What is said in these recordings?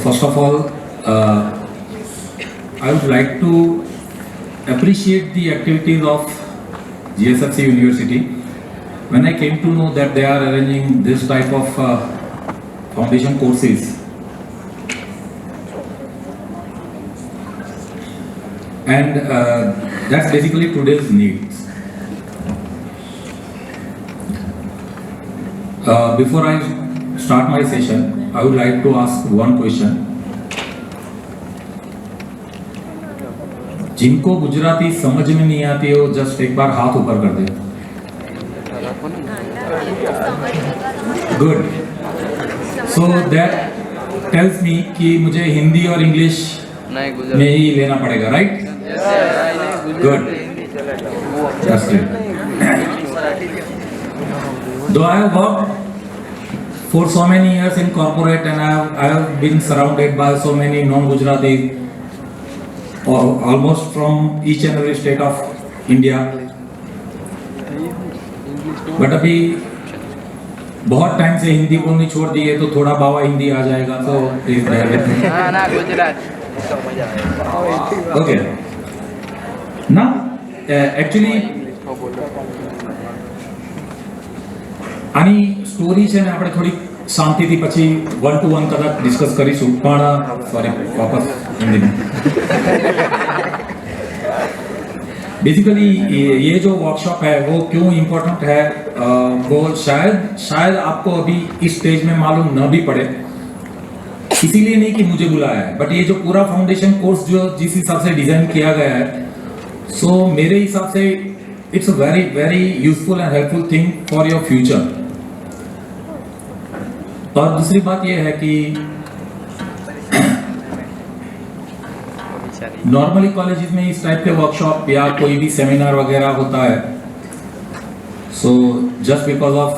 First of all, I would like to appreciate the activities of GSFC University. When I came to know that they are arranging this type of foundation courses, and that's basically today's needs. Before I start my session, I would like to ask one question. जिनको गुजराती समझ में नहीं आती है वो just एक बार हाथ ऊपर कर दे. Good. So that tells me कि मुझे हिंदी और इंग्लिश में ही लेना पड़ेगा, right? Good. That's great. Though I have worked for so many years in corporate and I have been surrounded by so many non-Gujarati, almost from each and every state of India. But अभी बहुत time से हिंदी बोलनी छोड़ दी है तो थोड़ा बाबा हिंदी आ जाएगा तो please bear with me. Okay. Now, actually, આની સ્ટોરી છે ને આપણે થોડી શાંતિથી પછી 1-to-1 કદાચ ડિસ્કસ કરીશું, પણ સોરી વાપસ हिंदी में. बेसिकली ये जो वर्कशॉप है वो क्यों इम्पोर्टेंट है, वो शायद आपको अभी इस स्टेज में मालूम न भी पड़े, इसीलिए नहीं कि मुझे बुलाया है, बट ये जो पूरा फाउंडेशन कोर्स जो जिस हिसाब से डिजाइन किया गया है, सो मेरे हिसाब से it's a very very useful and helpful thing for your future. और दूसरी बात ये है कि नॉर्मली कॉलेजेस में इस टाइप के वर्कशॉप या कोई भी सेमिनार वगैरह होता है, so just because of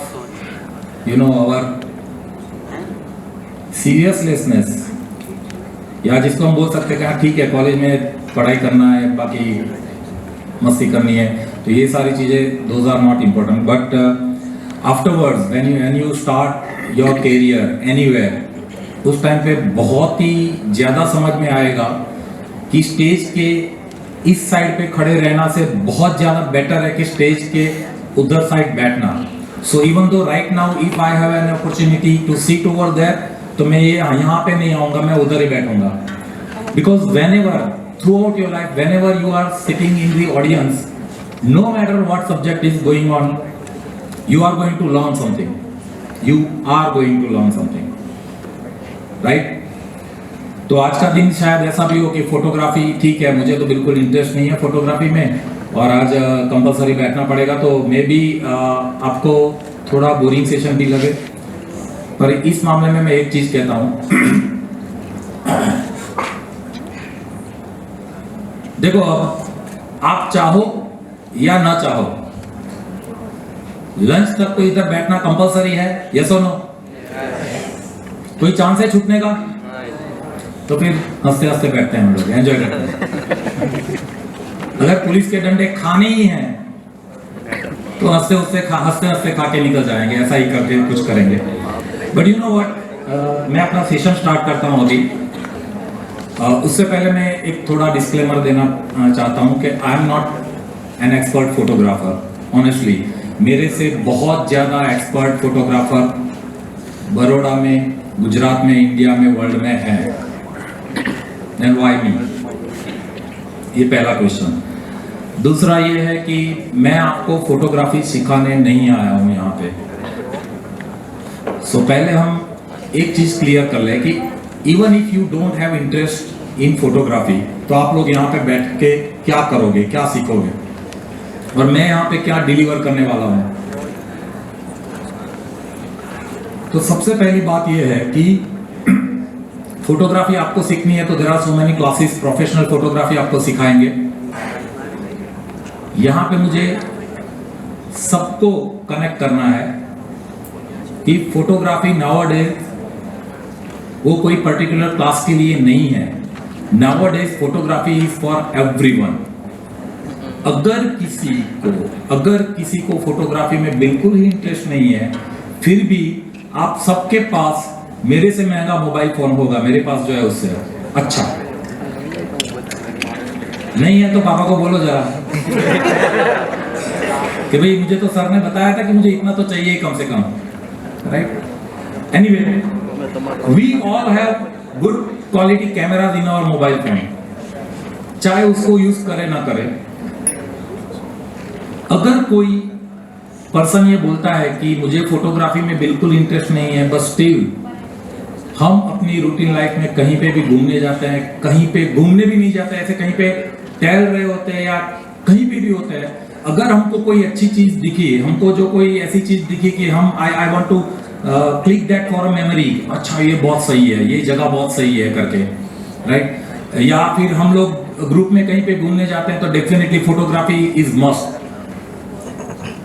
you know our seriousness, या जिसको हम बोल सकते हैं ठीक है कॉलेज में पढ़ाई करना है बाकी मस्ती करनी है, तो ये सारी चीज़ें those are not important. But afterwards when you start your career anywhere, उस टाइम पे बहुत ही ज़्यादा समझ में आएगा कि स्टेज के इस साइड पे खड़े रहना से बहुत ज़्यादा बेटर है कि स्टेज के उधर साइड बैठना. So even though right now if I have an opportunity to sit over there, तो मैं ये यहाँ पे नहीं आऊँगा, मैं उधर ही बैठूंगा. Because whenever throughout your life, whenever you are sitting in the audience, no matter what subject is going on, you are going to learn something. You are going to learn something, right? तो आज का दिन शायद ऐसा भी हो कि photography, ठीक है मुझे तो बिल्कुल इंटरेस्ट नहीं है फोटोग्राफी में और आज कंपलसरी बैठना पड़ेगा, तो मे बी आपको थोड़ा बोरिंग सेशन भी लगे. पर इस मामले में मैं एक चीज कहता हूं, देखो आप चाहो या ना चाहो, लंच तक तो इधर बैठना कंपलसरी है, यस और नो? कोई चांस है छूटने का? तो फिर हंसते हंसते बैठते हैं हम लोग, एंजॉय करते हैं. अगर पुलिस के डंडे खाने ही हैं तो हंसते हंसते खा के निकल जाएंगे, ऐसा ही करके कुछ करेंगे. बट यू नो व्हाट, मैं अपना सेशन स्टार्ट करता हूँ अभी. उससे पहले मैं एक थोड़ा डिस्क्लेमर देना चाहता हूँ कि आई am not an expert photographer. Honestly मेरे से बहुत ज़्यादा एक्सपर्ट फोटोग्राफर बड़ौदा में, गुजरात में, इंडिया में, वर्ल्ड में है. एंड व्हाई मी? ये पहला क्वेश्चन. दूसरा ये है कि मैं आपको फोटोग्राफी सिखाने नहीं आया हूँ यहाँ पे. सो पहले हम एक चीज क्लियर कर ले कि even if you don't have interest in photography, तो आप लोग यहाँ पे बैठ के क्या करोगे, क्या सीखोगे, और मैं यहाँ पे क्या डिलीवर करने वाला हूँ. तो सबसे पहली बात यह है कि फोटोग्राफी आपको सीखनी है तो there are so many classes, professional photography आपको सिखाएंगे. यहाँ पे मुझे सबको कनेक्ट करना है कि फोटोग्राफी नाउअडेज वो कोई पर्टिकुलर क्लास के लिए नहीं है. Nowadays photography is for everyone. अगर किसी को फोटोग्राफी में बिल्कुल ही इंटरेस्ट नहीं है, फिर भी आप सबके पास मेरे से महंगा मोबाइल फोन होगा मेरे पास जो है उससे। अच्छा नहीं है तो पापा को बोलो जरा कि भाई मुझे तो सर ने बताया था कि मुझे इतना तो चाहिए कम से कम, right. Anyway we all have good quality cameras in our mobile phone, चाहे उसको यूज करे ना करे। अगर कोई पर्सन ये बोलता है कि मुझे फोटोग्राफी में बिल्कुल इंटरेस्ट नहीं है, बट स्टिल हम अपनी रूटीन लाइफ में कहीं पे भी घूमने जाते हैं, कहीं पे घूमने भी नहीं जाते, ऐसे कहीं पे टहल रहे होते हैं या कहीं पे भी होते हैं, अगर हमको कोई अच्छी चीज दिखी, हमको जो कोई ऐसी चीज दिखी कि हम I want to click that for a memory, अच्छा ये बहुत सही है, ये जगह बहुत सही है करके, राइट। या फिर हम लोग ग्रुप में कहीं पे घूमने जाते हैं तो definitely photography is must.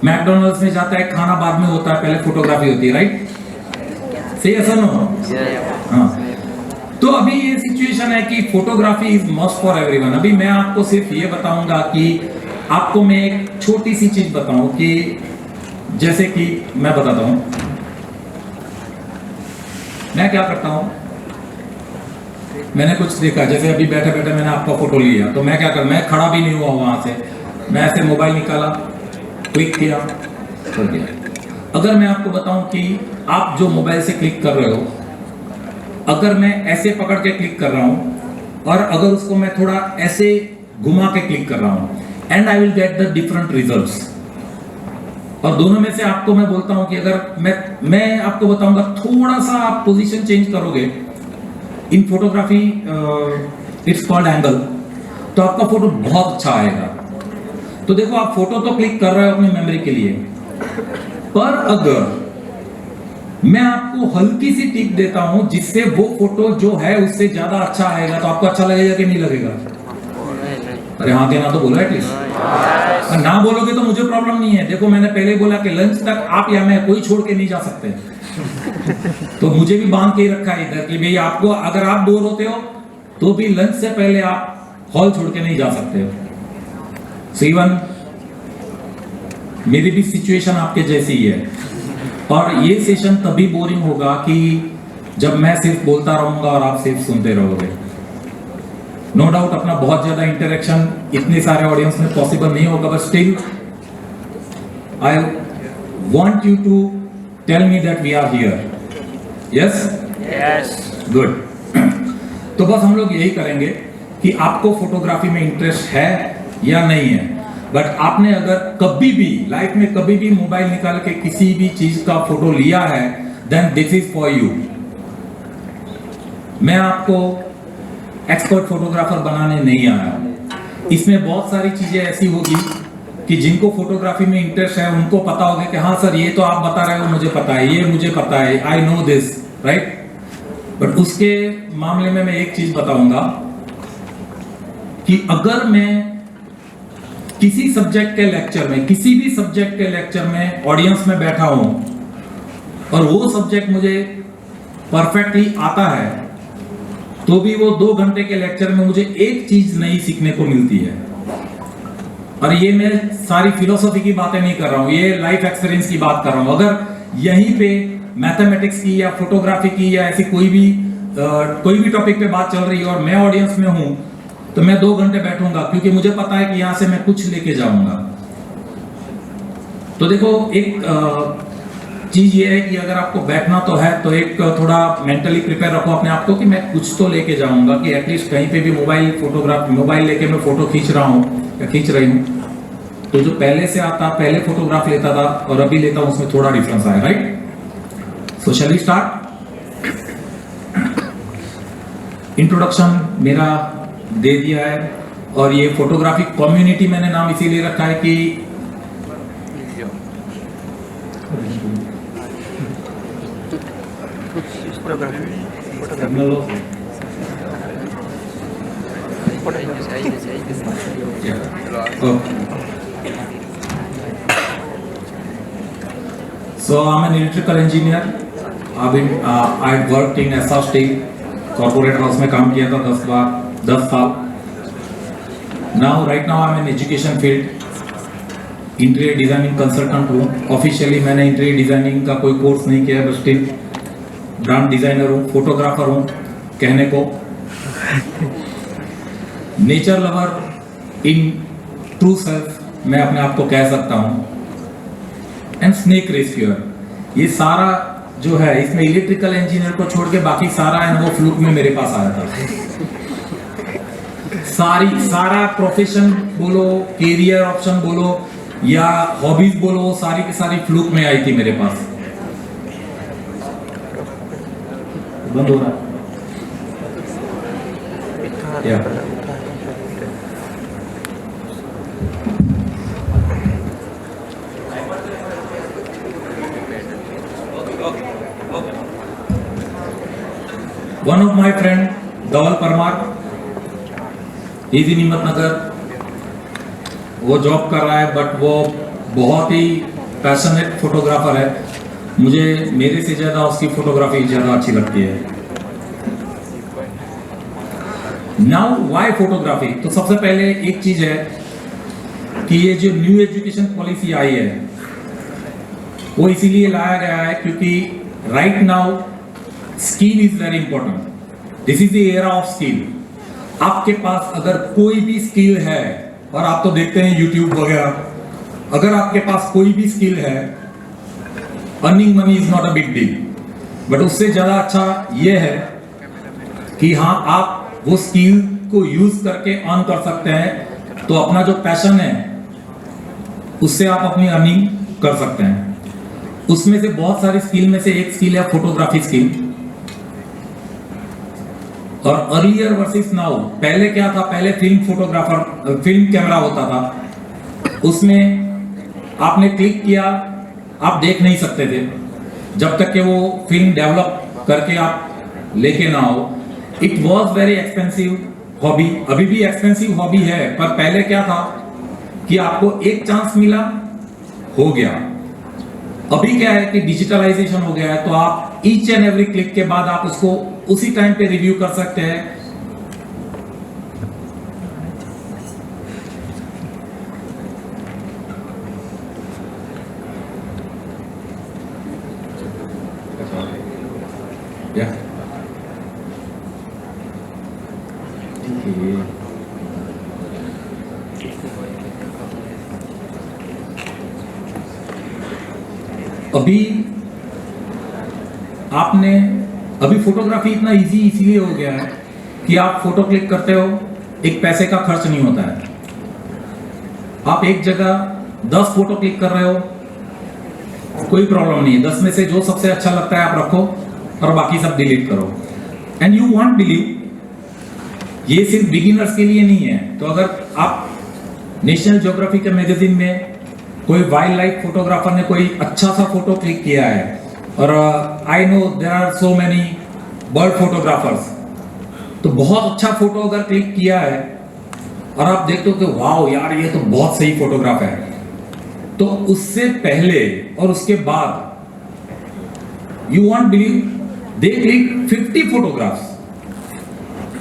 McDonald's में जाता है, खाना बाद में होता है, पहले फोटोग्राफी होती है, राइट। सही है नो? हाँ। तो अभी ये सिचुएशन है कि photography is must for everyone. अभी मैं आपको सिर्फ ये बताऊंगा कि आपको मैं एक छोटी सी चीज बताऊं कि जैसे कि मैं बताता हूं मैं क्या करता हूं। मैंने कुछ देखा, जैसे अभी बैठे बैठे मैंने आपका फोटो लिया, तो मैं क्या कर, मैं खड़ा भी नहीं हुआ वहां से, मैं ऐसे मोबाइल निकाला, क्लिक किया, कर दिया। अगर मैं आपको बताऊं कि आप जो मोबाइल से क्लिक कर रहे हो, अगर मैं ऐसे पकड़ के क्लिक कर रहा हूं और अगर उसको मैं थोड़ा ऐसे घुमा के क्लिक कर रहा हूं, and I will get the different results. और दोनों में से आपको मैं बोलता हूं कि अगर मैं आपको बताऊंगा थोड़ा सा आप पोजीशन चेंज करोगे in photography, it's called angle, तो आपका फोटो बहुत अच्छा आएगा। तो देखो आप फोटो तो क्लिक कर रहे हो अपनी मेमोरी के लिए, पर अगर मैं आपको हल्की सी टिप देता हूं जिससे वो फोटो जो है उससे ज्यादा अच्छा आएगा, तो आपको अच्छा लगेगा कि नहीं लगेगा? अरे हाँ के ना तो बोलो एटलीस्ट। ना बोलोगे तो मुझे प्रॉब्लम नहीं है। देखो मैंने पहले बोला कि लंच तक आप या मैं कोई छोड़ के नहीं जा सकते तो मुझे भी बांध के ही रखा है इधर कि भाई आपको, अगर आप बोर होते हो तो भी लंच से पहले आप हॉल छोड़ के नहीं जा सकते हो। सीवन मेरी भी सिचुएशन आपके जैसी ही है, और ये सेशन तभी बोरिंग होगा कि जब मैं सिर्फ बोलता रहूंगा और आप सिर्फ सुनते रहोगे। नो डाउट अपना बहुत ज्यादा इंटरेक्शन इतने सारे ऑडियंस में पॉसिबल नहीं होगा, but still I want you to tell me that we are here. Yes yes good. तो बस हम लोग यही करेंगे कि आपको फोटोग्राफी में इंटरेस्ट है या नहीं है, बट आपने अगर कभी भी लाइफ में कभी भी मोबाइल निकाल के किसी भी चीज का फोटो लिया है, then this is for you. मैं आपको एक्सपर्ट फोटोग्राफर बनाने नहीं आया। इसमें बहुत सारी चीजें ऐसी होगी कि जिनको फोटोग्राफी में इंटरेस्ट है उनको पता होगा कि हाँ सर ये तो आप बता रहे हो, मुझे पता है, ये मुझे पता है, I know this, right. But उसके मामले में मैं एक चीज बताऊंगा कि अगर मैं किसी सब्जेक्ट के लेक्चर में, किसी भी सब्जेक्ट के लेक्चर में ऑडियंस में बैठा हूं और वो सब्जेक्ट मुझे परफेक्टली आता है, तो भी वो 2 घंटे के लेक्चर में मुझे एक चीज नई सीखने को मिलती है। और ये मैं सारी फिलोसॉफी की बातें नहीं कर रहा हूं, ये लाइफ एक्सपीरियंस की बात कर रहा हूं। अगर यहीं पे मैथमेटिक्स की या फोटोग्राफी की या ऐसी कोई भी टॉपिक पे बात चल रही है और मैं ऑडियंस में हूं, तो मैं 2 घंटे बैठूंगा, क्योंकि मुझे पता है कि यहां से मैं कुछ लेके जाऊंगा। तो देखो एक चीज ये है कि अगर आपको बैठना तो है तो एक थोड़ा मेंटली प्रिपेयर रखो अपने आप को कि मैं कुछ तो लेके जाऊंगा, कि एटलीस्ट कहीं पे भी मोबाइल लेके मैं फोटो खींच रहा हूं या खींच रही हूं, तो जो पहले से आता, पहले फोटोग्राफ लेता था और अभी लेता हूं, उसमें थोड़ा डिफरेंस आया, right. So shall we start. Introduction मेरा दे दिया है, और ये फोटोग्राफी कम्युनिटी मैंने नाम इसीलिए रखा है कि So I'm an electrical engineer. I've worked in SR Steel, corporate house में काम किया था 10 साल। Right now I'm in education field, interior designing consultant हूँ। ऑफिशियली मैंने इंटीरियर डिजाइनिंग का कोई कोर्स नहीं किया, बट स्टिल ब्रांड डिजाइनर हूँ, फोटोग्राफर हूँ कहने को, nature lover in true self मैं अपने आप को कह सकता हूँ, एंड स्नेक रेस्क्यूअर। ये सारा जो है इसमें इलेक्ट्रिकल इंजीनियर को छोड़ के बाकी सारा है वो फ्लूक में मेरे पास आया था। सारा प्रोफेशन बोलो, कैरियर ऑप्शन बोलो या हॉबीज बोलो, सारी की सारी फ्लूक में आई थी मेरे पास। बंद हो रहा है। One of my friend Dhaval Parmar, is in Himmatnagar, वो जॉब कर रहा है बट वो बहुत ही पैशनेट फोटोग्राफर है। मुझे मेरे से ज़्यादा उसकी फोटोग्राफी ज़्यादा अच्छी लगती है। Now why photography? तो सबसे पहले एक चीज़ है कि ये जो न्यू एजुकेशन पॉलिसी आई है वो इसीलिए लाया गया है क्योंकि right now skill is very important. This is the era of skill. आपके पास अगर कोई भी स्किल है, और आप तो देखते हैं यूट्यूब वगैरह, अगर आपके पास कोई भी स्किल है, earning money is not a big deal, but उससे ज्यादा अच्छा यह है कि हाँ आप वो स्किल को यूज करके अर्न कर सकते हैं। तो अपना जो पैशन है उससे आप अपनी अर्निंग कर सकते हैं। उसमें से बहुत सारी स्किल में से एक स्किल है फोटोग्राफी स्किल। और अर्लियर वर्सेस नाउ, पहले क्या था? पहले फिल्म कैमरा होता था, उसमें आपने क्लिक किया, आप देख नहीं सकते थे जब तक कि वो फिल्म डेवलप करके आप लेके ना आओ। It was very expensive hobby, अभी भी एक्सपेंसिव हॉबी है, पर पहले क्या था कि आपको एक चांस मिला, हो गया। अभी क्या है कि डिजिटलाइजेशन हो गया है, तो आप ईच एंड एवरी क्लिक के बाद आप उसको उसी टाइम पे रिव्यू कर सकते हैं। अभी फोटोग्राफी इतना इजी इसीलिए हो गया है कि आप फोटो क्लिक करते हो, एक पैसे का खर्च नहीं होता है। आप एक जगह 10 फोटो क्लिक कर रहे हो, कोई प्रॉब्लम नहीं है। 10 में से जो सबसे अच्छा लगता है आप रखो और बाकी सब डिलीट करो। एंड यू वॉन्ट बिलीव, ये सिर्फ बिगिनर्स के लिए नहीं है। तो अगर आप नेशनल ज्योग्राफी के मैगजीन में कोई वाइल्ड लाइफ फोटोग्राफर ने कोई अच्छा सा फोटो क्लिक किया है, और I know there are so many bird photographers, तो बहुत अच्छा फोटो अगर क्लिक किया है और आप देखते हो कि वाओ यार ये तो बहुत सही फोटोग्राफ है, तो उससे पहले और उसके बाद you won't believe they click 50 photographs.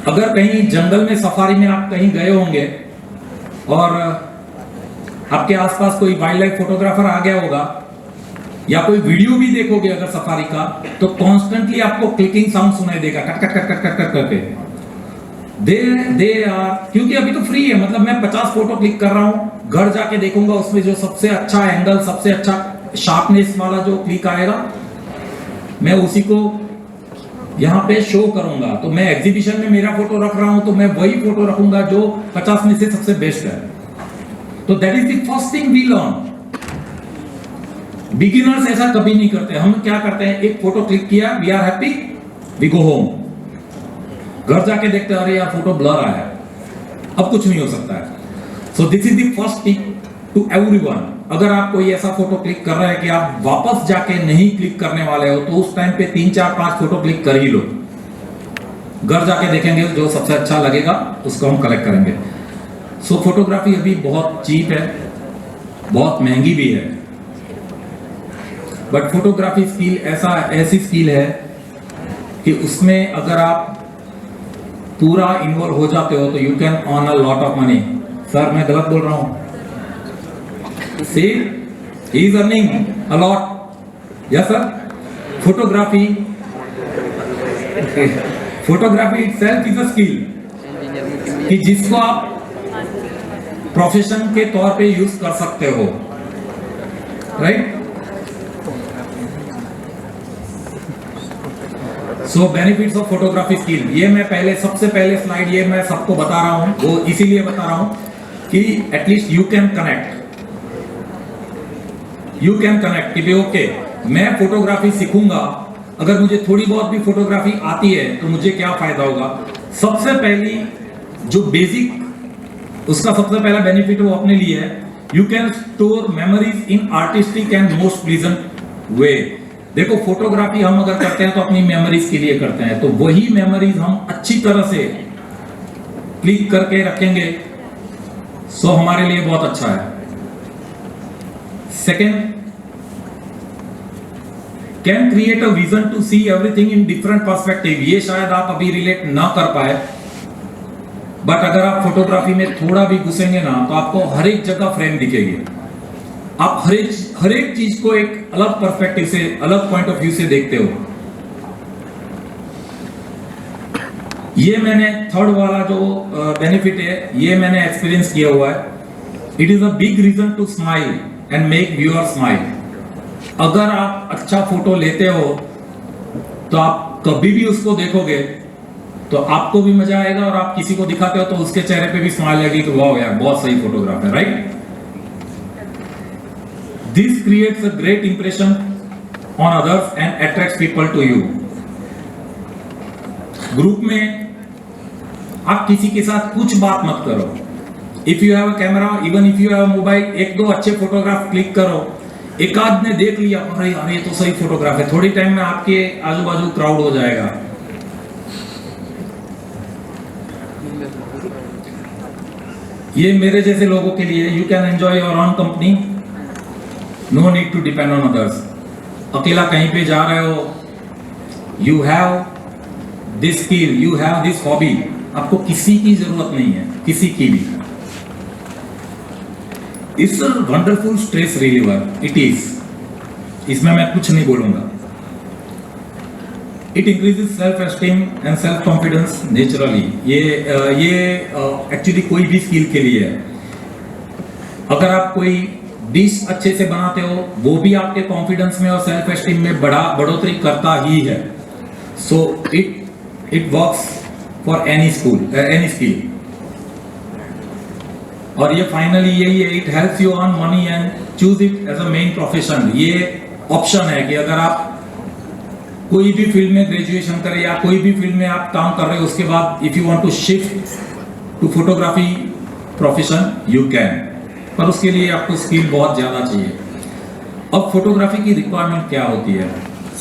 अगर कहीं जंगल में सफारी में आप कहीं गए होंगे और आपके आसपास कोई वाइल्ड लाइफ फोटोग्राफर आ गया होगा, या कोई वीडियो भी देखोगे अगर सफारी का, तो कॉन्स्टेंटली आपको क्लिकिंग साउंड सुनाई देगा, cut cut cut cut cut cut करके। दे आर, क्योंकि अभी तो फ्री है, मतलब मैं 50 फोटो क्लिक कर रहा हूं, घर जाके देखूंगा उसमें जो सबसे अच्छा एंगल, सबसे अच्छा शार्पनेस वाला जो क्लिक आएगा, मैं उसी को यहाँ पे शो करूंगा। तो मैं एग्जीबिशन में मेरा फोटो रख रहा हूं, तो मैं वही फोटो रखूंगा जो 50 में से सबसे बेस्ट है। तो that is the first thing we learn. Beginners ऐसा कभी नहीं करते। हम क्या करते हैं, एक फोटो क्लिक किया, we are happy, we go home. घर जाके देखते हैं अरे यार फोटो ब्लर आया, अब कुछ नहीं हो सकता है। So this is the first tip to everyone. अगर आप कोई ऐसा फोटो क्लिक कर रहे हैं कि आप वापस जाके नहीं क्लिक करने वाले हो, तो उस टाइम पे 3 4 5 फोटो क्लिक कर ही लो। घर जाके देखेंगे जो सबसे अच्छा लगेगा उसको हम कलेक्ट करेंगे। सो फोटोग्राफी अभी बहुत चीप है, बहुत महंगी भी है, बट फोटोग्राफी स्किल ऐसी स्किल है कि उसमें अगर आप पूरा इन्वॉल्व हो जाते हो तो you can earn a lot of money. Sir मैं गलत बोल रहा हूं? See he is earning a lot. Yes sir, photography photography itself is a skill कि जिसको आप प्रोफेशन के तौर पे यूज कर सकते हो, right? So benefits of photography skill, ये मैं सबसे पहले स्लाइड ये मैं सबको बता रहा हूं, वो इसीलिए बता रहा हूं कि एटलीस्ट यू कैन कनेक्ट कि भी ओके, मैं फोटोग्राफी सीखूंगा, अगर मुझे थोड़ी बहुत भी फोटोग्राफी आती है तो मुझे क्या फायदा होगा। सबसे पहली जो बेसिक उसका सबसे पहला बेनिफिट वो अपने लिए है, you can store memories in artistic and most pleasant way. देखो फोटोग्राफी हम अगर करते हैं तो अपनी मेमोरीज के लिए करते हैं, तो वही मेमोरीज हम अच्छी तरह से क्लिक करके रखेंगे, सो हमारे लिए बहुत अच्छा है। Second, can create a vision to see everything in different perspective. ये शायद आप अभी रिलेट ना कर पाए, बट अगर आप फोटोग्राफी में थोड़ा भी घुसेंगे ना तो आपको हर एक जगह फ्रेम दिखेगी। आप हर एक चीज को एक अलग पर्सपेक्टिव से, अलग पॉइंट ऑफ व्यू से देखते हो। ये मैंने थर्ड वाला जो बेनिफिट है ये मैंने एक्सपीरियंस किया हुआ है। It is a big reason to smile and make viewer smile. अगर आप अच्छा फोटो लेते हो तो आप कभी भी उसको देखोगे तो आपको भी मजा आएगा, और आप किसी को दिखाते हो तो उसके चेहरे पे भी स्माइल आएगी कि वाह यार बहुत सही फोटोग्राफ है, right? This creates a great impression on others and attracts people to you. Group में आप किसी के साथ कुछ बात मत करो। If you have a camera, even if you have a mobile, एक दो अच्छे फोटोग्राफ क्लिक करो, एक आध ने देख लिया, अरे यार ये तो सही फोटोग्राफ है, थोड़ी टाइम में आपके आजू बाजू क्राउड हो जाएगा। ये मेरे जैसे लोगों के लिए, you can enjoy your own company, no need to depend on others. अकेला कहीं पे जा रहे हो, you have this skill, you have this hobby, आपको किसी की जरूरत नहीं है, किसी की भी। It's a wonderful stress reliever, it is, इसमें मैं कुछ नहीं बोलूंगा। It increases self esteem and self confidence naturally. ये एक्चुअली कोई भी स्किल के लिए है। अगर आप कोई डिश अच्छे से बनाते हो, वो भी आपके कॉन्फिडेंस में और सेल्फ एस्टीम में बढ़ोतरी करता ही है। So it works for any skill. और ये फाइनली यही है, it helps you earn money and choose it as a main profession. ये ऑप्शन है कि अगर आप कोई भी फील्ड में ग्रेजुएशन करें या कोई भी फील्ड में आप काम कर रहे हो, उसके बाद if you want to shift to photography profession you can, पर उसके लिए आपको स्किल बहुत ज्यादा चाहिए। अब फोटोग्राफी की रिक्वायरमेंट क्या होती है?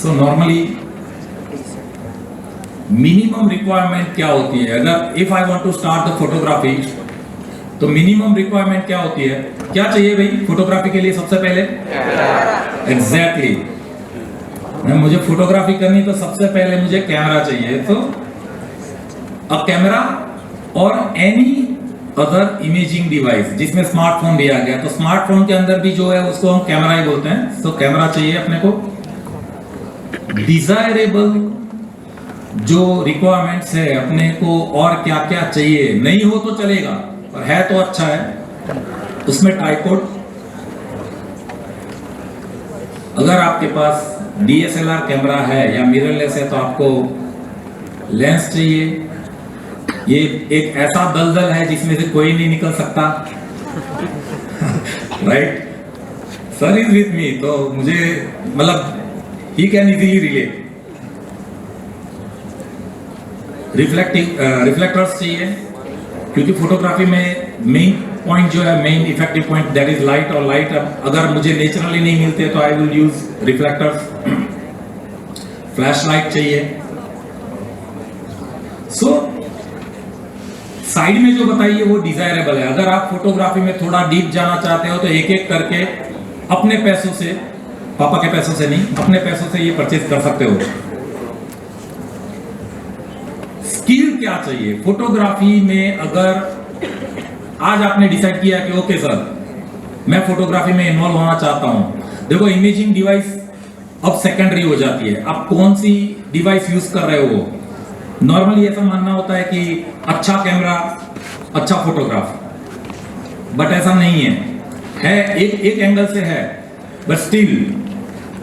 सो नॉर्मली मिनिमम रिक्वायरमेंट क्या होती है? अगर if I want to start the photography, तो मिनिमम रिक्वायरमेंट क्या होती है? क्या चाहिए भाई फोटोग्राफी के लिए? सबसे पहले एग्जैक्टली मुझे फोटोग्राफी करनी तो सबसे पहले मुझे कैमरा चाहिए। तो अ कैमरा और एनी अदर इमेजिंग डिवाइस, जिसमें स्मार्टफोन भी आ गया, तो स्मार्टफोन के अंदर भी जो है उसको हम कैमरा ही बोलते हैं। तो कैमरा चाहिए अपने को। डिजायरेबल जो रिक्वायरमेंट्स है अपने को, और क्या क्या चाहिए, नहीं हो तो चलेगा पर है तो अच्छा है। उसमें ट्राइपॉड, अगर आपके पास DSLR कैमरा है या मिररलेस है तो आपको लेंस चाहिए। ये एक ऐसा दलदल है जिसमें से कोई नहीं निकल सकता। Right? Sir is with me, तो मुझे मतलब ही कैन इजीली रिलेट। रिफ्लेक्टर्स चाहिए, क्योंकि फोटोग्राफी में मेन पॉइंट जो है, main effective point, that is light. और लाइट अगर मुझे नेचुरली नहीं मिलते तो I will use reflectors. Flash light चाहिए। सो साइड में जो बताई है वो डिजायरेबल है। अगर आप फोटोग्राफी में थोड़ा डीप जाना चाहते हो तो एक एक करके अपने पैसों से, पापा के पैसों से नहीं, अपने पैसों से ये परचेज कर सकते हो। स्किल क्या चाहिए फोटोग्राफी में? अगर आज आपने डिसाइड किया कि ओके सर मैं फोटोग्राफी में इन्वॉल्व होना चाहता हूं, देखो इमेजिंग डिवाइस अब सेकेंडरी हो जाती है। आप कौन सी डिवाइस यूज कर रहे हो, नॉर्मली ऐसा मानना होता है कि अच्छा कैमरा अच्छा फोटोग्राफ, बट ऐसा नहीं है एक एंगल से है, बट स्टिल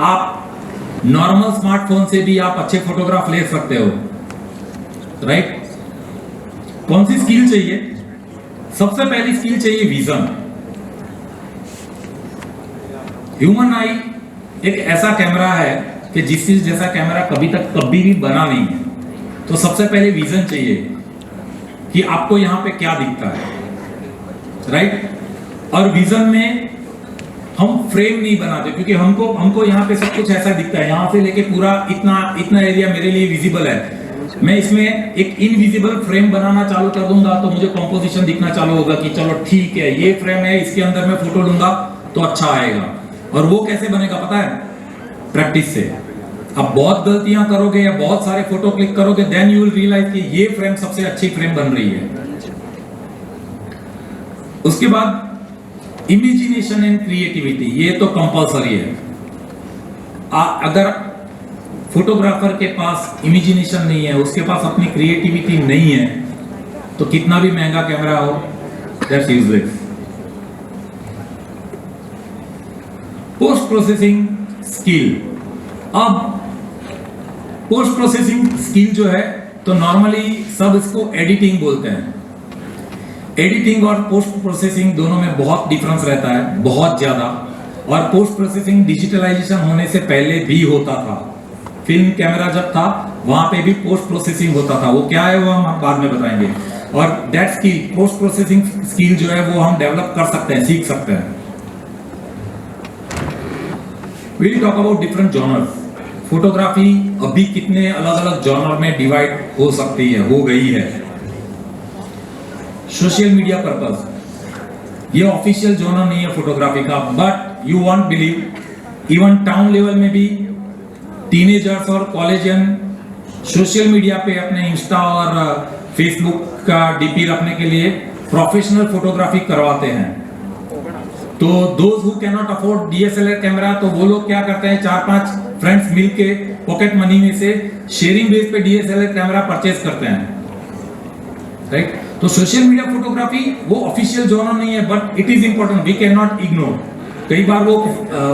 आप नॉर्मल स्मार्टफोन से भी आप अच्छे फोटोग्राफ ले सकते हो, राइट? कौन सी स्किल चाहिए? सबसे पहली स्किल चाहिए विजन। ह्यूमन आई एक ऐसा कैमरा है कि जिस चीज जैसा कैमरा कभी भी बना नहीं है। तो सबसे पहले विजन चाहिए कि आपको यहां पे क्या दिखता है, राइट? और विजन में हम फ्रेम नहीं बनाते, क्योंकि हमको यहाँ पे सब कुछ ऐसा दिखता है, यहाँ से लेके पूरा इतना एरिया मेरे लिए विजिबल है। मैं इसमें एक इनविजिबल फ्रेम बनाना चालू कर दूंगा तो मुझे कंपोजिशन दिखना चालू होगा कि चलो ठीक है, ये फ्रेम है, इसके अंदर मैं फोटो लूंगा तो अच्छा आएगा। और वो कैसे बनेगा पता है? प्रैक्टिस से। अब बहुत गलतियां करोगे या बहुत सारे फोटो क्लिक करोगे, देन यू विल रियलाइज कि ये फ्रेम सबसे अच्छी फ्रेम बन रही है। उसके बाद इमेजिनेशन एंड क्रिएटिविटी, ये तो कंपल्सरी है। अगर फोटोग्राफर के पास इमेजिनेशन नहीं है, उसके पास अपनी क्रिएटिविटी नहीं है, तो कितना भी महंगा कैमरा हो, that's useless. Post processing skill. अब पोस्ट प्रोसेसिंग स्किल जो है, तो नॉर्मली सब इसको एडिटिंग बोलते हैं। एडिटिंग और पोस्ट प्रोसेसिंग दोनों में बहुत डिफरेंस रहता है, बहुत ज्यादा। और पोस्ट प्रोसेसिंग डिजिटलाइजेशन होने से पहले भी होता था। फिल्म कैमरा जब था वहां पे भी पोस्ट प्रोसेसिंग होता था। वो क्या है वो हम बाद में बताएंगे। और that skill, post processing skill जो है वो हम डेवलप कर सकते हैं, सीख सकते हैं। We will talk about different genres. Photography अभी कितने अलग अलग जॉनर में डिवाइड हो सकती है, हो गई है। सोशल मीडिया पर्पस, ये ऑफिशियल जॉनर नहीं है फोटोग्राफी का, but you won't believe even town level में भी टीनेजर्स और कॉलेजियन सोशल मीडिया पे अपने इंस्टा और फेसबुक का डीपी रखने के लिए प्रोफेशनल फोटोग्राफी करवाते हैं। तो those who can not afford DSLR camera, तो वो लोग क्या करते हैं, 4-5 फ्रेंड्स मिलके पॉकेट मनी में से शेयरिंग बेस पे डीएसएलआर कैमरा परचेज करते हैं, राइट? तो सोशल मीडिया फोटोग्राफी वो ऑफिशियल जॉनर नहीं है, but it is important, we can not ignore. कई बार वो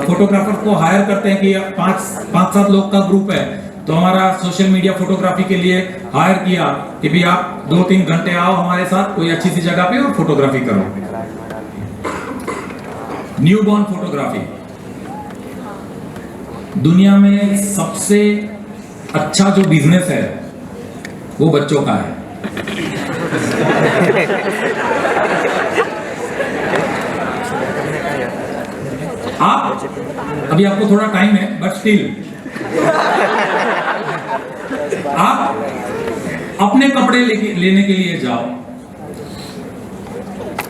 फोटोग्राफर को हायर करते हैं कि 5-7 लोग का ग्रुप है, तो हमारा सोशल मीडिया फोटोग्राफी के लिए हायर किया कि भी आप 2-3 घंटे आओ हमारे साथ कोई अच्छी सी जगह पे और फोटोग्राफी करो। न्यूबॉर्न फोटोग्राफी, दुनिया में सबसे अच्छा जो बिजनेस है वो बच्चों का है। आप अभी आपको थोड़ा टाइम है, बट स्टिल आप अपने कपड़े लेने के लिए जाओ,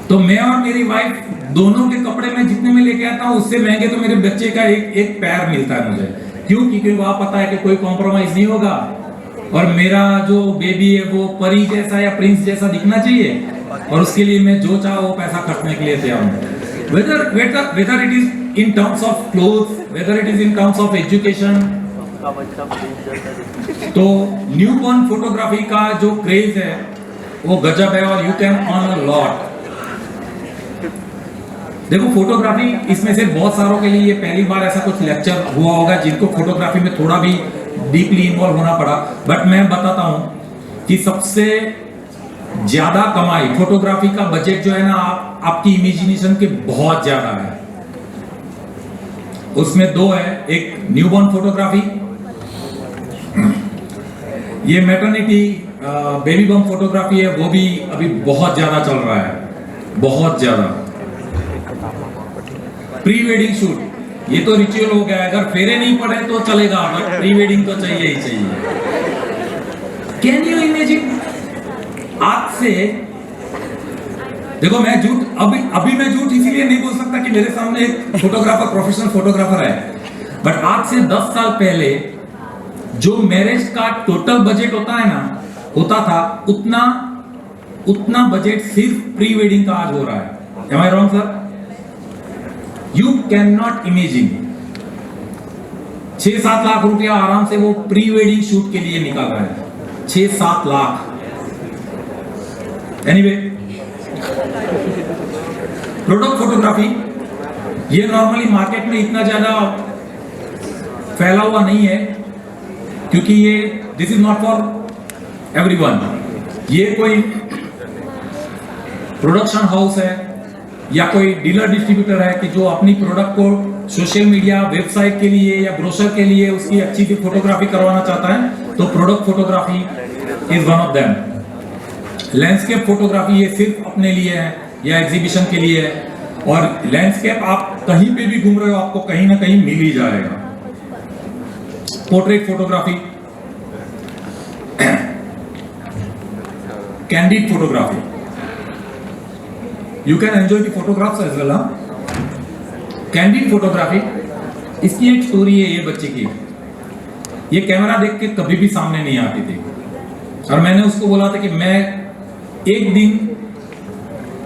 तो मैं और मेरी वाइफ दोनों के कपड़े में जितने में लेके आता हूं उससे महंगे तो मेरे बच्चे का एक पैर मिलता है मुझे। क्यों? क्योंकि वहां पता है कि कोई कॉम्प्रोमाइज नहीं होगा और मेरा जो बेबी है वो परी जैसा या प्रिंस जैसा दिखना चाहिए, और उसके लिए मैं जो चाहो वो पैसा खर्चने के लिए तैयार हूं। whether it is in terms of clothes, whether it is in terms of education। तो न्यूबॉर्न फोटोग्राफी का जो क्रेज है वो गजब है और you can earn a lot. देखो फोटोग्राफी, इसमें से बहुत सारों के लिए ये पहली बार ऐसा कुछ लेक्चर हुआ होगा जिनको फोटोग्राफी में थोड़ा भी डीपली इन्वॉल्व होना पड़ा, बट मैं बताता हूं कि सबसे ज्यादा कमाई फोटोग्राफी का बजट जो है ना, आपकी इमेजिनेशन के बहुत ज्यादा है। उसमें दो है, एक न्यूबॉर्न फोटोग्राफी, ये मैटरनिटी बेबी बम फोटोग्राफी है, वो भी अभी बहुत ज्यादा चल रहा है, बहुत ज्यादा। प्री वेडिंग शूट, ये तो रिचुअल हो गया है, अगर फेरे नहीं पड़े तो चलेगा, बट प्री वेडिंग तो चाहिए ही चाहिए। Can you imagine? आज से देखो, मैं झूठ अभी मैं झूठ इसीलिए नहीं बोल सकता कि मेरे सामने एक फोटोग्राफर, प्रोफेशनल फोटोग्राफर है, बट आज से 10 साल पहले जो मैरिज का टोटल बजट होता था उतना बजट सिर्फ प्री वेडिंग का आज हो रहा है। Am I wrong, sir? You cannot imagine 6-7 lakh रुपया आराम से वो प्री वेडिंग शूट के लिए निकाल रहा है। 6-7 लाख। एनीवे, प्रोडक्ट फोटोग्राफी ये नॉर्मली मार्केट में इतना ज्यादा फैला हुआ नहीं है, क्योंकि ये this is not for everyone. ये कोई प्रोडक्शन हाउस है या कोई डीलर डिस्ट्रीब्यूटर है कि जो अपनी प्रोडक्ट को सोशल मीडिया, वेबसाइट के लिए या ब्रोशर के लिए उसकी अच्छी सी फोटोग्राफी करवाना चाहता है, तो product photography is one of them. Landscape photography ये सिर्फ अपने लिए है या एग्जीबिशन के लिए है, और लैंडस्केप आप कहीं पे भी घूम रहे हो आपको कहीं ना कहीं मिल ही जाएगा। Portrait photography, candid photography, you can enjoy the photographs as well. Candid photography, इसकी एक स्टोरी है ये बच्चे की। ये कैमरा देख के कभी भी सामने नहीं आती थी, और मैंने उसको बोला था कि मैं एक दिन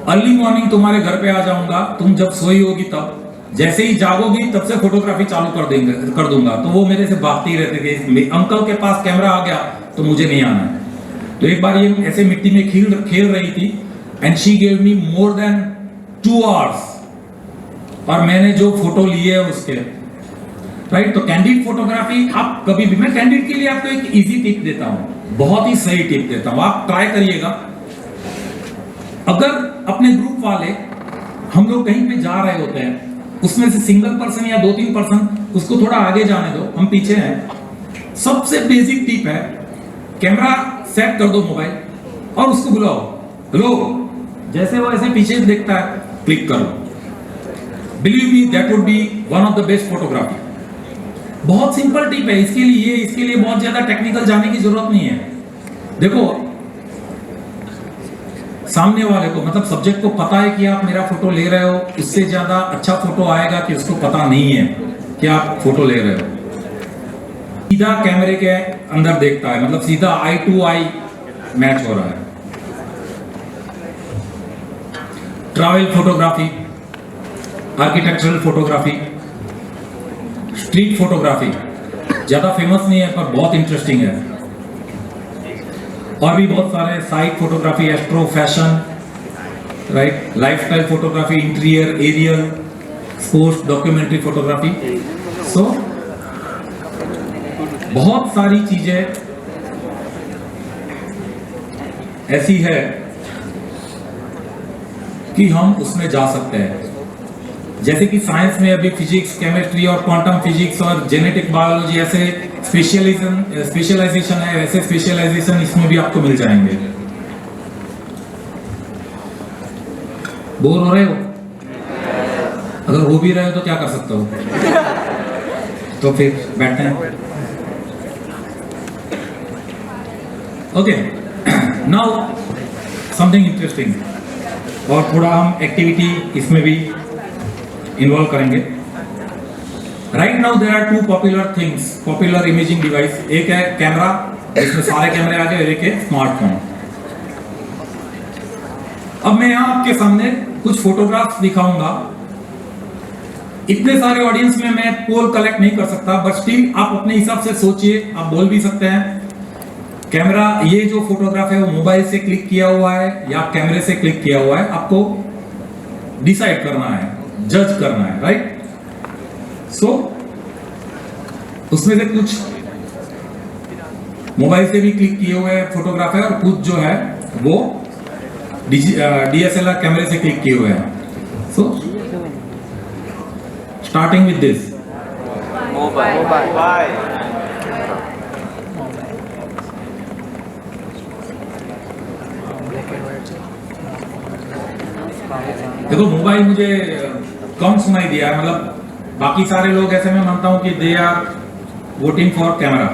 अर्ली मॉर्निंग तुम्हारे घर पे आ जाऊंगा, तुम जब सोई होगी तब, जैसे ही जागोगी तब से फोटोग्राफी चालू कर दूंगा। तो वो मेरे से भागती रहती थी, अंकल के पास कैमरा आ गया तो मुझे नहीं आना है। तो एक बार ये ऐसे मिट्टी में खेल रही थी, and she gave me more than 2 hours, और मैंने जो फोटो लिए है उसके, राइट। तो कैंडिड फोटोग्राफी आप कभी भी, मैं कैंडिड के लिए आपको एक इजी टिप देता हूं, बहुत ही सही टिप देता हूं, आप ट्राई करिएगा। अगर अपने ग्रुप वाले, हम लोग कहीं पे जा रहे होते हैं, उसमें से सिंगल पर्सन या 2-3 पर्सन, उसको थोड़ा आगे जाने दो, हम पीछे हैं। सबसे बेसिक टिप है, कैमरा सेट कर दो मोबाइल और उसको बुलाओ, हेलो, जैसे वो ऐसे पीछे देखता है, क्लिक करो। Believe me, that would be one of the best photography. बहुत सिंपल टिप है, इसके लिए बहुत ज्यादा टेक्निकल जाने की जरूरत नहीं है। देखो, सामने वाले को, मतलब सब्जेक्ट को पता है कि आप मेरा फोटो ले रहे हो, उससे ज्यादा अच्छा फोटो आएगा कि उसको पता नहीं है कि आप फोटो ले रहे हो। सीधा कैमरे के अंदर देखता है, मतलब सीधा आई टू आई मैच हो रहा है। Travel photography, architectural photography, street photography, ज्यादा फेमस नहीं है पर बहुत इंटरेस्टिंग है। और भी बहुत सारे, site photography, astro, fashion, right, lifestyle photography, interior, aerial, sports, documentary photography. So बहुत सारी चीजें ऐसी है कि हम उसमें जा सकते हैं। जैसे कि साइंस में अभी फिजिक्स, केमिस्ट्री और क्वांटम फिजिक्स और जेनेटिक बायोलॉजी ऐसे स्पेशलाइजेशन है, वैसे स्पेशलाइजेशन इसमें भी आपको मिल जाएंगे। बोर हो रहे हो? अगर हो भी रहे हो तो क्या कर सकते हो? तो फिर बैठते हैं। ओके, नाउ समथिंग इंटरेस्टिंग, और थोड़ा हम एक्टिविटी इसमें भी इन्वॉल्व करेंगे। Right now there are 2 popular things, popular imaging device. एक है कैमरा, इसमें सारे कैमरे आ गए, और एक है स्मार्टफोन। अब मैं यहाँ आपके सामने कुछ फोटोग्राफ्स दिखाऊंगा। इतने सारे ऑडियंस में मैं पोल कलेक्ट नहीं कर सकता, बट स्टिल आप अपने हिसाब से सोचिए, आप बोल भी सकते हैं। कैमरा, ये जो फोटोग्राफ है वो मोबाइल से क्लिक किया हुआ है या कैमरे से क्लिक किया हुआ है, आपको डिसाइड करना है, जज करना है, राइट। सो उसमें से कुछ मोबाइल से भी क्लिक किए हुए फोटोग्राफ है, और कुछ जो है वो DSLR कैमरे से क्लिक किए हुए हैं। So starting with this mobile. देखो, मोबाइल मुझे कम सुनाई दिया है, मतलब बाकी सारे लोग ऐसे मैं मानता हूँ कि they are voting for camera.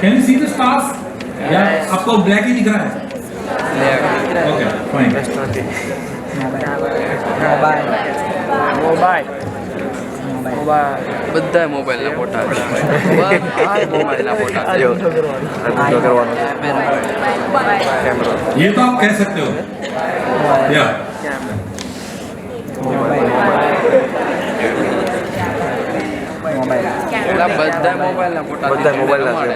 Can you see the stars? या आपको ब्लैक ही दिख रहा है? ओके फाइन મોબાઈલ બધા મોબાઈલના ફોટા મોબાઈલના ફોટા ये तो आप कह सकते हो या બધા મોબાઈલના ફોટા બધા મોબાઈલના છે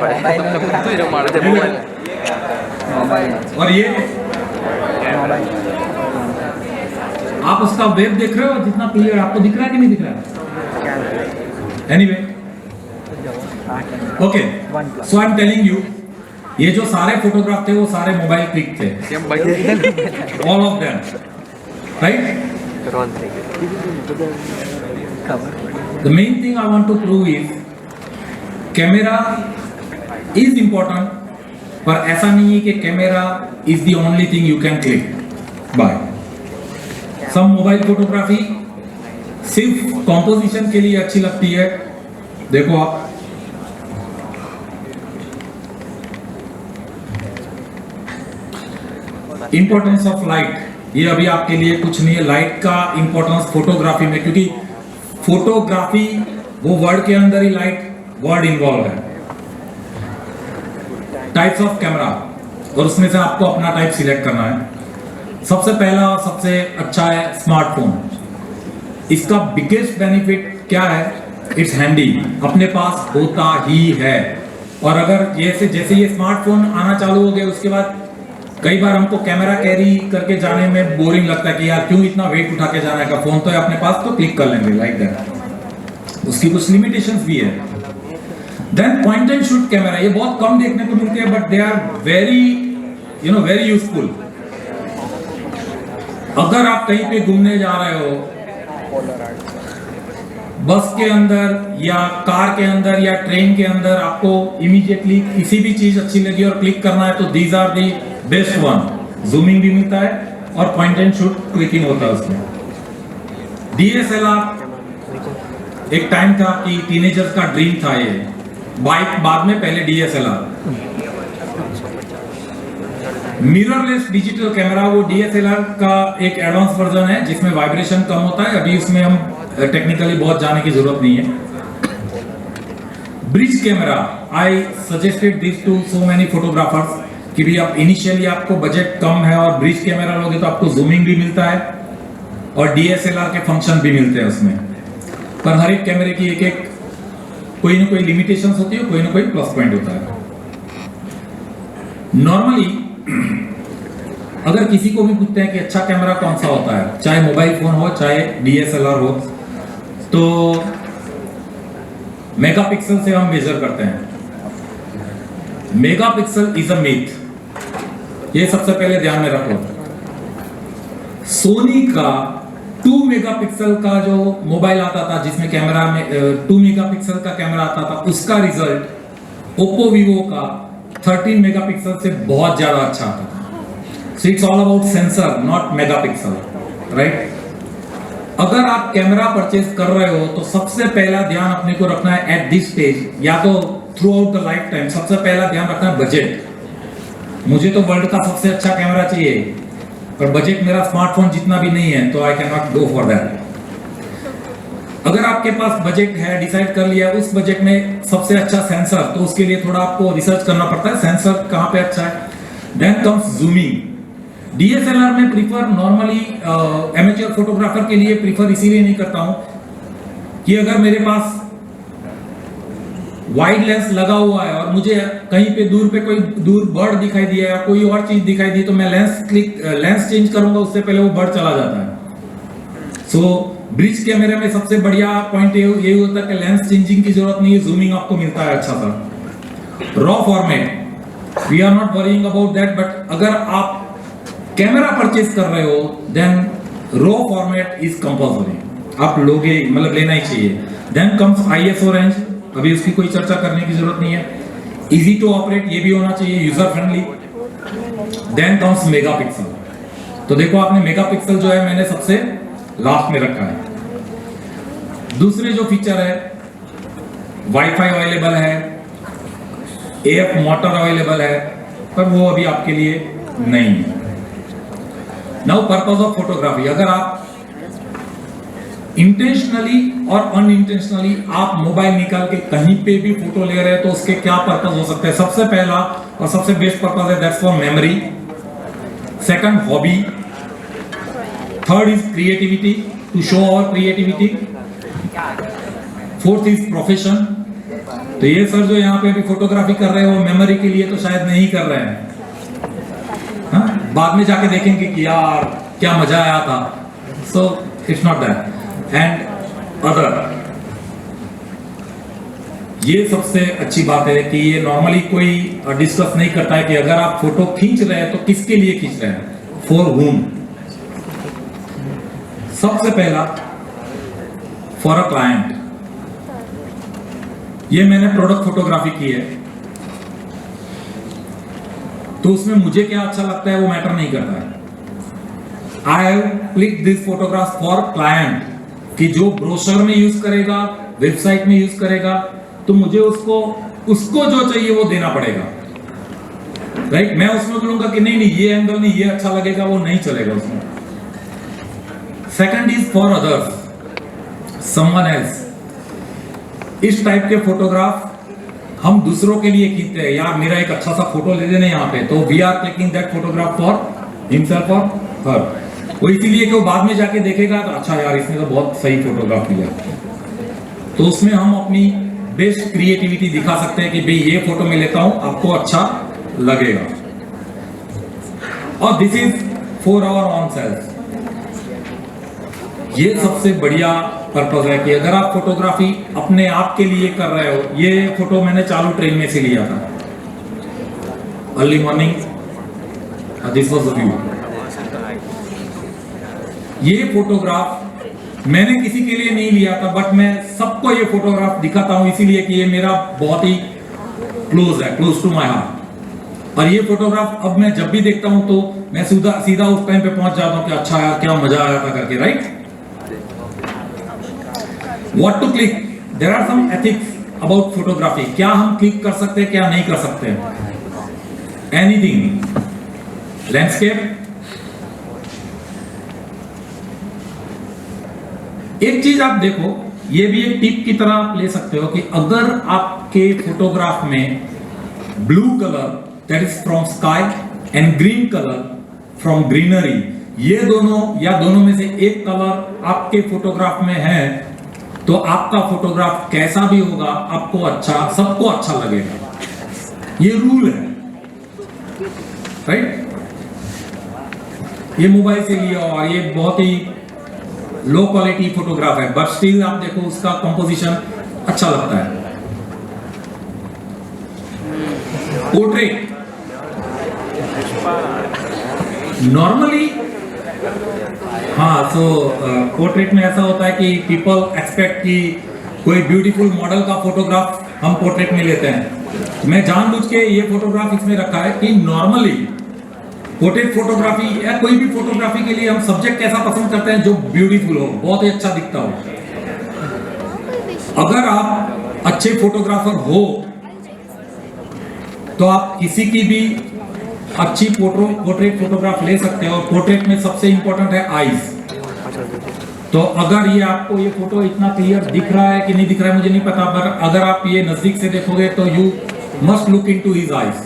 ભાઈ. और ये आप उसका वेब देख रहे हो जितना क्लियर आपको दिख रहा है कि नहीं दिख रहा है anyway okay so I am telling you ये जो सारे फोटोग्राफ थे वो सारे मोबाइल क्लिक थे કેમ ભાઈ ऑल ऑफ देम राइट કરવાનું થઈ ગયું. The main thing I want to prove is camera is important पर ऐसा नहीं है कि camera is the only thing you can click by. Some mobile photography सिर्फ कॉम्पोजिशन के लिए अच्छी लगती है. देखो आप इंपॉर्टेंस ऑफ लाइट, ये अभी आपके लिए कुछ नहीं है. लाइट का इंपॉर्टेंस फोटोग्राफी में, क्योंकि फोटोग्राफी वो वर्ड के अंदर ही लाइट वर्ड इन्वॉल्व है. टाइप्स ऑफ कैमरा, और उसमें से आपको अपना टाइप सिलेक्ट करना है. सबसे पहला और सबसे अच्छा है स्मार्टफोन. इसका बिगेस्ट बेनिफिट क्या है? इट्स हैंडी, अपने पास होता ही है. और अगर जैसे ये स्मार्टफोन आना चालू हो गया उसके बाद कई बार हमको कैमरा कैरी करके जाने में बोरिंग लगता है कि यार क्यों इतना वेट उठा के जाना है, फोन तो है अपने पास तो क्लिक कर लेंगे लाइक दैट. उसकी कुछ लिमिटेशंस भी है. Then point and shoot camera, ये बहुत कम देखने को मिलते हैं but they are very very useful. अगर आप कहीं पे घूमने जा रहे हो, बस के अंदर या कार के अंदर या ट्रेन के अंदर, आपको इमीडिएटली किसी भी चीज अच्छी लगी और क्लिक करना है तो these are the best one. Zooming भी मिलता है और पॉइंट एंड शूट क्लिकिंग होता है उसमें. DSLR एक टाइम था कि टीनेजर्स का ड्रीम था ये. बाइक बाद में, पहले DSLR. मिररलेस डिजिटल कैमरा, वो DSLR का एक एडवांस वर्जन है जिसमें वाइब्रेशन कम होता है. अभी उसमें हम टेक्निकली बहुत जाने की जरूरत नहीं है. Bridge camera, I suggested this to so many photographers कि भी आप इनिशियली आपको बजट कम है और ब्रिज कैमरा लोगे तो आपको जूमिंग भी मिलता है और DSLR के फंक्शन भी मिलते हैं उसमें. पर हर एक कैमरे की एक कोई ना कोई लिमिटेशंस होती है, कोई ना कोई प्लस पॉइंट होता है. नॉर्मली अगर किसी को भी पूछते हैं कि अच्छा कैमरा कौन सा होता है, चाहे मोबाइल फोन हो चाहे DSLR हो, तो मेगापिक्सल से हम मेजर करते हैं. मेगापिक्सल इज अ मिथ, ये सबसे पहले ध्यान में रखो. सोनी का 2 मेगापिक्सल का जो मोबाइल आता था जिसमें कैमरा में 2 मेगापिक्सल का कैमरा आता था, उसका रिजल्ट ओप्पो वीवो का 13 मेगापिक्सल से बहुत ज्यादा अच्छा आता था. So it's all about sensor not megapixel, right. अगर आप कैमरा परचेज कर रहे हो तो सबसे पहला ध्यान अपने को रखना है एट दिस स्टेज या तो through out the life time. सबसे पहला ध्यान रखना है बजट. मुझे तो वर्ल्ड का सबसे अच्छा कैमरा चाहिए पर बजट मेरा स्मार्टफोन जितना भी नहीं है तो I can not go for that. अगर आपके पास बजट है, डिसाइड कर लिया उस बजट में सबसे अच्छा सेंसर, तो उसके लिए थोड़ा आपको रिसर्च करना पड़ता है सेंसर कहां पे अच्छा है. Then comes zooming. DSLR में प्रीफर नॉर्मली एमेच्योर फोटोग्राफर के लिए प्रीफर इसीलिए नहीं करता हूं कि अगर मेरे पास वाइड लेंस लगा हुआ है और मुझे कहीं पे कोई दूर बर्ड दिखाई दिया या कोई और चीज दिखाई दी तो मैं लेंस चेंज करूंगा उससे पहले वो बर्ड चला जाता है. सो ब्रिज कैमरे में सबसे बढ़िया पॉइंट यही होता है कि लेंस चेंजिंग की जरूरत नहीं है, जूमिंग आपको मिलता है अच्छा सा. Raw format, we are not worrying about that, but अगर आप कैमरा परचेज कर रहे हो then raw format is compulsory, आप लोगे, मतलब लेना ही चाहिए. देन कम्स ISO रेंज, अभी उसकी कोई चर्चा करने की जरूरत नहीं है. इजी टू ऑपरेट, ये भी होना चाहिए, user friendly. Then comes megapixel. तो देखो आपने मेगापिक्सल जो है मैंने सबसे लास्ट में रखा है. दूसरे जो फीचर है, वाईफाई अवेलेबल है, AF मोटर अवेलेबल है, पर वो अभी आपके लिए नहीं है। नाउ पर्पस ऑफ फोटोग्राफी, अगर आप इंटेंशनली और अनइंटेंशनली आप मोबाइल निकाल के कहीं पे भी फोटो ले रहे हैं तो उसके क्या पर्पस हो सकते हैं? सबसे पहला और सबसे बेस्ट पर्पस है that's for memory, second hobby, third is creativity to show our creativity, fourth is profession. तो ये सर जो यहाँ पे भी फोटोग्राफी कर रहे हैं वो मेमोरी के लिए तो शायद नहीं कर रहे हैं, हाँ? बाद में जाके देखेंगे कि यार क्या मजा आया था। So it's not that and other. ये सबसे अच्छी बात है कि ये नॉर्मली कोई डिस्कस नहीं करता है कि अगर आप फोटो खींच रहे हैं तो किसके लिए खींच रहे हैं, फॉर whom। सबसे पहला फॉर अ क्लाइंट। ये मैंने प्रोडक्ट फोटोग्राफी की है तो उसमें मुझे क्या अच्छा लगता है वो मैटर नहीं करता है। I have click this photograph for client, कि जो ब्रोशर में यूज करेगा, वेबसाइट में यूज करेगा, तो मुझे उसको जो चाहिए वो देना पड़ेगा, राइट? मैं उसमें बोलूंगा कि नहीं ये एंगल नहीं, ये अच्छा लगेगा, वो नहीं चलेगा उसमें। Second is for others, someone else. इस टाइप के फोटोग्राफ हम दूसरों के लिए खींचते हैं, यार मेरा एक अच्छा सा फोटो ले देना यहाँ पे, तो we are clicking that photograph for himself और हर। वो इसीलिए कि वो बाद में जाके देखेगा तो अच्छा यार इसने तो बहुत सही फोटोग्राफ लिया, तो उसमें हम अपनी बेस्ट क्रिएटिविटी दिखा सकते हैं कि भाई ये फोटो मैं लेता हूं, आपको अच्छा लगेगा। और this is for our own self. ये सबसे बढ़िया पर्पस है कि अगर आप फोटोग्राफी अपने आप के लिए कर रहे हो। ये फोटो मैंने चालू ट्रेन में से लिया था, early morning, this was the view. ये फोटोग्राफ मैंने किसी के लिए नहीं लिया था, बट मैं सबको ये फोटोग्राफ दिखाता हूं इसीलिए कि ये मेरा बहुत ही क्लोज है, क्लोज टू माय हार्ट। और ये फोटोग्राफ अब मैं जब भी देखता हूं तो मैं सीधा उस टाइम पे पहुंच जाता हूं कि अच्छा यार क्या मजा आया था करके, right? What to click, there are some ethics about photography. क्या हम क्लिक कर सकते हैं, क्या नहीं कर सकते? Anything, landscape. एक चीज आप देखो, ये भी एक टिप की तरह आप ले सकते हो कि अगर आपके फोटोग्राफ में blue colour that is from sky and green colour from greenery, ये दोनों या दोनों में से एक कलर आपके फोटोग्राफ में है, तो आपका फोटोग्राफ कैसा भी होगा आपको अच्छा, सबको अच्छा लगेगा। ये रूल है, राइट? ये मोबाइल से लिया और ये बहुत ही लो क्वालिटी फोटोग्राफ है, बट स्टिल आप देखो उसका कंपोजिशन अच्छा लगता है। पोर्ट्रेट नॉर्मली, हाँ, सो पोर्ट्रेट में ऐसा होता है कि पीपल एक्सपेक्ट कि कोई ब्यूटीफुल मॉडल का फोटोग्राफ हम पोर्ट्रेट में लेते हैं। मैं जानबूझ के ये फोटोग्राफ इसमें रखा है कि नॉर्मली पोर्ट्रेट फोटोग्राफी या कोई भी फोटोग्राफी के लिए हम सब्जेक्ट कैसा पसंद करते हैं, जो ब्यूटीफुल हो, बहुत ही अच्छा दिखता हो। अगर आप अच्छे फोटोग्राफर हो तो आप किसी की भी अच्छी पोर्ट्रेट फोटोग्राफ ले सकते हो। पोर्ट्रेट में सबसे इंपॉर्टेंट है आईज। तो अगर ये आपको ये फोटो इतना क्लियर दिख रहा है कि नहीं दिख रहा है मुझे नहीं पता, पर अगर आप ये नजदीक से देखोगे तो you must look into his eyes,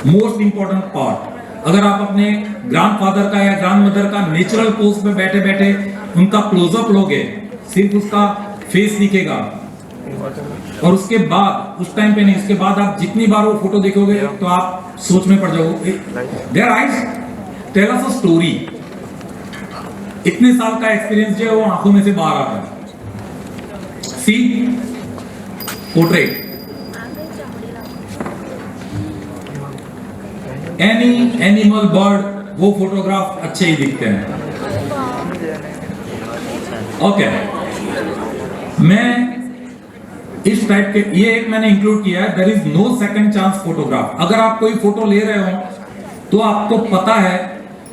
most important part. अगर आप अपने ग्रैंडफादर का या ग्रैंडमदर का नेचुरल पोज में बैठे बैठे उनका क्लोजअप लोगे, सिर्फ उसका फेस दिखेगा, और उसके बाद उस टाइम पे नहीं, उसके बाद आप जितनी बार वो फोटो देखोगे तो आप सोच में पड़ जाओगे। Their eyes tell us a story. इतने साल का एक्सपीरियंस जो है वो आंखों में से बाहर आता है। सी पोर्ट्रेट, एनी एनिमल, बर्ड, वो फोटोग्राफ अच्छे ही दिखते हैं। ओके, मैं इस टाइप के ये एक मैंने इंक्लूड किया है, there is no second chance photograph. अगर आप कोई फोटो ले रहे हो तो आपको पता है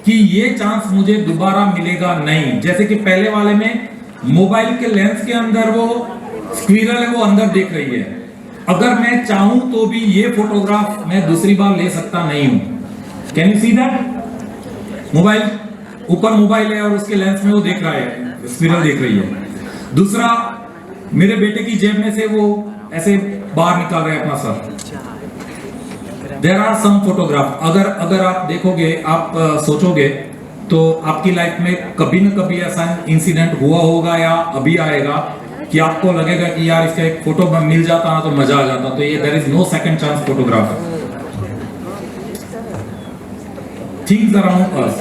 कि ये चांस मुझे दोबारा मिलेगा नहीं। जैसे कि पहले वाले में मोबाइल के लेंस के अंदर वो स्क्विरल है, वो अंदर देख रही है। अगर मैं चाहूं तो भी ये फोटोग्राफ मैं दूसरी बार ले सकता नहीं हूं। Can you see that? Mobile, ऊपर मोबाइल है और उसके लेंस में वो देख रहा है, स्पिरल देख रही है। दूसरा, मेरे बेटे की जेब में से वो ऐसे बाहर निकाल रहे हैं अपना सर। देयर आर सम फोटोग्राफ, अगर आप देखोगे, आप सोचोगे तो आपकी लाइफ में कभी न कभी ऐसा इंसिडेंट हुआ होगा या अभी आएगा कि आपको लगेगा कि यार इसका एक फोटो मिल जाता ना तो मजा आ जाता। तो ये there is no second chance photograph. Things around us,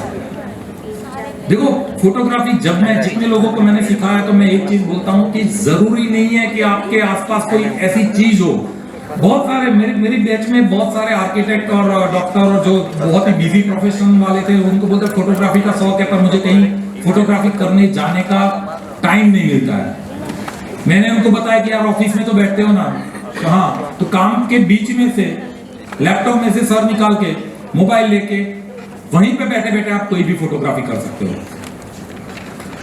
देखो फोटोग्राफी जब मैं जितने लोगों को मैंने सिखाया तो मैं एक चीज बोलता हूं कि जरूरी नहीं है कि आपके आसपास कोई ऐसी चीज हो। बहुत सारे मेरी बैच में बहुत सारे आर्किटेक्ट और डॉक्टर और जो बहुत ही बिजी प्रोफेशन वाले थे, उनको बोलते फोटोग्राफी का शौक है पर मुझे कहीं फोटोग्राफी करने जाने का टाइम नहीं मिलता है। मैंने उनको बताया कि यार ऑफिस में तो बैठते हो ना, तो हाँ, तो काम के बीच में से लैपटॉप में से सर निकाल के मोबाइल लेके वहीं पे बैठे बैठे आप कोई भी फोटोग्राफी कर सकते हो।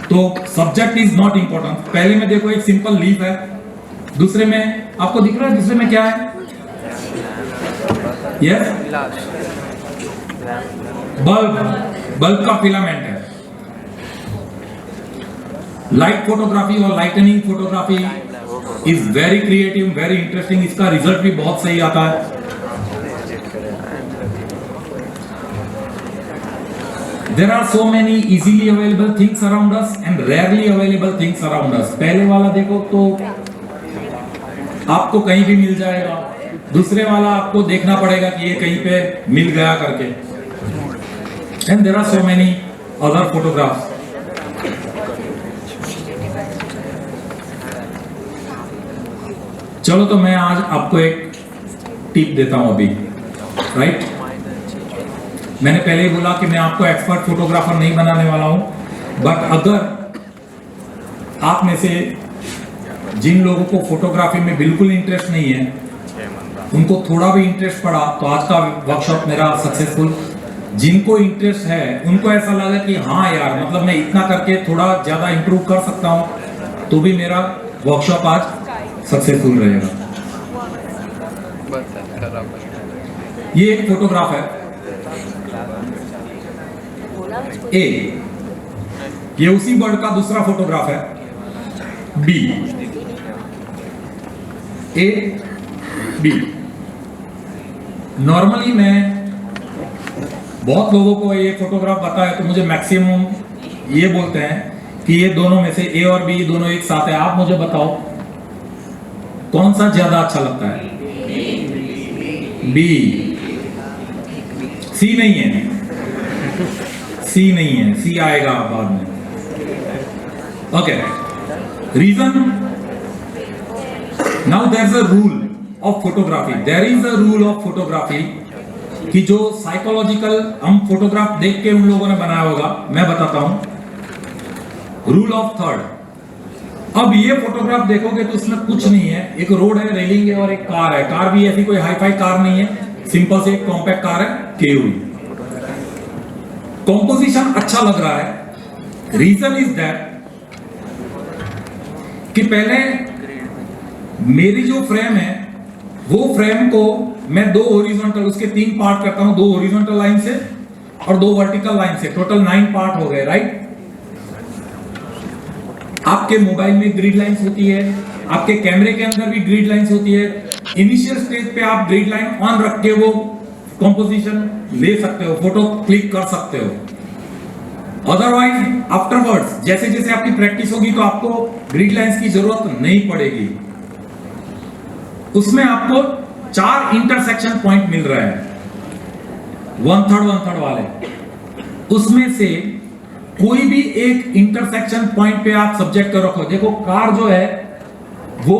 तो सब्जेक्ट इज नॉट इंपॉर्टेंट। पहले में देखो एक सिंपल लीफ है, दूसरे में आपको दिख रहा है दूसरे में क्या है? यस, बल्ब का फिलामेंट है। लाइट फोटोग्राफी और lightning photography is very creative, very interesting. इसका रिजल्ट भी बहुत सही आता है। There are so many easily available things around us and rarely available things around us. पहले वाला देखो तो आपको कहीं भी मिल जाएगा, दूसरे वाला आपको देखना पड़ेगा कि ये कहीं पे मिल गया करके। And there are so many other photographs. चलो तो मैं आज आपको एक टिप देता हूं अभी, राइट? मैंने पहले ही बोला कि मैं आपको एक्सपर्ट फोटोग्राफर नहीं बनाने वाला हूं, बट अगर आप में से जिन लोगों को फोटोग्राफी में बिल्कुल इंटरेस्ट नहीं है, उनको थोड़ा भी इंटरेस्ट पड़ा तो आज का वर्कशॉप मेरा सक्सेसफुल। जिनको इंटरेस्ट है उनको ऐसा लगा कि हाँ यार, मतलब मैं इतना करके थोड़ा ज्यादा इंप्रूव कर सकता हूं, तो भी मेरा वर्कशॉप आज सक्सेसफुल रहेगा। ये एक फोटोग्राफ है ए, ये उसी बर्ड का दूसरा फोटोग्राफ है बी। ए बी, नॉर्मली मैं बहुत लोगों को ये फोटोग्राफ बताया तो मुझे मैक्सिमम ये बोलते हैं कि ये दोनों में से ए और बी दोनों एक साथ है। आप मुझे बताओ कौन सा ज्यादा अच्छा लगता है? बी। सी नहीं है, सी नहीं है, सी आएगा बाद में। Okay, reason, now there is a rule of photography, there is a rule of photography कि जो साइकोलॉजिकल हम फोटोग्राफ देख के उन लोगों ने बनाया होगा, मैं बताता हूं। Rule of third. अब ये फोटोग्राफ देखोगे तो उसमें कुछ नहीं है, एक रोड है, रेलिंग है और एक कार है। कार भी ऐसी कोई हाईफाई कार नहीं है, सिंपल से एक कॉम्पैक्ट कार है, केयू। कॉम्पोजिशन अच्छा लग रहा है। रीजन इज दैट कि पहले मेरी जो फ्रेम है वो फ्रेम को मैं दो हॉरिजॉन्टल, उसके 3 पार्ट करता हूं, 2 हॉरिजॉन्टल लाइन से और 2 वर्टिकल लाइन से, टोटल 9 पार्ट हो गए, राइट? आपके मोबाइल में ग्रिड लाइंस होती है, आपके कैमरे के अंदर भी ग्रिड लाइंस होती है। इनिशियल स्टेज पे आप ग्रिड लाइन ऑन रख के वो कंपोजिशन ले सकते हो, फोटो क्लिक कर सकते हो। अदरवाइज आफ्टरवर्ड्स जैसे जैसे आपकी प्रैक्टिस होगी तो आपको ग्रिड लाइंस की जरूरत नहीं पड़ेगी। उसमें आपको 4 इंटरसेक्शन पॉइंट मिल रहा है, 1/3 वाले। उसमें से कोई भी एक इंटरसेक्शन पॉइंट पे आप सब्जेक्ट कर रखो। देखो कार जो है वो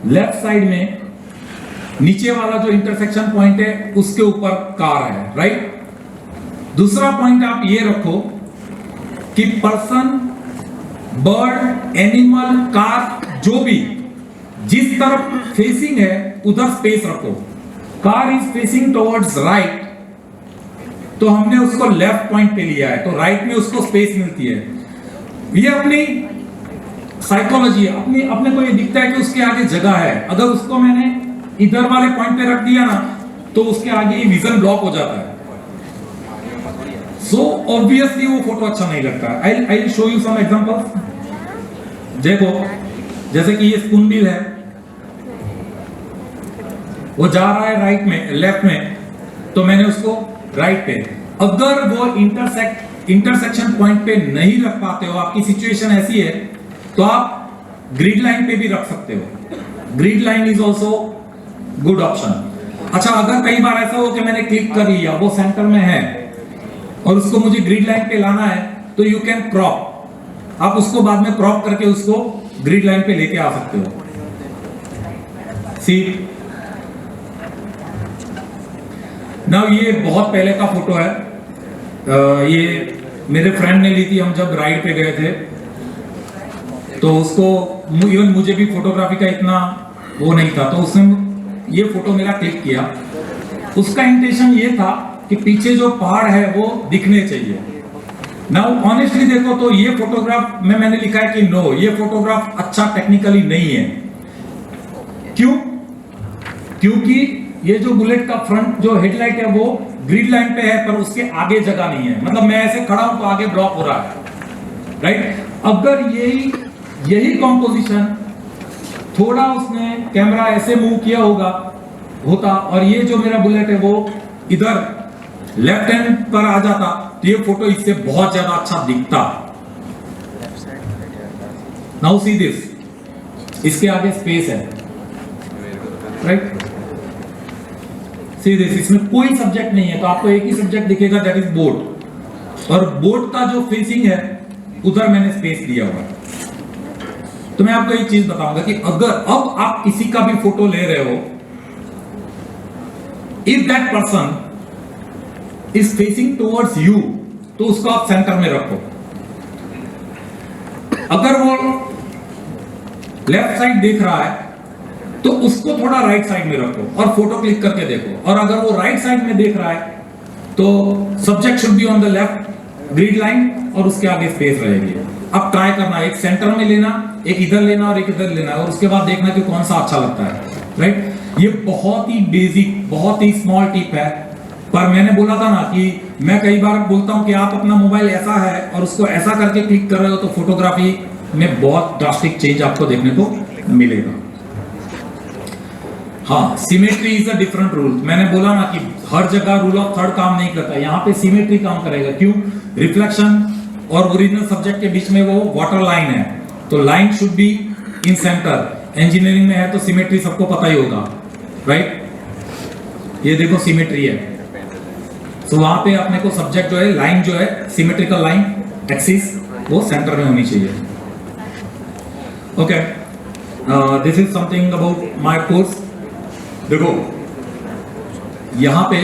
लेफ्ट साइड में नीचे वाला जो इंटरसेक्शन पॉइंट है उसके ऊपर कार है, राइट? दूसरा पॉइंट आप ये रखो कि पर्सन, बर्ड, एनिमल, कार, जो भी जिस तरफ फेसिंग है उधर स्पेस रखो। Car is facing towards right, तो हमने उसको लेफ्ट पॉइंट पे लिया है, तो राइट में उसको स्पेस मिलती है। ये अपनी साइकोलॉजी है, अपने को ये दिखता है कि उसके आगे जगह है। अगर उसको मैंने इधर वाले पॉइंट पे रख दिया ना तो उसके आगे ये विजन ब्लॉक हो जाता है। सो ऑब्वियसली वो फोटो अच्छा नहीं लगता। I show you some examples. देखो जैसे कि ये स्पूनबिल है, वो जा रहा है राइट में, लेफ्ट में, तो मैंने उसको राइट पे, अगर वो इंटरसेक्शन पॉइंट पे नहीं रख पाते हो, आपकी सिचुएशन ऐसी है, तो आप ग्रिड लाइन पे भी रख सकते हो। Grid line is also good option. अच्छा, अगर कई बार ऐसा हो कि मैंने क्लिक कर लिया, वो सेंटर में है और उसको मुझे ग्रिड लाइन पे लाना है, तो यू कैन क्रॉप, आप उसको बाद में क्रॉप करके उसको ग्रिड लाइन पे लेके आ सकते हो। सी नाउ ये बहुत पहले का फोटो है, ये मेरे फ्रेंड ने ली थी, हम जब राइड पे गए थे, तो उसको इवन मुझे भी फोटोग्राफी का इतना वो नहीं था, तो उसने ये फोटो मेरा क्लिक किया। उसका इंटेंशन ये था कि पीछे जो पहाड़ है वो दिखने चाहिए। नाउ ऑनेस्टली देखो तो ये फोटोग्राफ में मैंने लिखा है कि नो, ये फोटोग्राफ अच्छा टेक्निकली नहीं है। क्यों? क्योंकि ये जो बुलेट का फ्रंट जो हेडलाइट है वो ग्रिड लाइन पे है, पर उसके आगे जगह नहीं है, मतलब मैं ऐसे खड़ा हूं तो आगे ब्लॉक हो रहा है, राइट। अगर यही कॉम्पोजिशन थोड़ा उसने कैमरा ऐसे मूव किया होता और ये जो मेरा बुलेट है वो इधर लेफ्ट हैंड पर आ जाता, तो ये फोटो इससे बहुत ज्यादा अच्छा दिखता। नाउ सी दिस, इसके आगे स्पेस है, राइट। सी दिस, इसमें कोई सब्जेक्ट नहीं है, तो आपको एक ही सब्जेक्ट दिखेगा, दैट इज बोट, और बोट का जो फेसिंग है उधर मैंने स्पेस दिया हुआ है। तो मैं आपको एक चीज बताऊंगा कि अगर अब आप किसी का भी फोटो ले रहे हो, if that person is facing towards you, तो उसको आप सेंटर में रखो। अगर वो लेफ्ट साइड देख रहा है तो उसको थोड़ा राइट साइड में रखो और फोटो क्लिक करके देखो। और अगर वो राइट साइड में देख रहा है तो subject should be on the left grid line और उसके आगे स्पेस रहेगी। अब ट्राई करना, एक सेंटर में लेना, एक इधर लेना और एक इधर लेना, और उसके बाद देखना कि कौन सा अच्छा लगता है, राइट। ये बहुत ही बेसिक, बहुत ही स्मॉल टिप है, पर मैंने बोला था ना कि मैं कई बार बोलता हूं कि आप अपना मोबाइल ऐसा है और उसको ऐसा करके क्लिक कर रहे हो तो फोटोग्राफी में बहुत ड्रास्टिक चेंज आपको देखने को मिलेगा। हाँ, symmetry is a different rule. मैंने बोला ना कि हर जगह रूल ऑफ थर्ड काम नहीं करता, यहाँ पे सिमेट्री काम करेगा। क्यों? रिफ्लेक्शन और ओरिजिनल सब्जेक्ट के बीच में वो वाटर लाइन है, तो line should be in centre. Engineering में है तो सिमेट्री सबको पता ही होगा, राइट। ये देखो सिमेट्री है, तो वहां पे अपने को सब्जेक्ट जो है, लाइन जो है, सिमेट्रिकल लाइन एक्सिस, वो सेंटर में होनी चाहिए। Okay, this is something about my course. देखो यहाँ पे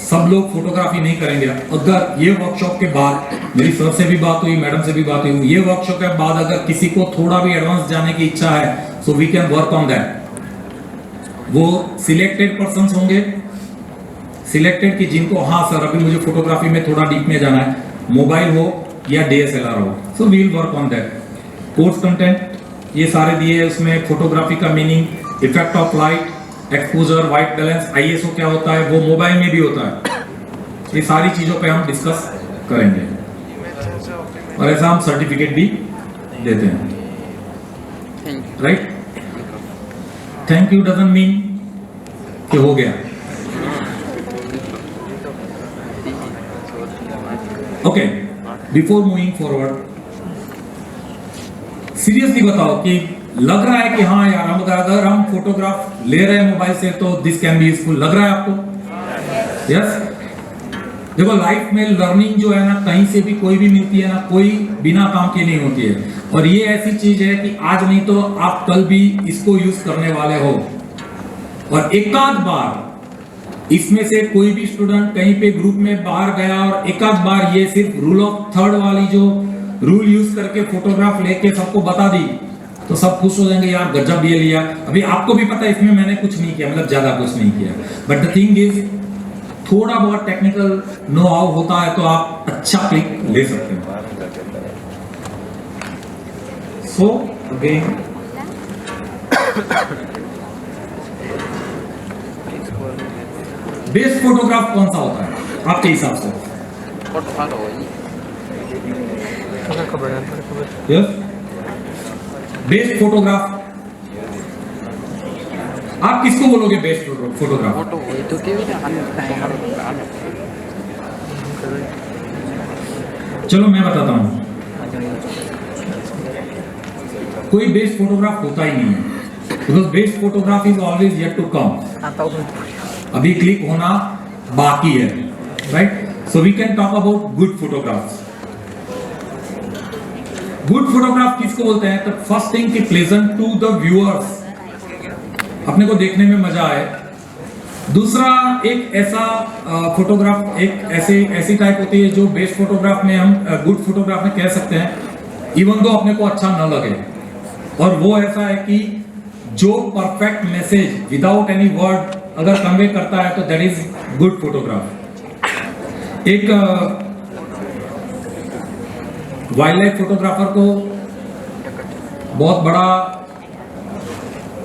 सब लोग फोटोग्राफी नहीं करेंगे। अगर ये वर्कशॉप के बाद, मेरी सर से भी बात हुई, मैडम से भी बात हुई, ये वर्कशॉप के बाद अगर किसी को थोड़ा भी एडवांस जाने की इच्छा है, so we can work on that. वो सिलेक्टेड पर्संस होंगे, सिलेक्टेड कि जिनको हाँ सर अभी मुझे फोटोग्राफी में थोड़ा डीप में जाना है, मोबाइल हो या DSLR हो, so we will work on that. Course content ये सारे दिए हैं, उसमें फोटोग्राफी का meaning, effect of light, exposure, white balance, ISO क्या होता है, वो मोबाइल में भी होता है। ये सारी चीजों पे हम डिस्कस करेंगे और ऐसा हम सर्टिफिकेट भी देते हैं, right. Thank you doesn't mean कि हो गया। Okay, before moving forward, seriously बताओ कि लग रहा है कि हाँ यार, हम अगर हम फोटोग्राफ ले रहे हैं मोबाइल से तो दिस कैन बी यूजफुल, लग रहा है आपको? यस। देखो लाइफ में लर्निंग जो है ना, कहीं से भी कोई भी मिलती है ना, कोई बिना काम के नहीं होती है, और ये ऐसी चीज है कि आज नहीं तो आप कल भी इसको यूज करने वाले हो। और एकाध बार इसमें से कोई भी स्टूडेंट कहीं पे ग्रुप में बाहर गया और एकाध बार ये सिर्फ रूल ऑफ थर्ड वाली जो रूल यूज करके फोटोग्राफ लेके सबको बता दी, तो सब खुश हो जाएंगे, यार गजब ये लिया। अभी आपको भी पता है इसमें मैंने कुछ नहीं किया, मतलब ज्यादा कुछ नहीं किया, बट द थिंग इज थोड़ा बहुत टेक्निकल नो हाउ होता है तो आप अच्छा क्लिक ले सकते हैं। सो अगेन बेस्ट फोटोग्राफ कौन सा होता है आपके हिसाब से? फोटो फाटो होगी थोड़ा खबर है थोड़ा खबर यस बेस्ट फोटोग्राफ आप किसको बोलोगे बेस्ट फोटोग्राफ फोटो होगी तो क्या भी चलो मैं बताता हूं कोई बेस्ट फोटोग्राफ होता ही नहीं है because best photograph is always yet to come अभी क्लिक होना बाकी है right so we can talk about good photographs good photograph किसको बोलते हैं तो फर्स्ट थिंग कि प्लेजेंट टू द व्यूअर्स अपने को देखने में मजा आए दूसरा एक ऐसा फोटोग्राफ एक ऐसी टाइप होती है जो बेस्ट फोटोग्राफ में हम गुड फोटोग्राफ में कह सकते हैं इवन दो अपने को अच्छा न लगे और वो ऐसा है कि जो perfect message without any word अगर कन्वे करता है तो दैट इज गुड फोटोग्राफ एक वाइल्ड लाइफ फोटोग्राफर को बहुत बड़ा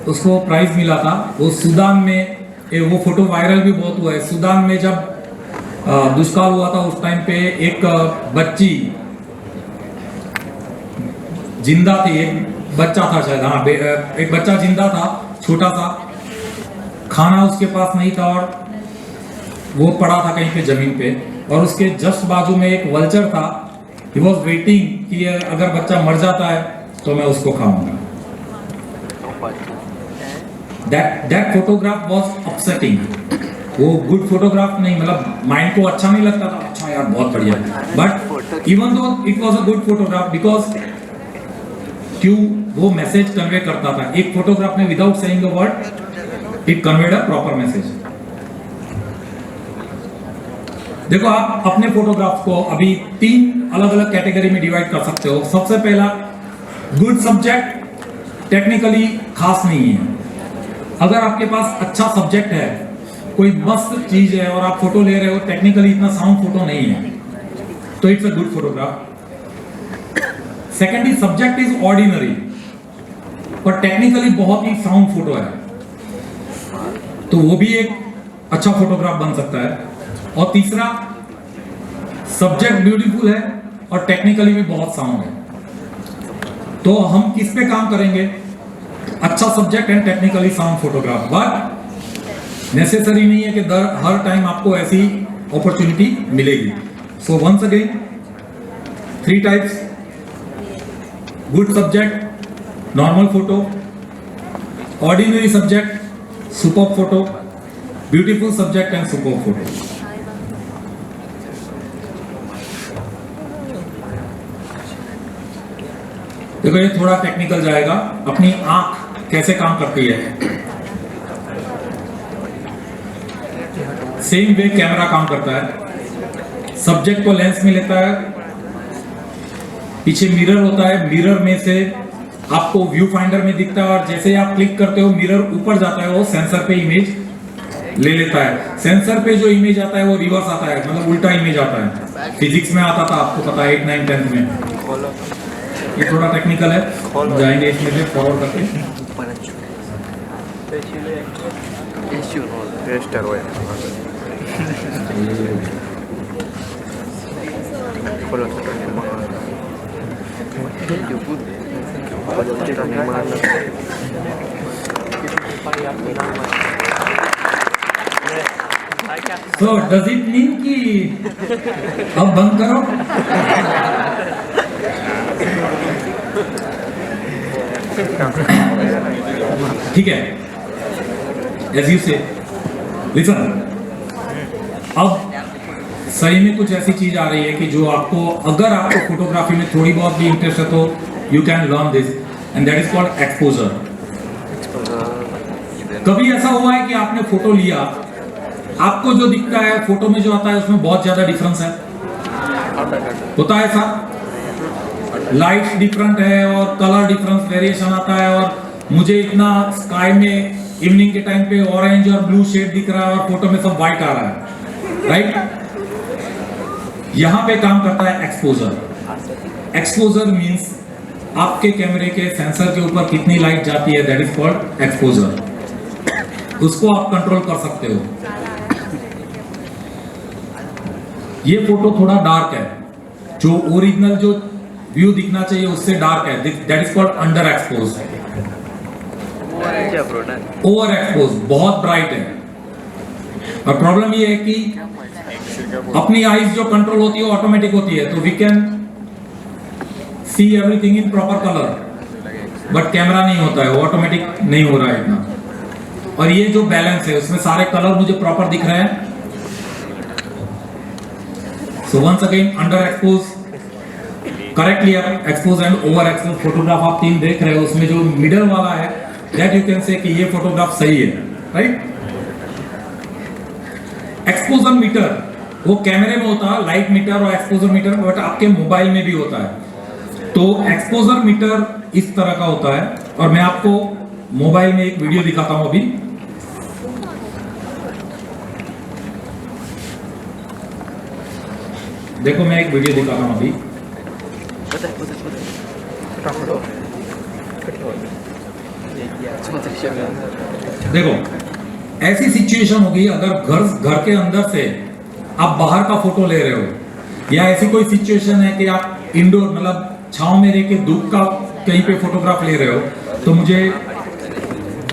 उसको प्राइज मिला था वो सूडान में वो फोटो वायरल भी बहुत हुआ है सूडान में जब दुष्काल हुआ था उस टाइम पे एक बच्ची जिंदा थी एक बच्चा था शायद हाँ एक बच्चा जिंदा था छोटा सा खाना उसके पास नहीं था और वो पड़ा था कहीं पे जमीन पे और उसके जस्ट बाजू में एक वल्चर था ही वॉज वेटिंग कि अगर बच्चा मर जाता है तो मैं उसको खाऊंगा दैट फोटोग्राफ वॉज अपसेटिंग वो गुड फोटोग्राफ नहीं मतलब माइंड को अच्छा नहीं लगता था अच्छा यार बहुत बढ़िया but even though it was a good photograph because क्यों वो मैसेज कन्वे करता था एक फोटोग्राफ में without saying a word it conveyed a proper message देखो आप अपने फोटोग्राफ को अभी 3 अलग अलग कैटेगरी में डिवाइड कर सकते हो सबसे पहला गुड सब्जेक्ट टेक्निकली खास नहीं है अगर आपके पास अच्छा सब्जेक्ट है कोई मस्त चीज है और आप फोटो ले रहे हो टेक्निकली इतना साउंड फोटो नहीं है तो it's a good photograph second is subject is ordinary पर टेक्निकली बहुत ही साउंड फोटो है तो वो भी एक अच्छा फोटोग्राफ बन सकता है और तीसरा सब्जेक्ट ब्यूटीफुल है और टेक्निकली भी बहुत साउंड है तो हम किस पे काम करेंगे अच्छा subject and technically sound photograph but necessary नहीं है कि हर टाइम आपको ऐसी अपॉर्चुनिटी मिलेगी so once again 3 types good subject normal photo ordinary subject super photo beautiful subject and super photo देखो ये थोड़ा टेक्निकल जाएगा अपनी आंख कैसे काम करती है सेम वे कैमरा काम करता है सब्जेक्ट को लेंस में लेता है पीछे मिरर होता है मिरर में से आपको व्यू फाइंडर में दिखता है और जैसे आप क्लिक करते हो मिरर ऊपर जाता है वो सेंसर पे इमेज ले लेता है सेंसर पे जो इमेज आता है वो रिवर्स आता है मतलब उल्टा इमेज आता है फिजिक्स में आता था आपको पता है 8, 9, 10 में ये थोड़ा टेक्निकल है जाएंगे इसमें से फॉरवर्ड करके So does it mean कि अब बंद करो ठीक है as you say listen अब सही में कुछ ऐसी चीज आ रही है कि जो आपको अगर आपको फोटोग्राफी में थोड़ी बहुत भी इंटरेस्ट है तो you can learn this and that is called exposure कभी ऐसा हुआ है कि आपने फोटो लिया आपको जो दिखता है फोटो में जो आता है उसमें बहुत ज्यादा डिफरेंस है होता है ऐसा लाइट्स डिफरेंट है और कलर डिफरेंस वेरिएशन आता है और मुझे इतना स्काई में इवनिंग के टाइम पे ऑरेंज और ब्लू शेड दिख रहा है और फोटो में सब व्हाइट आ रहा है राइट यहां पे काम करता है एक्सपोजर एक्सपोजर मींस आपके कैमरे के सेंसर के ऊपर कितनी लाइट जाती है दैट इज कॉल्ड एक्सपोजर उसको आप कंट्रोल कर सकते हो ये फोटो थोड़ा डार्क है, जो ओरिजिनल जो व्यू दिखना चाहिए उससे डार्क है, that is called under expose. Over expose बहुत ब्राइट है। और प्रॉब्लम ये है कि अपनी आईज जो कंट्रोल होती है ऑटोमेटिक होती है, तो we can see everything in proper colour, but camera नहीं होता है, वो ऑटोमेटिक नहीं हो रहा है इतना। और ये जो बैलेंस है उसमें सारे कलर मुझे प्रॉपर दिख रहे हैं। So once again under expose, correctly expose and over expose photograph आप तीन देख रहे हो, उसमें जो मिडल वाला है दैट यू कैन से कि ये फोटोग्राफ सही है, राइट। एक्सपोजर मीटर वो कैमरे में होता है, लाइट मीटर और एक्सपोजर मीटर, बट आपके मोबाइल में भी होता है। तो एक्सपोजर मीटर इस तरह का होता है, और मैं आपको मोबाइल में एक वीडियो दिखाता हूं अभी। देखो मैं एक वीडियो दिखाता हूं अभी। देखो ऐसी सिचुएशन होगी अगर घर के अंदर से आप बाहर का फोटो ले रहे हो, या ऐसी कोई सिचुएशन है कि आप इंडोर मतलब छांव में रह के धूप का कहीं पे फोटोग्राफ ले रहे हो, तो मुझे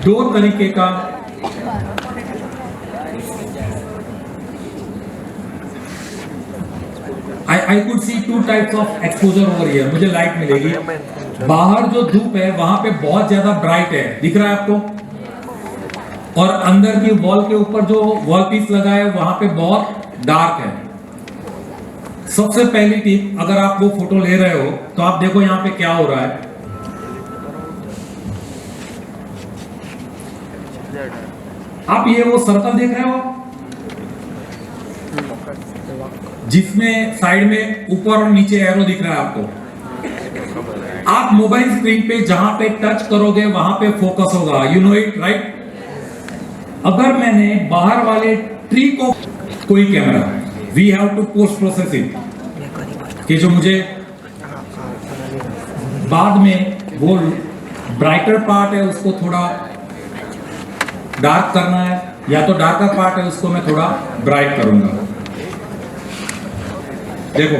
दो तरीके का I could see two types of exposure over here। मुझे लाइट मिलेगी, बाहर जो धूप है वहां पे बहुत ज्यादा ब्राइट है, दिख रहा है आपको, और अंदर की वॉल के ऊपर जो वॉल पीस लगा है वहां पे बहुत डार्क है। सबसे पहली टिप, अगर आप वो फोटो ले रहे हो तो आप देखो यहाँ पे क्या हो रहा है। आप ये वो सर्कल देख रहे हो जिसमें साइड में ऊपर और नीचे एरो दिख रहा है आपको। आप मोबाइल स्क्रीन पे जहां पे टच करोगे वहां पे फोकस होगा, यू नो इट राइट। अगर मैंने बाहर वाले ट्री को कोई camera, we have to post process it, कि जो मुझे बाद में वो ब्राइटर पार्ट है उसको थोड़ा डार्क करना है, या तो डार्कर पार्ट है उसको मैं थोड़ा ब्राइट करूंगा। देखो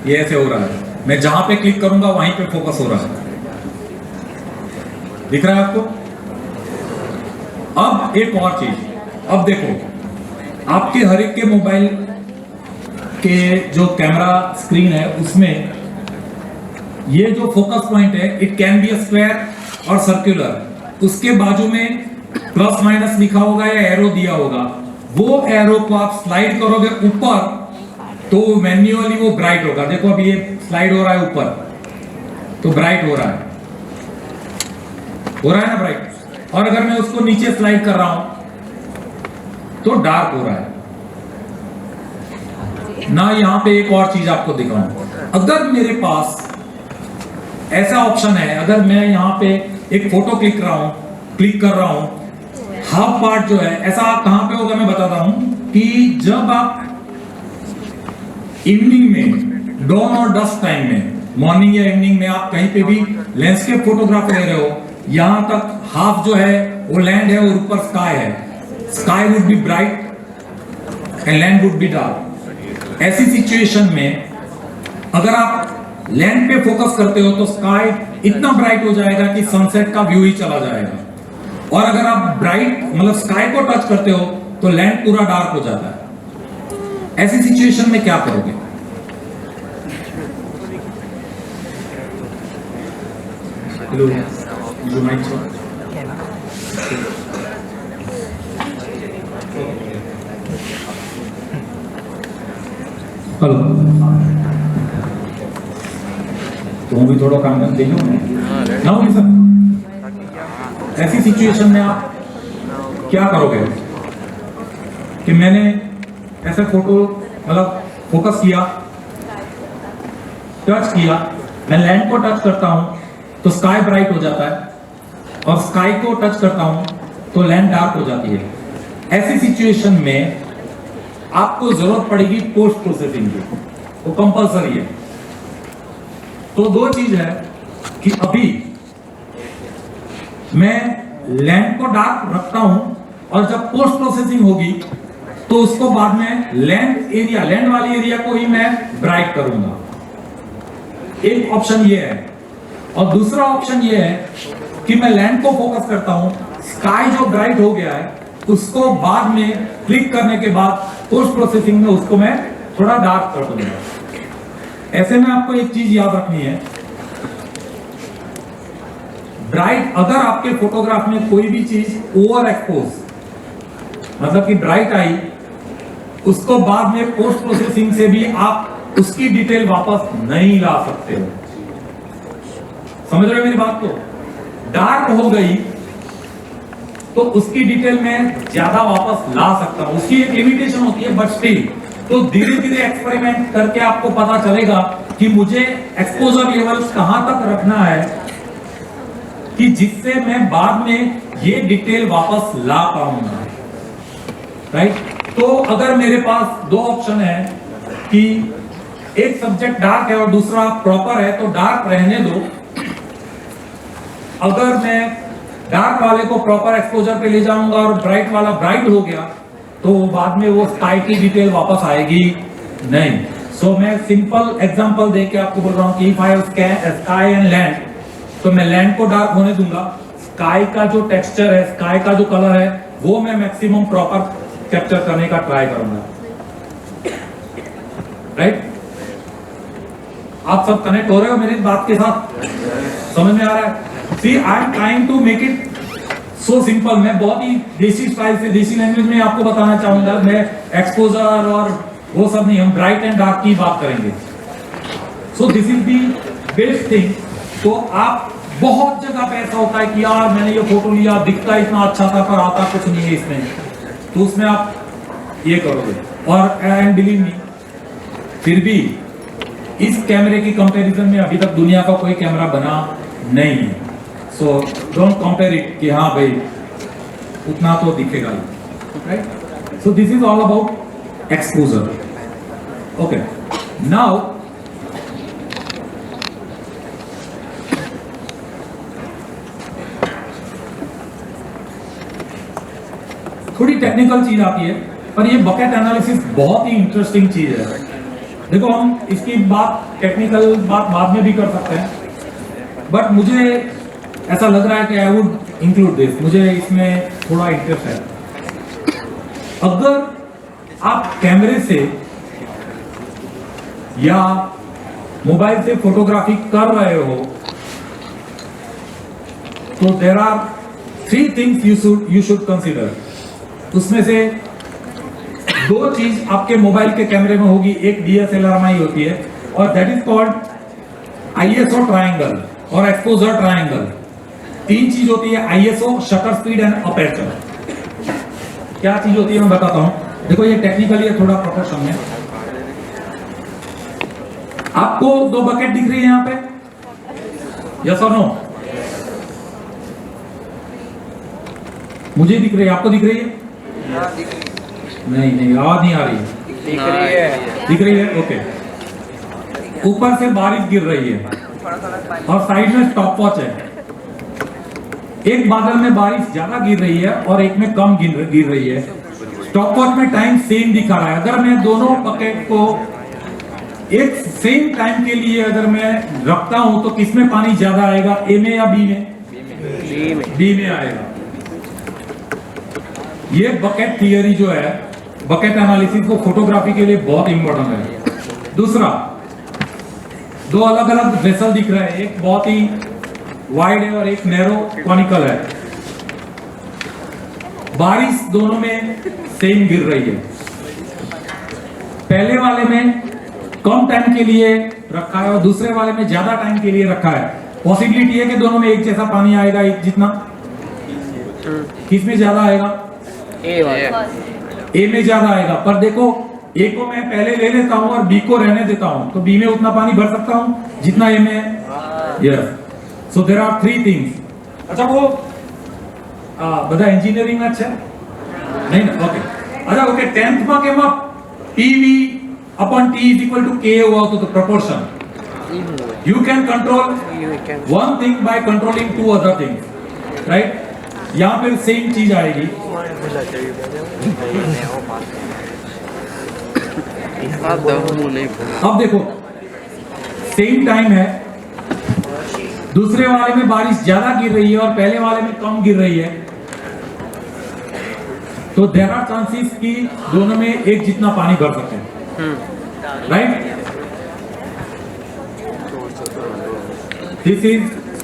ये ऐसे हो रहा है, मैं जहां पे क्लिक करूंगा वहीं पे फोकस हो रहा है, दिख रहा है आपको। अब एक और चीज, अब देखो आपके हर एक के मोबाइल के जो कैमरा स्क्रीन है उसमें ये जो फोकस पॉइंट है it can be a square और सर्कुलर, उसके बाजू में प्लस माइनस लिखा होगा या एरो दिया होगा। वो एरो को आप स्लाइड करोगे ऊपर तो मैन्युअली वो ब्राइट होगा। देखो अभी ये स्लाइड हो रहा है ऊपर तो ब्राइट हो रहा है ना ब्राइट, और अगर मैं उसको नीचे स्लाइड कर रहा हूं तो डार्क हो रहा है ना। यहां पे एक और चीज आपको दिखाऊं, अगर मेरे पास ऐसा ऑप्शन है, अगर मैं यहां पे एक फोटो क्लिक कर रहा हूं, हाफ पार्ट जो है ऐसा कहां पे होगा मैं बताता हूं, कि जब आप इवनिंग में डॉन और डस्ट टाइम में, मॉर्निंग या इवनिंग में आप कहीं पे भी लैंडस्केप फोटोग्राफ ले रहे हो, यहां तक हाफ जो है वो लैंड है और ऊपर स्काई है, sky would be bright and land would be dark. ऐसी सिचुएशन में अगर आप लैंड पे फोकस करते हो तो स्काई इतना ब्राइट हो जाएगा कि सनसेट का व्यू ही चला जाएगा, और अगर आप ब्राइट मतलब स्काई को टच करते हो तो लैंड पूरा डार्क हो जाता है। ऐसी सिचुएशन में क्या करोगे? हेलो, जो माइक छो हेलो, तो भी थोड़ा काम करते हो ना होगी सर। ऐसी सिचुएशन में आप क्या करोगे कि मैंने ऐसा फोटो मतलब फोकस किया, टच किया, मैं लैंड को टच करता हूं तो स्काई ब्राइट हो जाता है, और स्काई को टच करता हूं तो लैंड डार्क हो जाती है। ऐसी सिचुएशन में आपको जरूरत पड़ेगी पोस्ट प्रोसेसिंग की, वो कंपलसरी है। तो दो चीज है कि अभी मैं लैंड को डार्क रखता हूं, और जब पोस्ट प्रोसेसिंग होगी तो उसको बाद में लैंड वाली एरिया को ही मैं ब्राइट करूंगा। एक ऑप्शन ये है, और दूसरा ऑप्शन ये है कि मैं लैंड को फोकस करता हूं, स्काई जो ब्राइट हो गया है उसको बाद में क्लिक करने के बाद पोस्ट प्रोसेसिंग में उसको मैं थोड़ा डार्क कर दूंगा। ऐसे में आपको एक चीज याद रखनी है, ब्राइट, अगर आपके फोटोग्राफ में कोई भी चीज ओवर एक्सपोज मतलब कि ब्राइट आई, उसको बाद में पोस्ट प्रोसेसिंग से भी आप उसकी डिटेल वापस नहीं ला सकते हो। समझ रहे हो मेरी बात को? डार्क हो गई तो उसकी डिटेल में ज्यादा वापस ला सकता हूं, उसकी एक लिमिटेशन होती है, बट स्टिल तो धीरे धीरे एक्सपेरिमेंट करके आपको पता चलेगा कि मुझे एक्सपोजर लेवल कहां तक रखना है कि जिससे मैं बाद में ये डिटेल वापस ला पाऊंगा। राइट? तो अगर मेरे पास दो ऑप्शन है कि एक सब्जेक्ट डार्क है और दूसरा प्रॉपर है, तो डार्क रहने दो। अगर मैं डार्क वाले को प्रॉपर एक्सपोजर पे ले जाऊंगा और ब्राइट वाला ब्राइट हो गया, तो बाद में वो स्काई की डिटेल वापस आएगी नहीं। सो मैं सिंपल एग्जांपल देके आपको बोल रहा हूं कि if I have sky and land, तो मैं लैंड को डार्क होने दूंगा, स्काई का जो टेक्सचर है, स्काई का जो कलर है, वो मैं मैक्सिमम प्रॉपर कैप्चर करने का ट्राई करूंगा। राइट? आप सब कनेक्ट हो रहे हो मेरी बात के साथ? समझ में आ रहा है? See, I am trying to make it so simple। मैं बहुत ही देसी स्टाइल से, देसी लैंग्वेज में आपको बताना चाहूंगा। मैं एक्सपोजर और वो सब नहीं, हम ब्राइट एंड डार्क की बात करेंगे। सो this is the best thing. तो आप बहुत जगह पे ऐसा होता है कि यार मैंने ये फोटो लिया, दिखता इतना अच्छा था पर आता कुछ नहीं है इसमें, तो उसमें आप ये करोगे। और एंड बिलीव मी, फिर भी इस कैमरे की कंपैरिजन में अभी तक दुनिया का कोई कैमरा बना नहीं है। सो डोंट कंपेयर इट कि हाँ भाई उतना तो दिखेगा ही। Right? So this is all about exposure. Okay, now थोड़ी टेक्निकल चीज आती है, पर ये बकेट एनालिसिस बहुत ही इंटरेस्टिंग चीज है। देखो, हम इसकी बात, टेक्निकल बात बाद में भी कर सकते हैं, बट मुझे ऐसा लग रहा है कि आई वुड इंक्लूड दिस, मुझे इसमें थोड़ा इंटरेस्ट है। अगर आप कैमरे से या मोबाइल से फोटोग्राफी कर रहे हो, तो there are 3 things you should consider. उसमें से 2 चीज आपके मोबाइल के कैमरे में होगी, एक DSLR होती है, और that is called ISO triangle और एक्सपोजर ट्रायंगल। 3 चीज होती है, ISO, shutter speed and aperture. क्या चीज होती है मैं बताता हूं। देखो, ये टेक्निकली है, थोड़ा प्रोफेशनल में। आपको 2 बकेट दिख रही है यहां पे? यस और नो? मुझे दिख रही है, आपको दिख रही है? नहीं, आवाज नहीं आ रही है। दिख रही है? ओके। ऊपर से बारिश गिर रही है और साइड में स्टॉप वॉच है। एक बादल में बारिश ज्यादा गिर रही है और एक में कम गिर रही है। स्टॉप वॉच में टाइम सेम दिखा रहा है। अगर मैं दोनों बकेट को एक सेम टाइम के लिए अगर मैं रखता हूं, तो किसमें पानी ज्यादा आएगा, ए में या बी में? बी में आएगा। ये बकेट थियरी जो है, बकेट एनालिसिस, को फोटोग्राफी के लिए बहुत इंपॉर्टेंट है। दूसरा, 2 अलग अलग वेसल दिख रहे हैं, एक बहुत ही वाइड है और एक नैरो कॉनिकल है। बारिश दोनों में सेम गिर रही है। पहले वाले में कम टाइम के लिए रखा है और दूसरे वाले में ज्यादा टाइम के लिए रखा है। पॉसिबिलिटी है कि दोनों में एक जैसा पानी आएगा, एक जितना। किसमें ज्यादा आएगा? ए में ज्यादा आएगा। पर देखो, ए को मैं पहले ले लेता हूं और बी को रहने देता हूं, तो बी में उतना पानी भर सकता हूं जितना ए में है। Yes. So there are 3 things. अच्छा, वो બધા એન્જિનિયરિંગ માં છે નહીં ને? ઓકે, અચ્છા, ઓકે, 10th માં કેમાં PV upon T is equal to K હોવા તો proportion. You can control one thing by controlling 2 other things, right? यहाँ पे सेम चीज आएगी। अब देखो सेम टाइम है, दूसरे वाले में बारिश ज्यादा गिर रही है और पहले वाले में कम गिर रही है, तो देयर आर चांसेस कि दोनों में एक जितना पानी भर सकते हैं, right? This is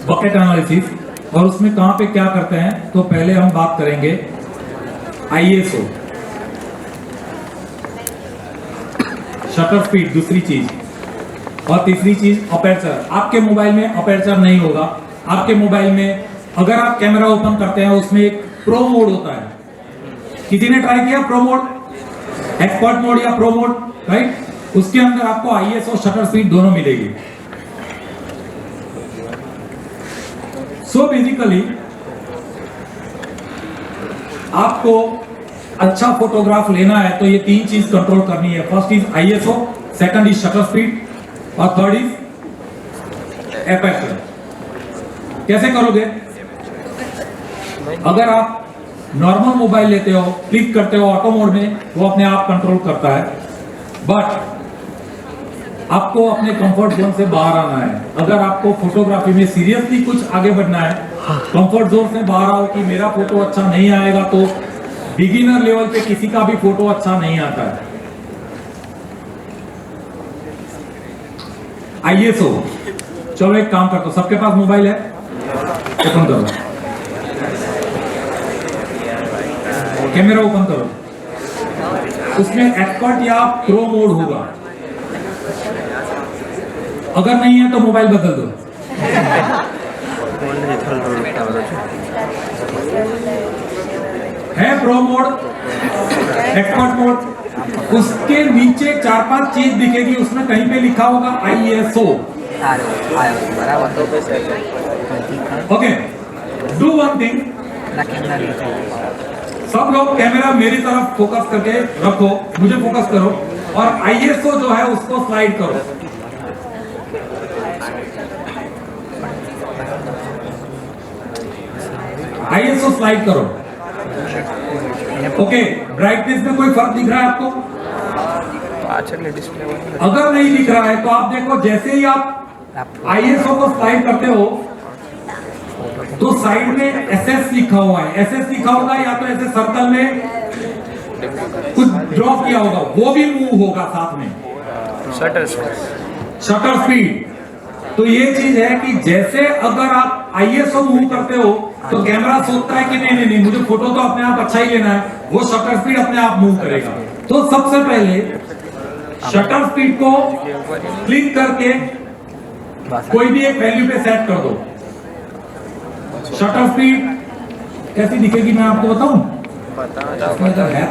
bucket analysis. और उसमें कहां पे क्या करते हैं, तो पहले हम बात करेंगे ISO, शटर स्पीड दूसरी चीज, और तीसरी चीज अपर्चर। आपके मोबाइल में अपर्चर नहीं होगा। आपके मोबाइल में अगर आप कैमरा ओपन करते हैं उसमें एक प्रो मोड होता है। किसी ने ट्राई किया प्रो मोड, एक्सपर्ट मोड या प्रो मोड, राइट? उसके अंदर आपको ISO शटर स्पीड दोनों मिलेगी। सो बेसिकली आपको अच्छा फोटोग्राफ लेना है तो ये तीन चीज कंट्रोल करनी है। First is ISO, second is shutter speed, और थर्ड इज एपर्चर। कैसे करोगे? अगर आप नॉर्मल मोबाइल लेते हो, क्लिक करते हो ऑटो मोड में, वो अपने आप कंट्रोल करता है, बट आपको अपने कंफर्ट जोन से बाहर आना है। अगर आपको फोटोग्राफी में सीरियसली कुछ आगे बढ़ना है, कंफर्ट जोन से बाहर आओ कि मेरा फोटो अच्छा नहीं आएगा, तो बिगिनर लेवल पे किसी का भी फोटो अच्छा नहीं आता है। ISO, चलो एक काम करते हो, सबके पास मोबाइल है, ओपन करो, कैमरा ओपन करो, उसमें एक्सपर्ट या प्रो मोड होगा। अगर नहीं है तो मोबाइल बदल दो। है प्रो मोड, एक्सपर्ट मोड, उसके नीचे 4-5 चीज दिखेगी, उसमें कहीं पे लिखा होगा ISO। Okay, do one thing, सब लोग कैमरा मेरी तरफ फोकस करके रखो, मुझे फोकस करो, और ISO जो है उसको स्लाइड करो। ISO स्लाइड करो। ओके, ब्राइटनेस में कोई फर्क दिख रहा है आपको? अगर नहीं दिख रहा है तो आप देखो, जैसे ही आप ISO को स्लाइड करते हो तो साइड में SS लिखा हुआ है। SS लिखा होगा या तो ऐसे सर्कल में कुछ ड्रॉ किया होगा, वो भी मूव होगा साथ में। Shutter speed. तो ये चीज है कि जैसे अगर आप ISO मूव करते हो तो कैमरा सोचता है कि नहीं, मुझे फोटो तो अपने आप अच्छा ही लेना है, वो शटर स्पीड अपने आप मूव करेगा। तो सबसे पहले शटर स्पीड को क्लिक करके कोई भी एक वैल्यू पे सेट कर दो। शटर स्पीड कैसी दिखेगी मैं आपको बताऊं? इसमें अगर है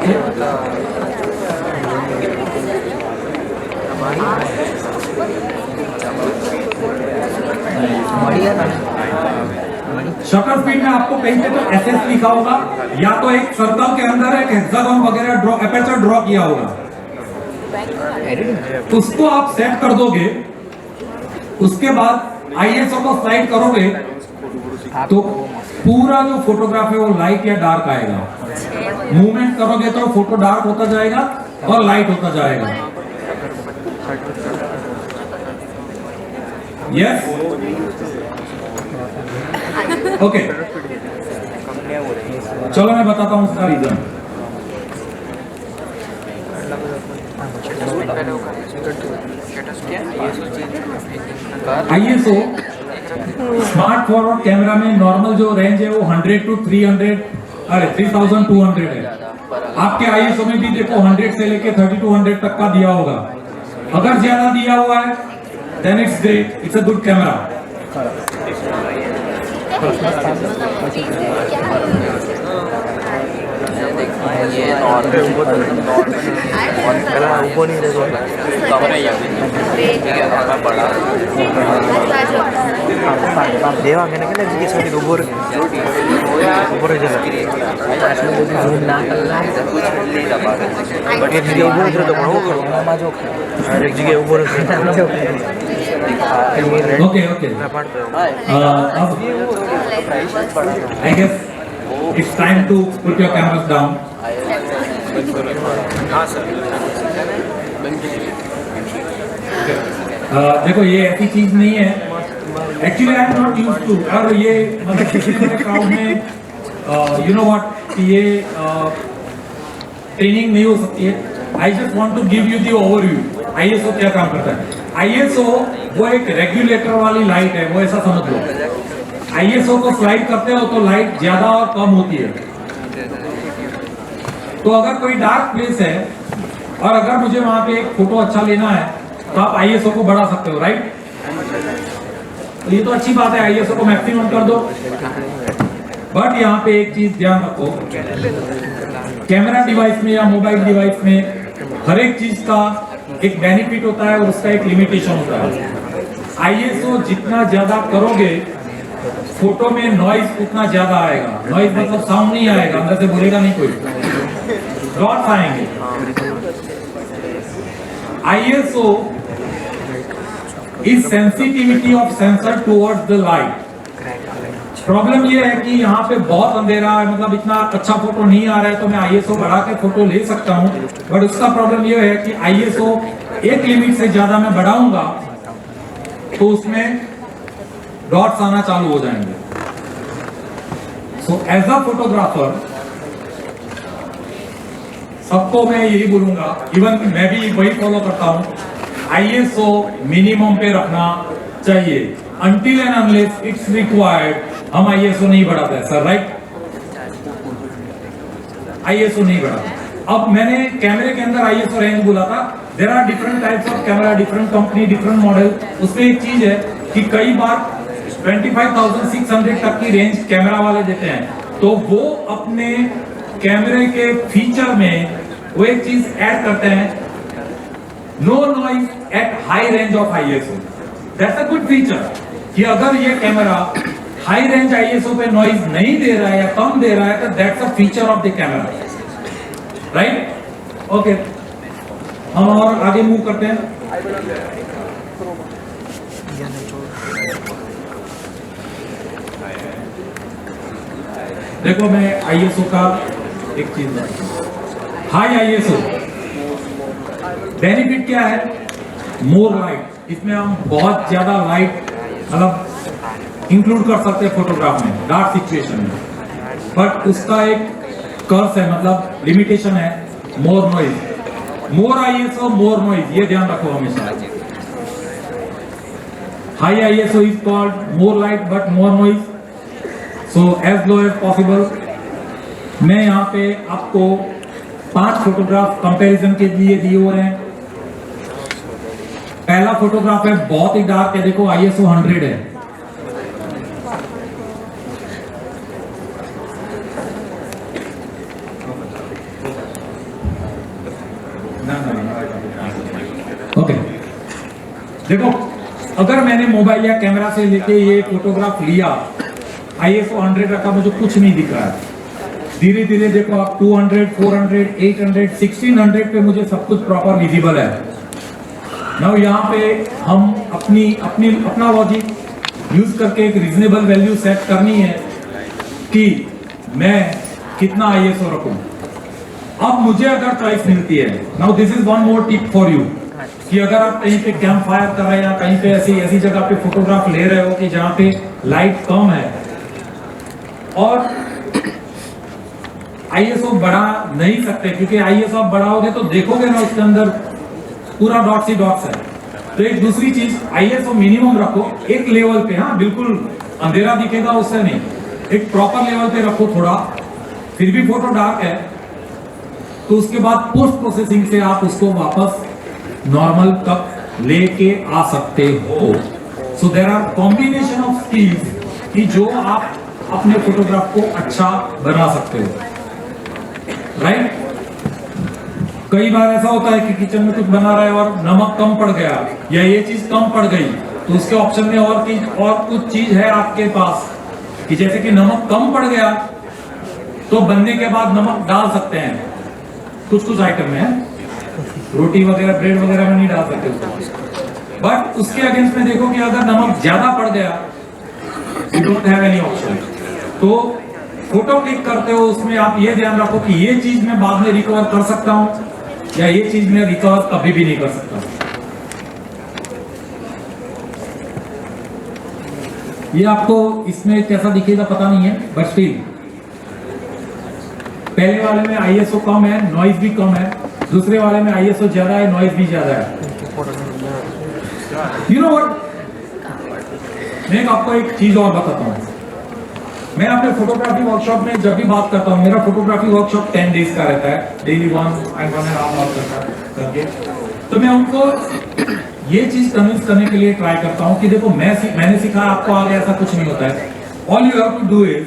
शटर स्पीड में आपको कहीं पे तो SS लिखा होगा, या तो एक सर्कल के अंदर एक हेक्सागन वगैरह ड्रॉ, एपर्चर ड्रॉ किया होगा, उसको आप सेट कर दोगे। उसके बाद ISO को स्लाइड करोगे तो पूरा जो फोटोग्राफ है वो लाइट या डार्क आएगा। मूवमेंट करोगे तो फोटो डार्क होता जाएगा और लाइट होता जाएगा। यस, ओके, चलो मैं बताता हूं उसका reason. ISO smart forward camera में नॉर्मल जो रेंज है वो 100 to 3200 है। आपके ISO में भी देखो 100 से लेके 3200 तक का दिया होगा। अगर ज्यादा दिया हुआ है then it's great, it's a good camera. देवा मैंने क्या एजुकेशन ऊपर ऊपर चला ना करना बट ये जगह ऊपर उतर तो पड़ो मामा जो एक जगह ऊपर ओके ओके, अब I guess It's time to put your cameras down. हाँ सर देखो ये ऐसी चीज नहीं है, actually I am not used to, और ये मतलब किसी बड़े क्राउड में यू नो व्हाट, ये ट्रेनिंग नहीं हो सकती है। I just want to give you the overview ISO क्या काम करता है। आईएसओ वो एक रेगुलेटर वाली लाइट है, वो ऐसा समझ लो। आईएसओ को स्लाइड करते हो तो लाइट ज्यादा और कम होती है। तो अगर कोई डार्क प्लेस है और अगर मुझे वहां पे एक फोटो अच्छा लेना है तो आप आईएसओ को बढ़ा सकते हो, राइट? तो ये तो अच्छी बात है, आईएसओ को मैक्सिमम कर दो। बट यहाँ पे एक चीज ध्यान रखो, कैमरा डिवाइस में या मोबाइल डिवाइस में हर एक चीज का एक बेनिफिट होता है और उसका एक लिमिटेशन होता है। आईएसओ जितना ज्यादा करोगे फोटो में नॉइज उतना ज्यादा आएगा। नॉइज मतलब साउंड नहीं आएगा, अंदर से बोलेगा नहीं कोई, डॉट्स आएंगे। ISO is sensitivity of sensor towards the light. Problem ये है कि यहाँ पे बहुत अंधेरा है, मतलब इतना अच्छा फोटो नहीं आ रहा है, तो मैं आईएसओ बढ़ा के फोटो ले सकता हूँ। बट उसका प्रॉब्लम ये है कि आईएसओ एक लिमिट से ज्यादा मैं बढ़ाऊंगा तो उसमें डॉट्स आना चालू हो जाएंगे। सो एज अ फोटोग्राफर सबको मैं यही बोलूंगा, इवन मैं भी वही फॉलो करता हूँ, आईएसओ मिनिमम पे रखना चाहिए। Until and unless it's required हम आईएसओ नहीं बढ़ाते हैं सर, राइट? आईएसओ नहीं बढ़ाते। अब मैंने कैमरे के अंदर आईएसओ रेंज बोला था। There are different types of camera, different company, different model. उसमें एक चीज है कि कई बार 25,600 तक की रेंज कैमरा वाले देते हैं, तो वो अपने कैमरे के फीचर में वो एक चीज ऐड करते हैं, no noise at high range of ISO. That's a good feature कि अगर ये कैमरा हाई रेंज आईएसओ पे नॉइज नहीं दे रहा है या कम दे रहा है तो that's a feature of the camera, right? Okay, हम और आगे मूव करते हैं। देखो मैं आईएसओ का एक चीज, हाई आईएसओ बेनिफिट क्या है? मोर लाइट। इसमें हम बहुत ज्यादा लाइट मतलब इंक्लूड कर सकते हैं फोटोग्राफ में, डार्क सिचुएशन में। बट उसका एक कर्स है, मतलब लिमिटेशन है, more noise. More ISO more noise, ये ध्यान रखो हमेशा। High ISO is called more light but more noise, so as low as possible. मैं यहाँ पे आपको 5 फोटोग्राफ कंपैरिजन के लिए दिए हुए हैं। पहला फोटोग्राफ है बहुत ही डार्क है, देखो आईएसओ 100 है। ओके, देखो अगर मैंने मोबाइल या कैमरा से लेके ये फोटोग्राफ लिया, आईएसओ 100 रखा, मुझे कुछ नहीं दिख रहा है। धीरे धीरे देखो आप 200, 400, 800, 1600 पे मुझे सब कुछ प्रॉपर विजिबल है। नाउ यहाँ पे हम अपना लॉजिक यूज करके एक रीजनेबल वैल्यू सेट करनी है कि मैं कितना आईएसओ रखूं। अब मुझे अगर चॉइस मिलती है, now this is one more tip for you, कि अगर आप कहीं पे कैंप फायर कर रहे हैं या कहीं पे ऐसी जगह पे फोटोग्राफ ले रहे हो कि जहाँ पे लाइट कम है और आईएसओ बढ़ा नहीं सकते, क्योंकि आईएसओ आप बढ़ाओगे तो देखोगे ना उसके अंदर पूरा डॉट्स ही डॉट्स है। तो एक दूसरी चीज, आईएसओ मिनिमम रखो एक लेवल पे, हाँ बिल्कुल अंधेरा दिखेगा उससे नहीं, एक प्रॉपर लेवल पे रखो थोड़ा। फिर भी फोटो डार्क है तो उसके बाद पोस्ट प्रोसेसिंग से आप उसको वापस नॉर्मल तक लेके आ सकते हो। So there are combination of skills कि जो आप अपने फोटोग्राफ को अच्छा बना सकते हो, राइट? कई बार ऐसा होता है कि किचन में कुछ बना रहा है और नमक कम पड़ गया या ये चीज कम पड़ गई, तो उसके ऑप्शन में और कुछ चीज है आपके पास कि जैसे कि नमक कम पड़ गया तो बनने के बाद नमक डाल सकते हैं। कुछ आइटम में है, रोटी वगैरह ब्रेड वगैरह में नहीं डाल सकते उसको। बट उसके अगेंस्ट में देखो कि अगर नमक ज्यादा पड़ गया, you don't have any option. तो फोटो क्लिक करते हो उसमें आप ये ध्यान रखो कि ये चीज मैं बाद में रिकवर कर सकता हूं या ये चीज मैं रिकवर कभी भी नहीं कर सकता। ये आपको इसमें कैसा दिखेगा पता नहीं है, बट स्टिल पहले वाले में आईएसओ कम है, नॉइज भी कम है, दूसरे वाले में आईएसओ ज्यादा है, नॉइज भी ज्यादा है। यू नो व्हाट, मैं आपको एक चीज और बताता हूँ। मैं अपने फोटोग्राफी वर्कशॉप में जब भी बात करता हूँ, मेरा फोटोग्राफी वर्कशॉप 10 डेज का रहता है, डेली 1.5 करके, तो मैं उनको ये चीज कन्विंस करने के लिए ट्राई करता हूँ कि देखो मैंने सीखा, आपको आगे ऐसा कुछ नहीं होता है। All you have to do is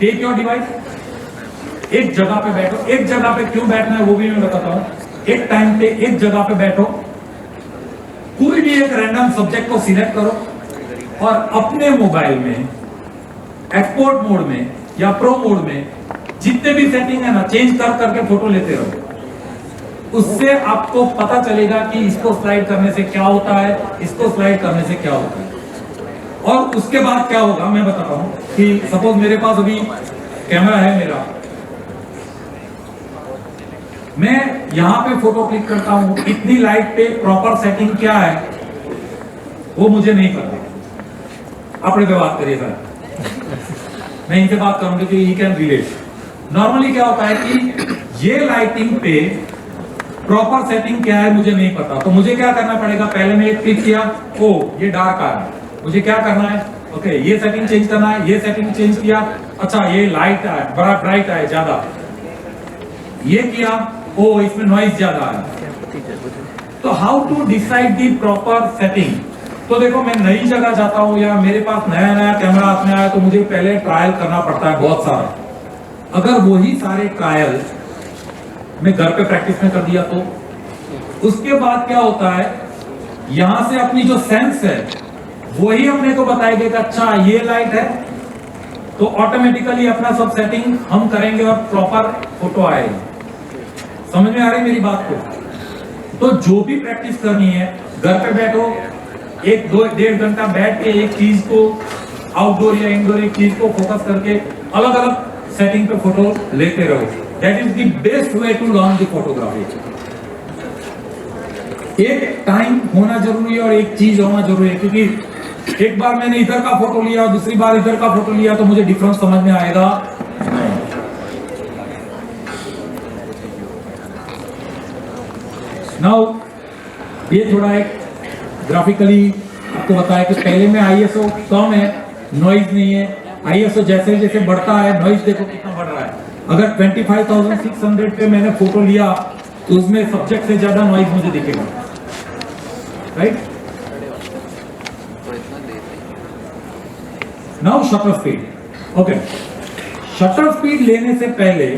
take your device, एक जगह पे बैठो। एक जगह पे क्यों बैठना है वो भी मैं बताता हूँ। एक टाइम पे एक जगह पे बैठो, कोई भी एक रैंडम सब्जेक्ट को सिलेक्ट करो और अपने मोबाइल में एक्सपोर्ट मोड में या प्रो मोड में जितने भी सेटिंग है ना, चेंज कर करके फोटो लेते रहो। उससे आपको पता चलेगा कि इसको स्लाइड करने से क्या होता है, इसको स्लाइड करने से क्या होता है। और उसके बाद क्या होगा मैं बताता हूं कि सपोज मेरे पास अभी कैमरा है मेरा, मैं यहां पे फोटो क्लिक करता हूं, इतनी लाइट पे प्रॉपर सेटिंग क्या है वो मुझे नहीं पता। अपने पे बात करिए सर, मैं इनसे बात करूंगी कि ही कैन रिलेट। नॉर्मली क्या होता है कि ये लाइटिंग पे प्रॉपर सेटिंग क्या है मुझे नहीं पता, तो मुझे क्या करना पड़ेगा, पहले मैं एक क्लिक किया, ओ ये डार्क आ रहा है, मुझे क्या करना है, ओके ये सेटिंग चेंज करना है, ये सेटिंग चेंज किया, अच्छा ये लाइट है, बड़ा ब्राइट है ज्यादा, ये किया, ओ इसमें नॉइज ज्यादा है। तो how to decide the proper setting. तो देखो मैं नई जगह जाता हूं या मेरे पास नया नया कैमरा हाथ में आया तो मुझे पहले ट्रायल करना पड़ता है बहुत सारा। अगर वही सारे ट्रायल मैं घर पे प्रैक्टिस में कर दिया तो उसके बाद क्या होता है, यहां से अपनी जो सेंस है वही अपने को बताएगा कि अच्छा ये लाइट है, तो ऑटोमेटिकली अपना सब सेटिंग हम करेंगे और प्रॉपर फोटो आएगी। समझ में आ रही मेरी बात को? तो जो भी प्रैक्टिस करनी है घर पे बैठो, 1-2-1.5 घंटा बैठ के एक चीज को आउटडोर या इनडोर एक चीज को फोकस करके अलग अलग सेटिंग पे फोटो लेते रहो। That is the best way to learn the photography. एक टाइम होना जरूरी है और एक चीज होना जरूरी है, क्योंकि एक बार मैंने इधर का फोटो लिया और दूसरी बार इधर का फोटो लिया तो मुझे डिफरेंस समझ में आएगा। नाउ ये थोड़ा एक ग्राफिकली आपको बताया कि पहले में आईएसओ कम है, नॉइज नहीं है। आईएसओ जैसे जैसे बढ़ता है नॉइज देखो कितना बढ़ रहा है। अगर 25,600 पे मैंने फोटो लिया तो उसमें सब्जेक्ट से ज्यादा नॉइज मुझे दिखेगा, right? Now shutter speed, okay. Shutter speed लेने से पहले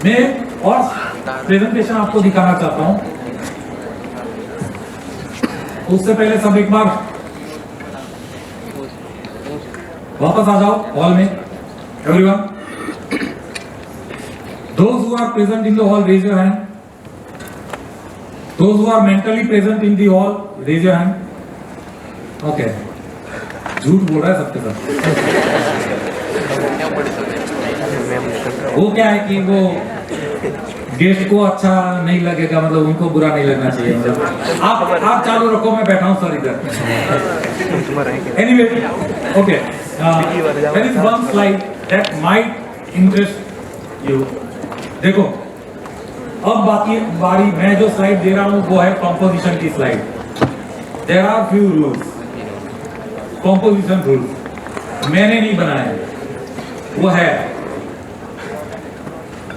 मैं और प्रेजेंटेशन आपको दिखाना चाहता हूं। उससे पहले सब एक बार वापस आ जाओ हॉल में। Everyone, those who are present in the hall raise your hand. Those who are mentally present in the hall raise your hand. Okay. झूठ बोल रहा है सबके साथ। वो क्या है कि वो गेस्ट को अच्छा नहीं लगेगा, मतलब उनको बुरा नहीं लगना चाहिए। मतलब आप चालू रखो, मैं बैठा हूँ सर इधर। Anyway, okay. There is one slide that might interest you. देखो अब बारी मैं जो स्लाइड दे रहा हूं वो है कॉम्पोजिशन की slide. There are few rules, composition rules मैंने नहीं बनाए, वो है।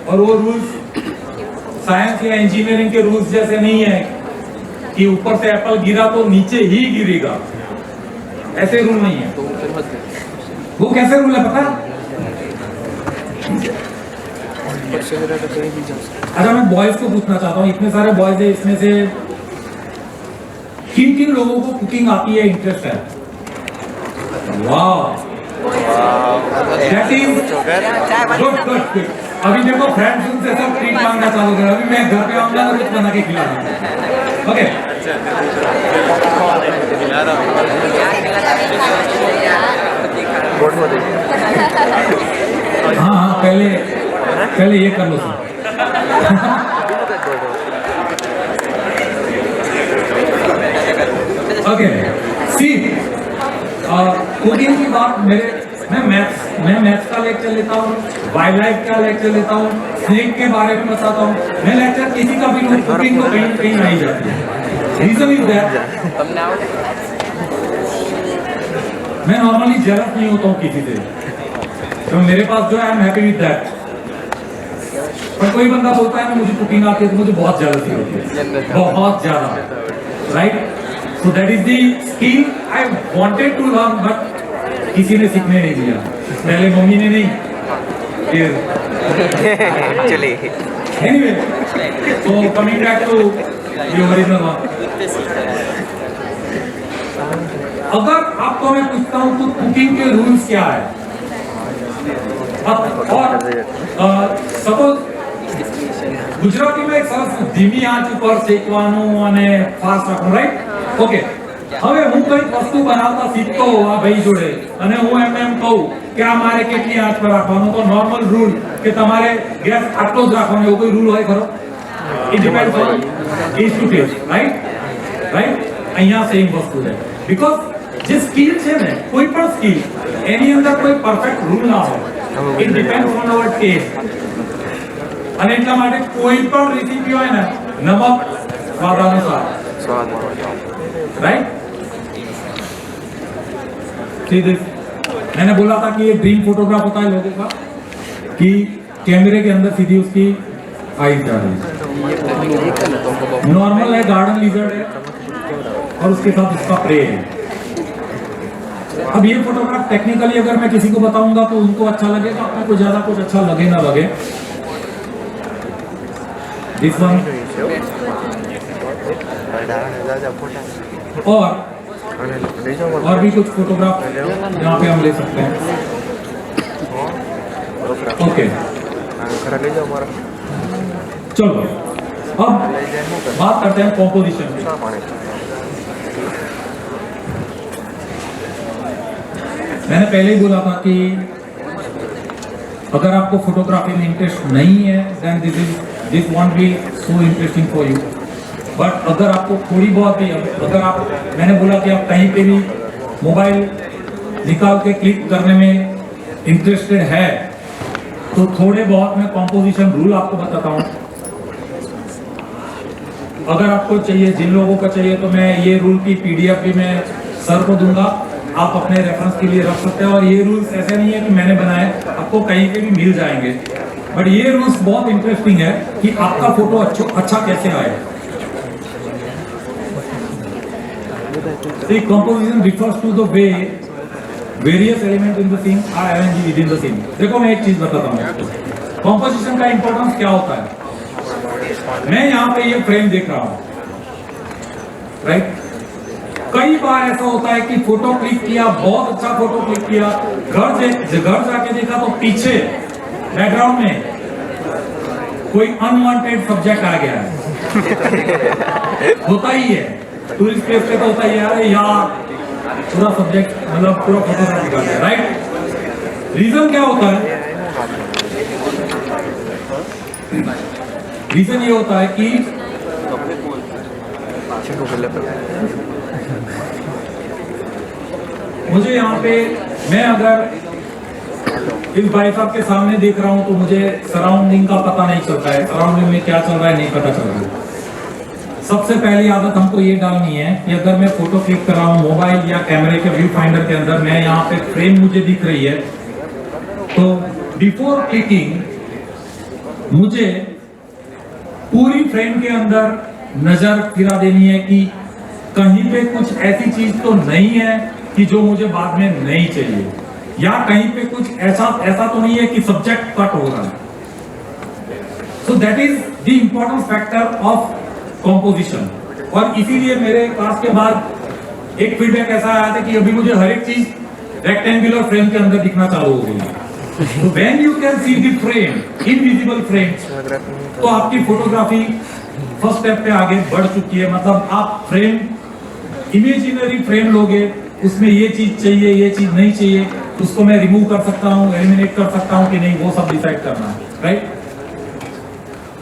और वो रूल्स साइंस या इंजीनियरिंग के रूल्स जैसे नहीं है कि ऊपर से एप्पल गिरा तो नीचे ही गिरेगा, ऐसे रूल नहीं है। वो कैसे रूल है पता है? अच्छा, मैं बॉयज को पूछना चाहता हूँ, इतने सारे बॉयज है, इसमें से किन किन लोगों को कुकिंग आती है, इंटरेस्ट है? वाह, that is good good good. अभी देखो फ्रेंड्स उनसे सब ट्रीट मांगना चालू कर, अभी मैं घर पे आऊंगा तो कुछ बना के खिलाऊंगा। ओके, पहले ये कर लो सर। ओके सी कुकिंग की बात मैं मैथ्स का लेक्चर लेता हूँ, वाइल्ड लाइफ का लेक्चर लेता हूँ, स्नेक के बारे में बताता हूँ। मैं लेक्चर किसी का भी लूँ, कुकिंग तो कहीं कहीं नहीं जाती है। रीजन इज दैट मैं नॉर्मली जेलस नहीं होता हूँ किसी से, तो मेरे पास जो है I am happy with that. पर कोई बंदा बोलता है ना मुझे कुकिंग आती है तो मुझे बहुत जेलसी होती है, बहुत ज्यादा, right. So that is the skill I wanted to learn, but किसी ने सीखने नहीं दिया, पहले मम्मी ने नहीं, फिर चलिए anyway. So coming back to the original one, अगर आपको मैं पूछता हूँ तो कुकिंग के रूल्स क्या है, और सपोज ગુજરાતી માં એક સરસ ધીમી આંચ ઉપર શેકવાનું અને ફાસ્ટ રાખવું, રાઈટ? ઓકે, હવે હું કઈ વસ્તુ બનાવતા શીખતો આ ભાઈ જોડે અને હું એમ કહું કે આ મારે કેટલી આંચ પર રાખવાનું, તો નોર્મલ રૂલ કે તમારે ગેસ આટલો જ રાખવાનો, એવો કોઈ રૂલ હોય ખરો? It depends on taste to taste, right? અહીંયા સેમ વસ્તુ છે, બીકોઝ જે સ્કિલ છે ને, કોઈ પણ સ્કિલ એની અંદર કોઈ પરફેક્ટ રૂલ ના હોય, it depends on our taste. અને એટલા માટે કોઈ પણ રેસીપી હોય ને, નમક સ્વાદાનુસાર, राइट? मैंने बोला था कि ये ड्रीम फोटोग्राफ होता है लोगों का कि कैमरे के अंदर सीधी उसकी आईज जा रही है। नॉर्मल है, गार्डन लिजर्ड है और उसके साथ उसका प्रे है। अब ये फोटोग्राफ टेक्निकली अगर मैं किसी को बताऊंगा तो उनको अच्छा लगेगा, आपको कुछ ज्यादा कुछ अच्छा लगे ना लगे। दिस वन और भी कुछ फोटोग्राफ यहाँ पे हम ले सकते हैं। ओके, चलो अब बात करते हैं कॉम्पोजिशन की। मैंने पहले ही बोला था कि अगर आपको फोटोग्राफी में इंटरेस्ट नहीं है then this won't be so interesting for you. But अगर आपको थोड़ी बहुत भी, अगर आप, मैंने बोला कि आप कहीं पे भी मोबाइल निकाल के क्लिक करने में इंटरेस्टेड है तो थोड़े बहुत मैं कॉम्पोजिशन रूल आपको बताता हूँ। अगर आपको चाहिए, जिन लोगों का चाहिए, तो मैं ये रूल की पीडीएफ भी मैं सर को दूंगा, आप अपने रेफरेंस के लिए रख सकते हैं। और ये रूल्स ऐसे नहीं है कि मैंने बनाए, आपको कहीं पे भी मिल जाएंगे। बट ये रूल्स बहुत इंटरेस्टिंग है कि आपका फोटो अच्छा कैसे आए। The composition refers to the way various elements in the scene are arranged within the scene। देखो मैं एक चीज बताता हूँ आपको, कॉम्पोजिशन का इंपॉर्टेंस क्या होता है। मैं यहाँ पे ये फ्रेम देख रहा हूँ, राइट? कई बार ऐसा होता है कि फोटो क्लिक किया, बहुत अच्छा फोटो क्लिक किया, घर जाके देखा तो पीछे बैकग्राउंड में कोई अनवांटेड सब्जेक्ट आ गया है। होता ही है, टूरिस्ट प्लेस पे तो होता ही है, अरे यार पूरा सब्जेक्ट, मतलब पूरा फोटो निकाल दिया, राइट? रीजन क्या होता है? रीजन ये होता है कि मुझे यहाँ पे, मैं अगर इस भाई साहब के सामने देख रहा हूँ तो मुझे सराउंडिंग का पता नहीं चलता है, सराउंडिंग में क्या चल रहा है नहीं पता चल रहा है। सबसे पहली आदत हमको ये डालनी है कि अगर मैं फोटो क्लिक कर रहा हूँ मोबाइल या कैमरे के व्यू फाइंडर के अंदर, मैं यहाँ पे फ्रेम मुझे दिख रही है, तो बिफोर क्लिकिंग मुझे पूरी फ्रेम के अंदर नजर फिरा देनी है कि कहीं पे कुछ ऐसी चीज तो नहीं है कि जो मुझे बाद में नहीं चाहिए, या कहीं पे कुछ ऐसा तो नहीं है कि सब्जेक्ट कट हो रहा है। सो that is the important factor of composition. और इसीलिए मेरे क्लास के बाद एक फीडबैक ऐसा आया था कि अभी मुझे हर एक चीज रेक्टेंगुलर फ्रेम के अंदर दिखना चालू हो गई है। तो when you can see the frame, invisible frames, तो आपकी फोटोग्राफी फर्स्ट स्टेप पे आगे बढ़ चुकी है। मतलब आप फ्रेम, इमेजिनरी फ्रेम लोगे, उसमें ये चीज चाहिए, ये चीज नहीं चाहिए, उसको मैं रिमूव कर सकता हूँ, एलिमिनेट कर सकता हूँ कि नहीं, वो सब डिसाइड करना है, राइट?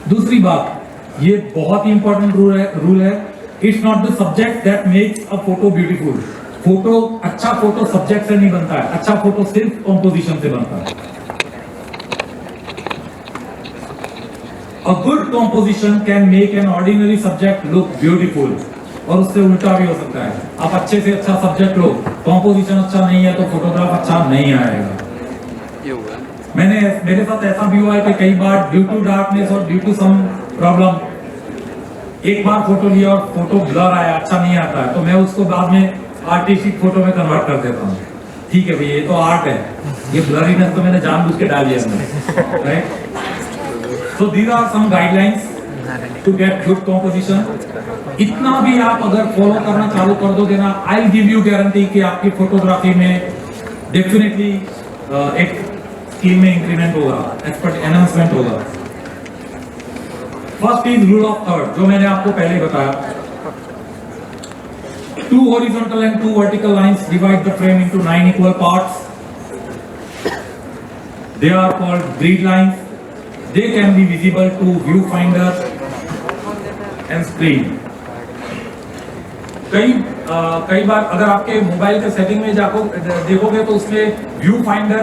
दूसरी बात, ये बहुत ही इंपॉर्टेंट रूल है, it's not the subject that makes a photo beautiful. अच्छा फोटो सब्जेक्ट से नहीं बनता है, अच्छा फोटो सिर्फ कॉम्पोजिशन से बनता है। A good composition can make an ordinary subject look beautiful, और उससे उल्टा भी हो सकता है। आप अच्छे से अच्छा सब्जेक्ट लो, कॉम्पोजिशन अच्छा नहीं है तो फोटोग्राफ अच्छा नहीं आएगा। मेरे साथ ऐसा भी हुआ है कि कई बार ड्यू टू डार्कनेस और ड्यू टू सम प्रॉब्लम एक बार फोटो लिया और फोटो ब्लर आया, अच्छा नहीं आता है, तो मैं उसको बाद में आर्टिस्टिक फोटो में कन्वर्ट कर देता हूँ। ठीक है भैया, ये तो आर्ट है, ये ब्लरीनेस तो मैंने जानबूझ के डाल दिया, right? So these are some guidelines to get good composition. इतना भी आप अगर फॉलो करना चालू कर दोगे ना, I'll give you guarantee कि आपकी फोटोग्राफी में डेफिनेटली एक स्किल में इंक्रीमेंट होगा, एक्सपर्ट एनहांसमेंट होगा। First is rule of third, जो मैंने आपको पहले बताया। 2 horizontal and 2 vertical lines divide the frame into 9 equal parts. They are called grid lines. They can be visible to viewfinder and screen. कई बार अगर आपके मोबाइल के सेटिंग में देखोगे तो उसमें व्यू फाइंडर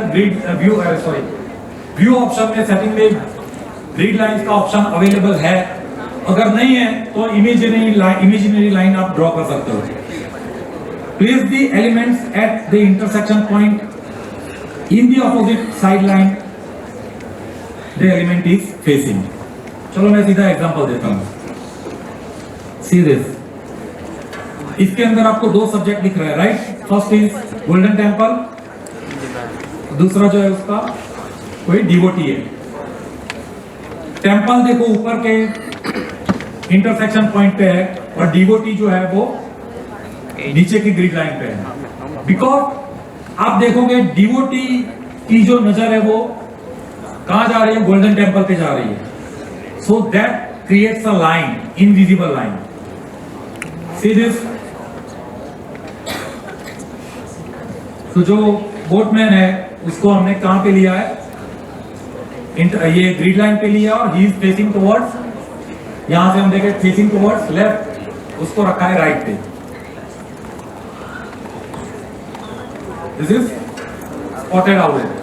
व्यू ऑप्शन में सेटिंग में ग्रिड लाइंस का ऑप्शन अवेलेबल है। अगर नहीं है तो इमेजिनरी लाइन आप ड्रॉ कर सकते हो। Place the elements at the intersection point in the opposite side line the element is facing। चलो मैं सीधा एग्जांपल देता हूं। सी दिस, इसके अंदर आपको 2 सब्जेक्ट दिख रहा है, right? First is golden temple, दूसरा जो है उसका कोई डिवोटी है। टेम्पल देखो ऊपर के इंटरसेक्शन पॉइंट पे है और डिवोटी जो है वो नीचे की ग्रिड लाइन पे है। बिकॉज आप देखोगे डिवोटी की जो नजर है वो कहां जा रही है? गोल्डन टेम्पल पे जा रही है। So that creates a line, invisible line. See this, तो जो बोटमैन है उसको हमने कहां पे लिया है? ये ग्रिड लाइन पे लिया और ही इज फेसिंग टुवर्ड्स, यहां से हम देखें फेसिंग टुवर्ड्स लेफ्ट, उसको रखा है राइट पे। This is spotted outlet.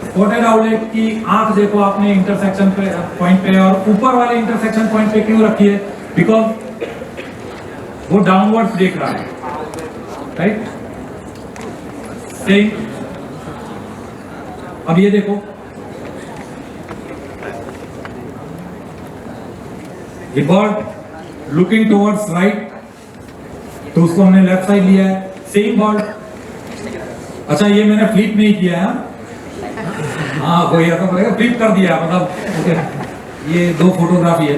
Spotted outlet की आंख देखो आपने इंटरसेक्शन पे पॉइंट पे, और ऊपर वाले इंटरसेक्शन पॉइंट पे क्यों रखी है? बिकॉज वो डाउनवर्ड्स देख रहा है, राइट? सेम अब ये देखो, ये बर्ड लुकिंग टुवर्ड्स राइट, तो उसको हमने लेफ्ट साइड लिया है। सेम बर्ड, अच्छा ये मैंने फ्लिप नहीं किया है, हाँ कोई ऐसा बोलेगा फ्लिप कर दिया, मतलब ये 2 फोटोग्राफी है।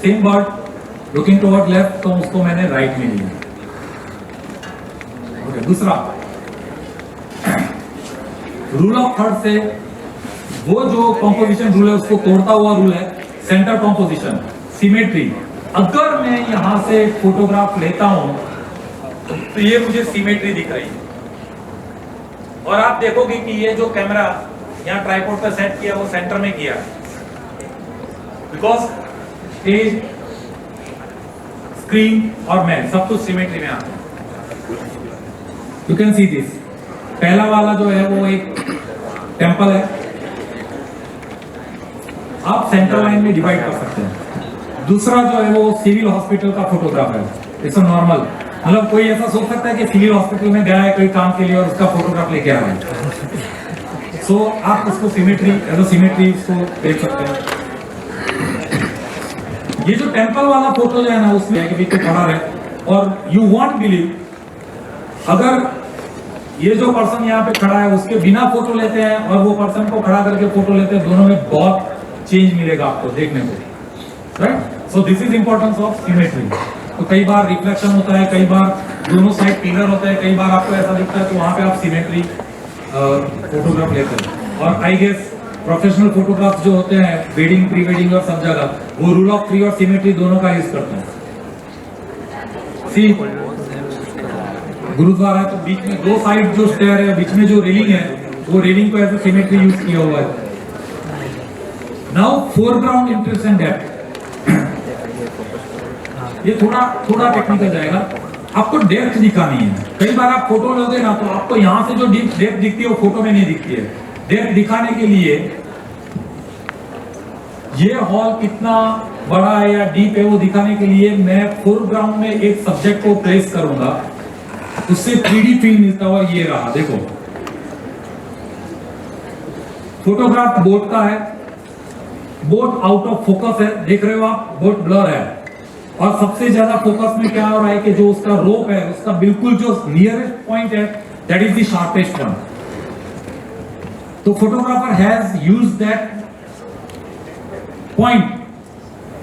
Same bird looking toward left, तो उसको मैंने राइट में लिया। ओके, दूसरा रूल ऑफ थर्ड से वो जो कॉम्पोजिशन रूल है उसको तोड़ता हुआ रूल है सेंटर कॉम्पोजिशन, सिमेट्री। अगर मैं यहां से फोटोग्राफ लेता हूं तो ये मुझे सिमेट्री दिख रही है, और आप देखोगे कि ये जो कैमरा यहाँ ट्राइपॉड पर सेट किया वो सेंटर में किया, बिकॉज स्टेज, स्क्रीन और मैं सब कुछ सिमेट्री में आता है। You can see this. पहला वाला जो है वो एक टेम्पल है, आप सेंटर लाइन में डिवाइड कर सकते हैं। दूसरा जो है वो सिविल हॉस्पिटल का फोटोग्राफ है, इट्स नॉर्मल, मतलब कोई ऐसा सोच सकता है कि सिविल हॉस्पिटल में गया है कोई काम के लिए और उसका फोटोग्राफ लेके आ रहा है। सो आप उसको सिमेट्री, एज अ सिमेट्री उसको देख सकते हैं। ये जो टेम्पल वाला फोटो जो है ना, उसमें कि पीछे खड़ा है, और यू वॉन्ट बिलीव, अगर ये जो पर्सन यहाँ पे खड़ा है उसके बिना फोटो लेते हैं और वो पर्सन को खड़ा करके फोटो लेते हैं, दोनों में बहुत चेंज मिलेगा आपको देखने को, right? So this is importance of symmetry. तो कई बार रिफ्लेक्शन होता है, कई बार दोनों साइड पिलर होते हैं, कई बार आपको ऐसा दिखता है, तो वहां पे आप सिमेट्री फोटोग्राफ लेते हैं। और आई गेस प्रोफेशनल फोटोग्राफ जो होते हैं वेडिंग, प्री वेडिंग और सब जगह, वो रूल ऑफ 3 और सिमेट्री दोनों का यूज करते हैं। सी गुरुद्वारा है तो बीच में 2 साइड जो स्टेयर है, बीच में जो रेलिंग है, वो रेलिंग को ऐसे सिमेट्री यूज किया हुआ है। Now foreground, interest and depth, ये थोड़ा टेक्निकल जाएगा। आपको डेप्थ दिखानी है। कई बार आप फोटो लोगे ना तो आपको यहाँ से जो डेप्थ दिखती है वो फोटो में नहीं दिखती है। डेप्थ दिखाने के लिए ये हॉल कितना बड़ा है या डीप है वो दिखाने के लिए मैं फोरग्राउंड में एक सब्जेक्ट को प्लेस करूंगा, उससे 3D फील मिलता हुआ ये रहा। देखो फोटोग्राफ बोट का है, बोट आउट ऑफ फोकस है, देख रहे हो आप, बोट ब्लर है, और सबसे ज्यादा फोकस में क्या हो रहा है कि जो उसका रोप है उसका बिल्कुल जो नियरेस्ट पॉइंट है that is the sharpest one. तो photographer has used that point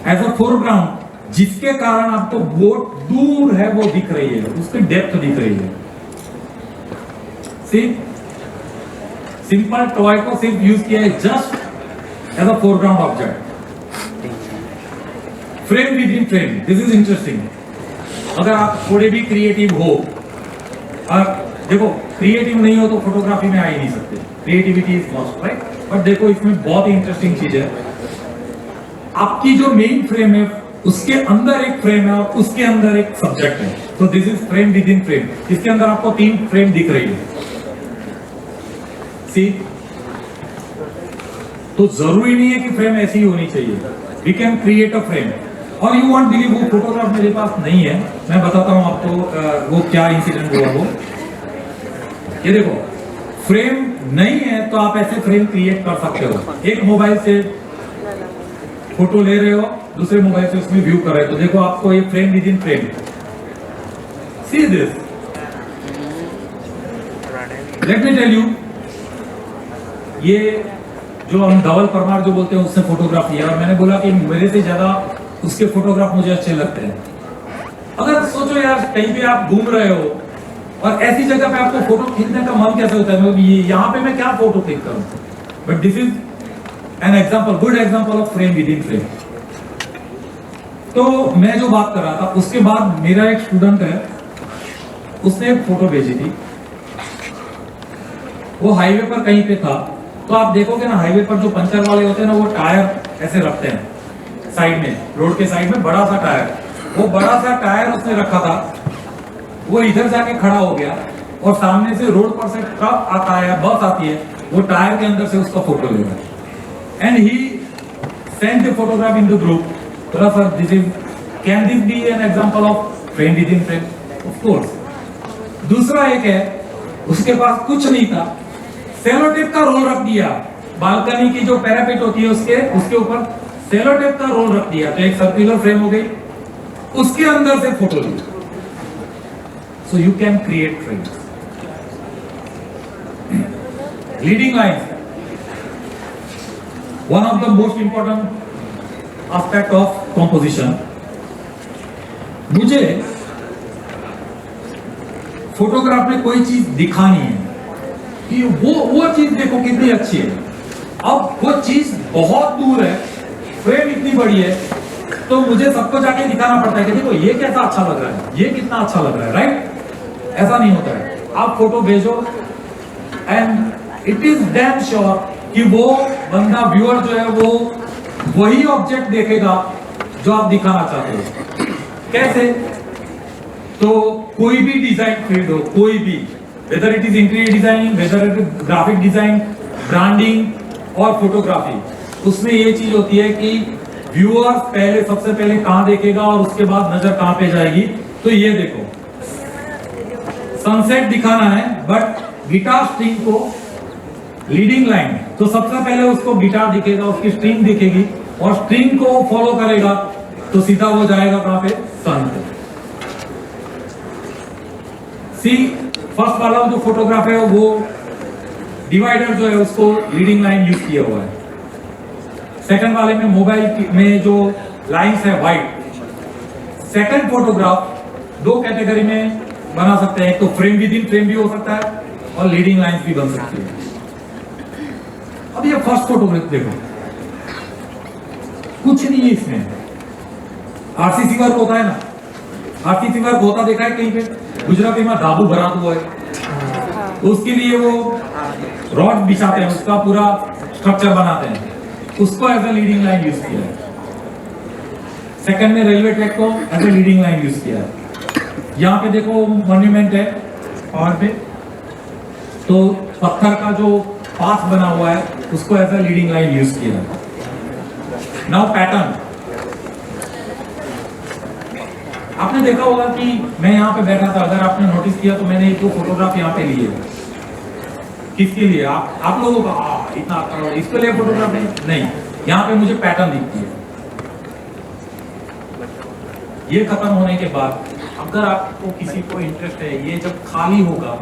as a foreground, जिसके कारण आपको बोट दूर है वो दिख रही है, उसकी डेप्थ दिख रही है। सिंपल टॉय को सिर्फ यूज किया है just as a foreground object. Frame within frame, this is interesting. अगर आप थोड़े भी क्रिएटिव हो, और देखो क्रिएटिव नहीं हो तो फोटोग्राफी में आ ही नहीं सकते, creativity is must, right. But देखो इसमें बहुत ही इंटरेस्टिंग चीज है, आपकी जो मेन फ्रेम है उसके अंदर एक फ्रेम है और उसके अंदर एक सब्जेक्ट है। तो this is frame within frame. इसके अंदर आपको 3 फ्रेम दिख रही है। सी, तो जरूरी नहीं है कि फ्रेम ऐसी ही होनी चाहिए, we can create a frame. और यू वॉन्ट बिलीव, वो फोटोग्राफ मेरे पास नहीं है, मैं बताता हूं आपको वो क्या इंसिडेंट हुआ। वो ये देखो, फ्रेम नहीं है तो आप ऐसे फ्रेम क्रिएट कर सकते हो। एक मोबाइल से फोटो ले रहे हो, दूसरे मोबाइल से उसमें व्यू कर रहे हो, तो देखो आपको ये frame within frame, see this. Let me tell you, ये जो हम धवल परमार जो बोलते हैं उसने फोटोग्राफ लिया, और मैंने बोला कि मेरे से ज्यादा उसके फोटोग्राफ मुझे अच्छे लगते हैं। अगर सोचो यार, कहीं पे आप घूम रहे हो और ऐसी जगह पे आपको फोटो खींचने का मन कैसे होता है, यहाँ पे मैं क्या फोटो क्लिक करूं। But this is an example, good example of frame within frame. तो मैं जो बात कर रहा था, उसके बाद मेरा एक स्टूडेंट है, उसने एक फोटो भेजी थी, वो हाईवे पर कहीं पे था। तो आप देखोगे ना, हाईवे पर जो पंचर वाले होते हैं ना, वो टायर ऐसे रखते हैं साइड में, रोड के साइड में बड़ा सा टायर, वो बड़ा सा टायर उसने रखा था। वो इधर जाके खड़ा हो गया और सामने से रोड पर से ट्रक आता है, बस आती है, वो टायर के अंदर से उसका फोटो ले रहा है। And he send the photograph in the group. बोला sir, this is, can this be an example of frame within frame? Of course. दूसरा एक है, उसके पास कुछ नहीं था, सेलो टेप का रोल रख दिया, बालकनी की जो पैरापेट होती है उसके ऊपर सेलो टेप का रोल रख दिया, तो एक सर्कुलर फ्रेम हो गई, उसके अंदर से फोटो ली। So you can create frames. Leading lines, one of the most important aspect of composition. मुझे फोटोग्राफ में कोई चीज दिखानी है कि वो चीज देखो कितनी अच्छी है। अब वो चीज बहुत दूर है, फ्रेम इतनी बड़ी है, तो मुझे सबको जाके दिखाना पड़ता है कि देखो ये कैसा अच्छा लग रहा है, ये कितना अच्छा लग रहा है, राइट? ऐसा नहीं होता है। आप फोटो भेजो and it is damn sure कि वो बंदा, व्यूअर जो है, वो वही ऑब्जेक्ट देखेगा जो आप दिखाना चाहते हो। कैसे? तो कोई भी डिजाइन फील्ड हो, कोई भी, whether it is interior designing, whether it is graphic design, branding और फोटोग्राफी, उसमें ये चीज होती है कि व्यूअर सबसे पहले कहां देखेगा और उसके बाद नजर कहां पे जाएगी। तो ये देखो, सनसेट दिखाना है बट गिटार स्ट्रिंग को लीडिंग लाइन, तो सबसे पहले उसको गिटार दिखेगा, उसकी स्ट्रिंग दिखेगी, और स्ट्रिंग को फॉलो करेगा तो सीधा वो जाएगा कहां पे? सन पे। सी, फर्स्ट वाला जो फोटोग्राफ है वो डिवाइडर जो है उसको लीडिंग लाइन यूज किया हुआ है। सेकंड वाले में मोबाइल में जो लाइंस है व्हाइट। सेकंड फोटोग्राफ दो कैटेगरी में बना सकते हैं, एक तो फ्रेम विद इन फ्रेम भी हो सकता है और लीडिंग लाइंस भी बन सकती है। अब ये फर्स्ट फोटोग्राफ देखो, कुछ नहीं है इसमें। आरसीसी वर्क होता है ना, आरसीसी वर्क होता देखा है कहीं पे? गुजराती में धाबू भरा हुआ है, तो उसके लिए वो रॉड बिछाते हैं, उसका पूरा स्ट्रक्चर बनाते हैं, उसको as a leading line use किया है। सेकंड में रेलवे ट्रैक को as a leading line use किया है। यहाँ पे देखो मॉन्यूमेंट है पहाड़ पे, तो पत्थर का जो पाथ बना हुआ है उसको as a leading line use किया है। नाउ पैटर्न, आपने देखा होगा कि मैं यहाँ पे बैठा था, अगर आपने नोटिस किया तो मैंने एक दो फोटोग्राफ यहाँ पे लिए। किसके लिए? आप लोगों का इतना करोड़ इसके लिए फोटोग्राफ नहीं, यहाँ पे मुझे पैटर्न दिखती है। ये खत्म होने के बाद अगर आपको किसी को इंटरेस्ट है, ये जब खाली होगा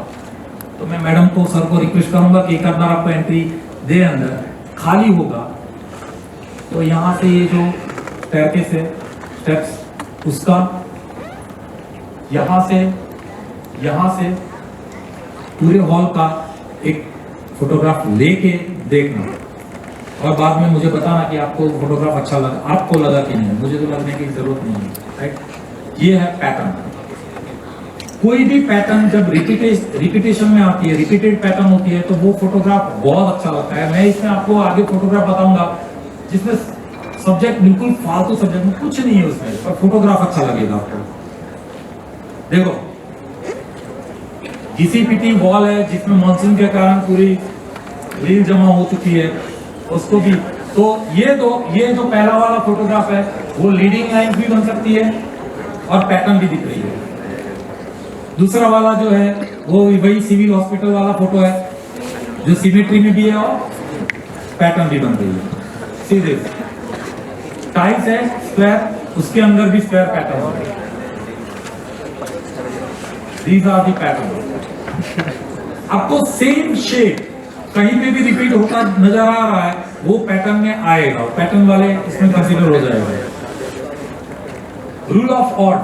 तो मैं मैडम को, सर को रिक्वेस्ट करूंगा कि एक आध बार आपको एंट्री दे, अंदर खाली होगा तो यहाँ से ये जो स्टेयरकेस है, स्टेप्स, उसका यहाँ से पूरे हॉल का एक फोटोग्राफ लेके देखना और बाद में मुझे बताना कि आपको फोटोग्राफ अच्छा लगा, आपको लगा कि नहीं। मुझे तो लगने की जरूरत नहीं है, राइट। ये है पैटर्न। कोई भी पैटर्न जब रिपीटेशन में आती है, रिपीटेड पैटर्न होती है, तो वो फोटोग्राफ बहुत अच्छा लगता है। मैं इसमें आपको आगे फोटोग्राफ बताऊंगा जिसमें सब्जेक्ट बिल्कुल फालतू सब्जेक्ट में कुछ नहीं है उसमें, पर फोटोग्राफ अच्छा लगेगा आपको। देखो घिसी-पिटी वॉल है जिसमें मॉनसून के कारण पूरी रील जमा हो चुकी है, उसको भी तो ये जो पहला वाला फोटोग्राफ है वो लीडिंग लाइन भी बन सकती है और पैटर्न भी दिख रही है। दूसरा वाला जो है वो वही सिविल हॉस्पिटल वाला फोटो है जो सिमेट्री में भी है और पैटर्न भी बन रही है। सीधे टाइल्स है स्क्वायर, उसके अंदर भी स्क्वायर पैटर्न है। These are the pattern. आपको सेम शेप कहीं पे भी रिपीट होता नजर आ रहा है, वो पैटर्न में आएगा, पैटर्न वाले इसमें कंसीडर हो जाएगा। रूल ऑफ ऑड,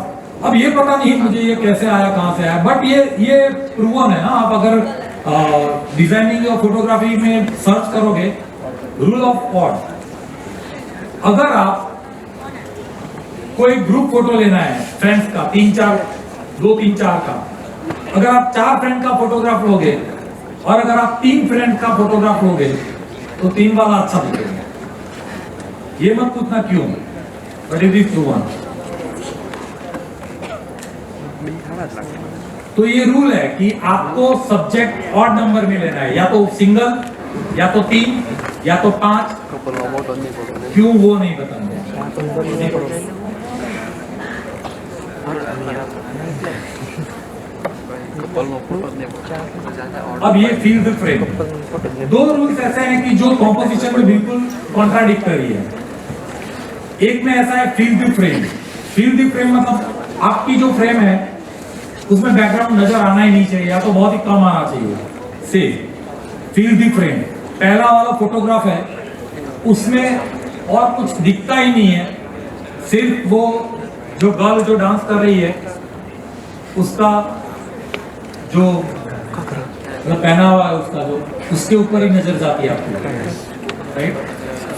अब ये पता नहीं मुझे ये कैसे आया, कहां से आया, बट ये प्रूवन है ना। आप अगर डिजाइनिंग और फोटोग्राफी में सर्च करोगे रूल ऑफ ऑड, अगर आप कोई ग्रुप फोटो लेना है फ्रेंड्स का, 2-3-4 का, अगर आप 4 फ्रेंड का फोटोग्राफ लोगे और अगर आप 3 फ्रेंड का फोटोग्राफ लोगे तो 3 वाला अच्छा दिखेगा। ये मत पूछना क्यों, बट इट इज प्रूवन। तो ये रूल है कि आपको सब्जेक्ट ऑड नंबर में लेना है, या तो सिंगल, या तो 3, या तो 5। क्यों वो नहीं बताऊंगा। अब ये फील द फ्रेम, 2 रूल्स ऐसे हैं कि जो कॉम्पोजिशन में बिल्कुल कॉन्ट्राडिक्टरी है। एक में ऐसा है feel the frame. Feel the frame मतलब आपकी जो फ्रेम है उसमें बैकग्राउंड नजर आना ही नहीं चाहिए, या तो बहुत ही कम आना चाहिए। से फील द फ्रेम पहला वाला फोटोग्राफ है, उसमें और कुछ दिखता ही नहीं है, सिर्फ वो जो गर्ल जो डांस कर रही है उसका जो पहना हुआ है उसका जो, उसके ऊपर ही नजर जाती है आपको, राइट।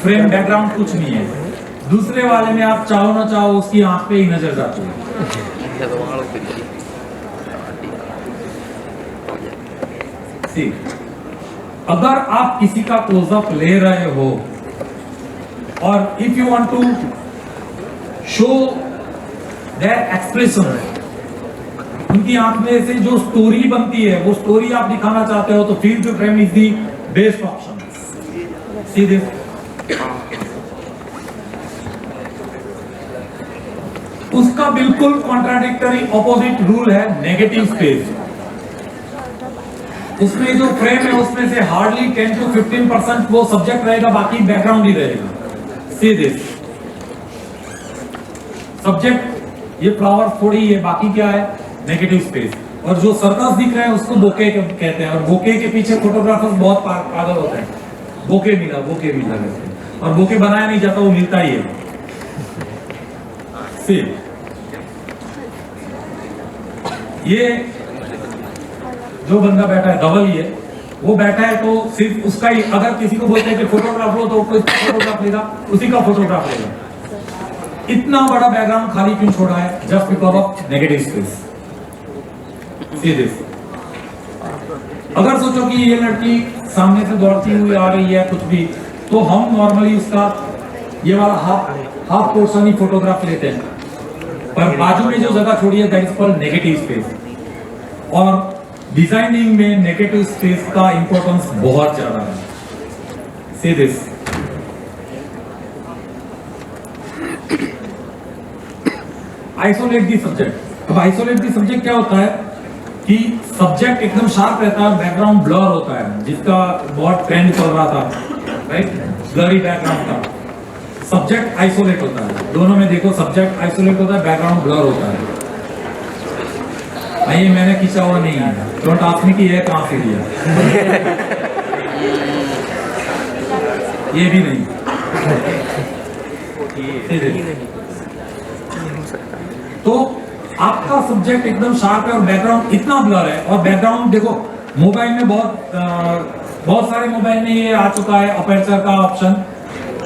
फ्रेम बैकग्राउंड कुछ नहीं है। दूसरे वाले में आप चाहो ना चाहो उसकी आंख पे ही नजर जाती है। सी, अगर आप किसी का क्लोजअप ले रहे हो और if you want to show their expression, उनकी आंख में से जो स्टोरी बनती है वो स्टोरी आप दिखाना चाहते हो, तो feel the frame is the best option. See this, उसका बिल्कुल कॉन्ट्राडिक्टरी ऑपोजिट रूल है नेगेटिव स्पेस। उसमें जो फ्रेम है उसमें से हार्डली 10 to 15% वो सब्जेक्ट रहेगा, बाकी बैकग्राउंड ही रहेगा। सी दिस, सब्जेक्ट ये फ्लावर थोड़ी है, बाकी क्या है नेगेटिव स्पेस। और जो सर्कल्स दिख रहे हैं उसको बोके कहते हैं, और बोके के पीछे फोटोग्राफर्स बहुत पागल होते हैं। बोके मिला कहते हैं, और बोके बनाया नहीं जाता, वो मिलता ही है। सिर्फ ये जो बंदा बैठा है धवल ही है, वो बैठा है तो सिर्फ उसका ही, अगर किसी को बोलते हैं कि फोटोग्राफ लो तो कोई फोटोग्राफ लेगा, उसी का फोटोग्राफ लेगा। इतना बड़ा बैकग्राउंड खाली क्यों छोड़ा है? Just because of negative space. See this, अगर सोचो कि ये लड़की सामने से दौड़ती हुई आ रही है कुछ भी, तो हम नॉर्मली उसका ये वाला हाफ पोर्शन ही फोटोग्राफ लेते हैं, पर बाजू में जो जगह छोड़ी है that is called negative space. और डिजाइनिंग में नेगेटिव स्पेस का इंपॉर्टेंस बहुत ज्यादा है। See this, isolate the subject. अब आइसोलेट दी सब्जेक्ट क्या होता है कि सब्जेक्ट एकदम शार्प रहता है, बैकग्राउंड ब्लर होता है, जिसका बहुत ट्रेंड चल रहा था, राइट, ब्लरी बैकग्राउंड का। सब्जेक्ट आइसोलेट होता है, दोनों में देखो सब्जेक्ट आइसोलेट होता है, बैकग्राउंड ब्लर होता है। ये मैंने खींचा हुआ नहीं है, डोंट आस्क मी कि ये कहां से लिया। ये भी नहीं, तो आपका सब्जेक्ट एकदम शार्प है और बैकग्राउंड इतना ब्लर है। और बैकग्राउंड देखो मोबाइल में बहुत सारे मोबाइल में ये आ चुका है अपर्चर का ऑप्शन,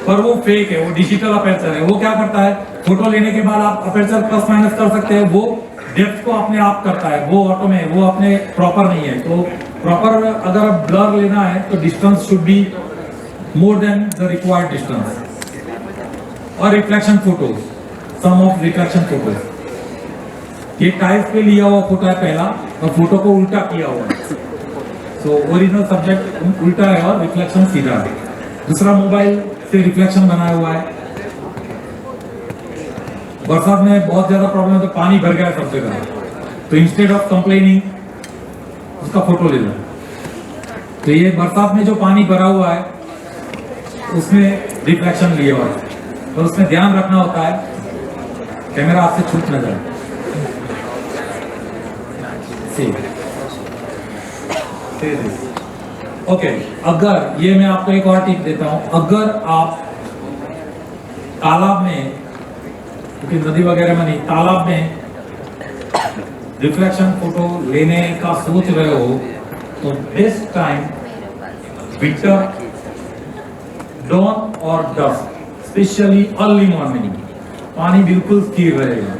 पर वो फेक है, वो डिजिटल अपर्चर है। वो क्या करता है, फोटो लेने के बाद आप अपर्चर प्लस माइनस कर सकते हैं, वो डेप्थ को अपने आप करता है, वो ऑटो में, वो अपने प्रॉपर नहीं है। तो प्रॉपर अगर ब्लर लेना है तो distance should be more than the required distance. और reflection photos, some of reflection photos, ये टाइल्स पे लिया हुआ फोटो है पहला, और फोटो को उल्टा किया हुआ है। सो ओरिजिनल सब्जेक्ट उल्टा है और रिफ्लेक्शन सीधा है। दूसरा मोबाइल से रिफ्लेक्शन बनाया हुआ है। बरसात में बहुत ज्यादा प्रॉब्लम है, तो पानी भर गया सब जगह, तो इंस्टेड ऑफ कंप्लेनिंग उसका फोटो ले लो। तो ये बरसात में जो पानी भरा हुआ है उसमें रिफ्लेक्शन लिया हुआ है, तो उसमें ध्यान रखना होता है कैमरा आपसे छूट न जाए। ओके, अगर ये मैं आपको एक और टिप देता हूं, अगर आप तालाब में, क्योंकि नदी वगैरह में नहीं, तालाब में रिफ्लेक्शन फोटो लेने का सोच रहे हो, तो बेस्ट टाइम विंटर, डॉन और डस्ट, स्पेशली अर्ली मॉर्निंग। पानी बिल्कुल स्थिर रहेगा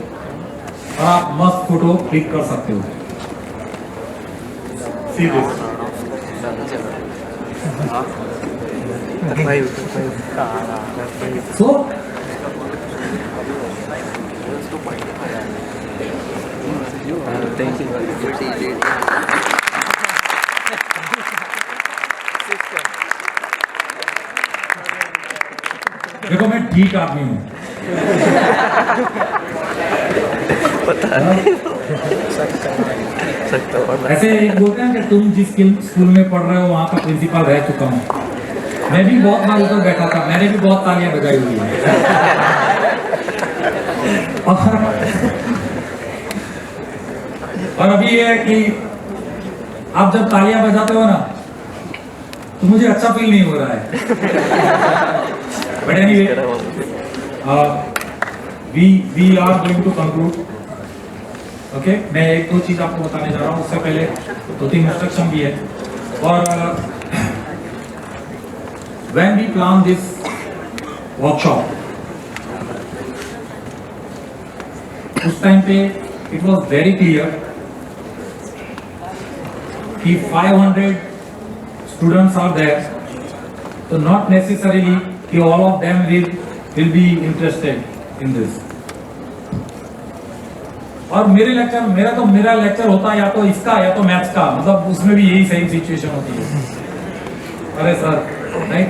और आप मस्त फोटो क्लिक कर सकते हो। So, देखो मैं ठीक आदमी हूँ, ऐसे बोलते हैं कि तुम जिस स्कूल में पढ़ रहे हो वहाँ का प्रिंसिपल रह चुका हूँ। मैं भी बहुत बार उधर बैठा था, मैंने भी बहुत तालियां बजाई हुई है। और अभी ये है कि आप जब तालियां बजाते हो ना, तो मुझे अच्छा फील नहीं हो रहा है। But anyway, we are going to conclude. Okay, मैं एक दो चीज आपको बताने जा रहा हूँ, उससे पहले 2-3 इंस्ट्रक्शन भी है। और when we plan this workshop, उस टाइम पे it was very clear कि 500 students are there, so not necessarily कि all of them will be interested in this। और मेरा लेक्चर होता या तो इसका या तो मैथ्स का, मतलब उसमें भी यही सेम सिचुएशन होती है। अरे सर, राइट।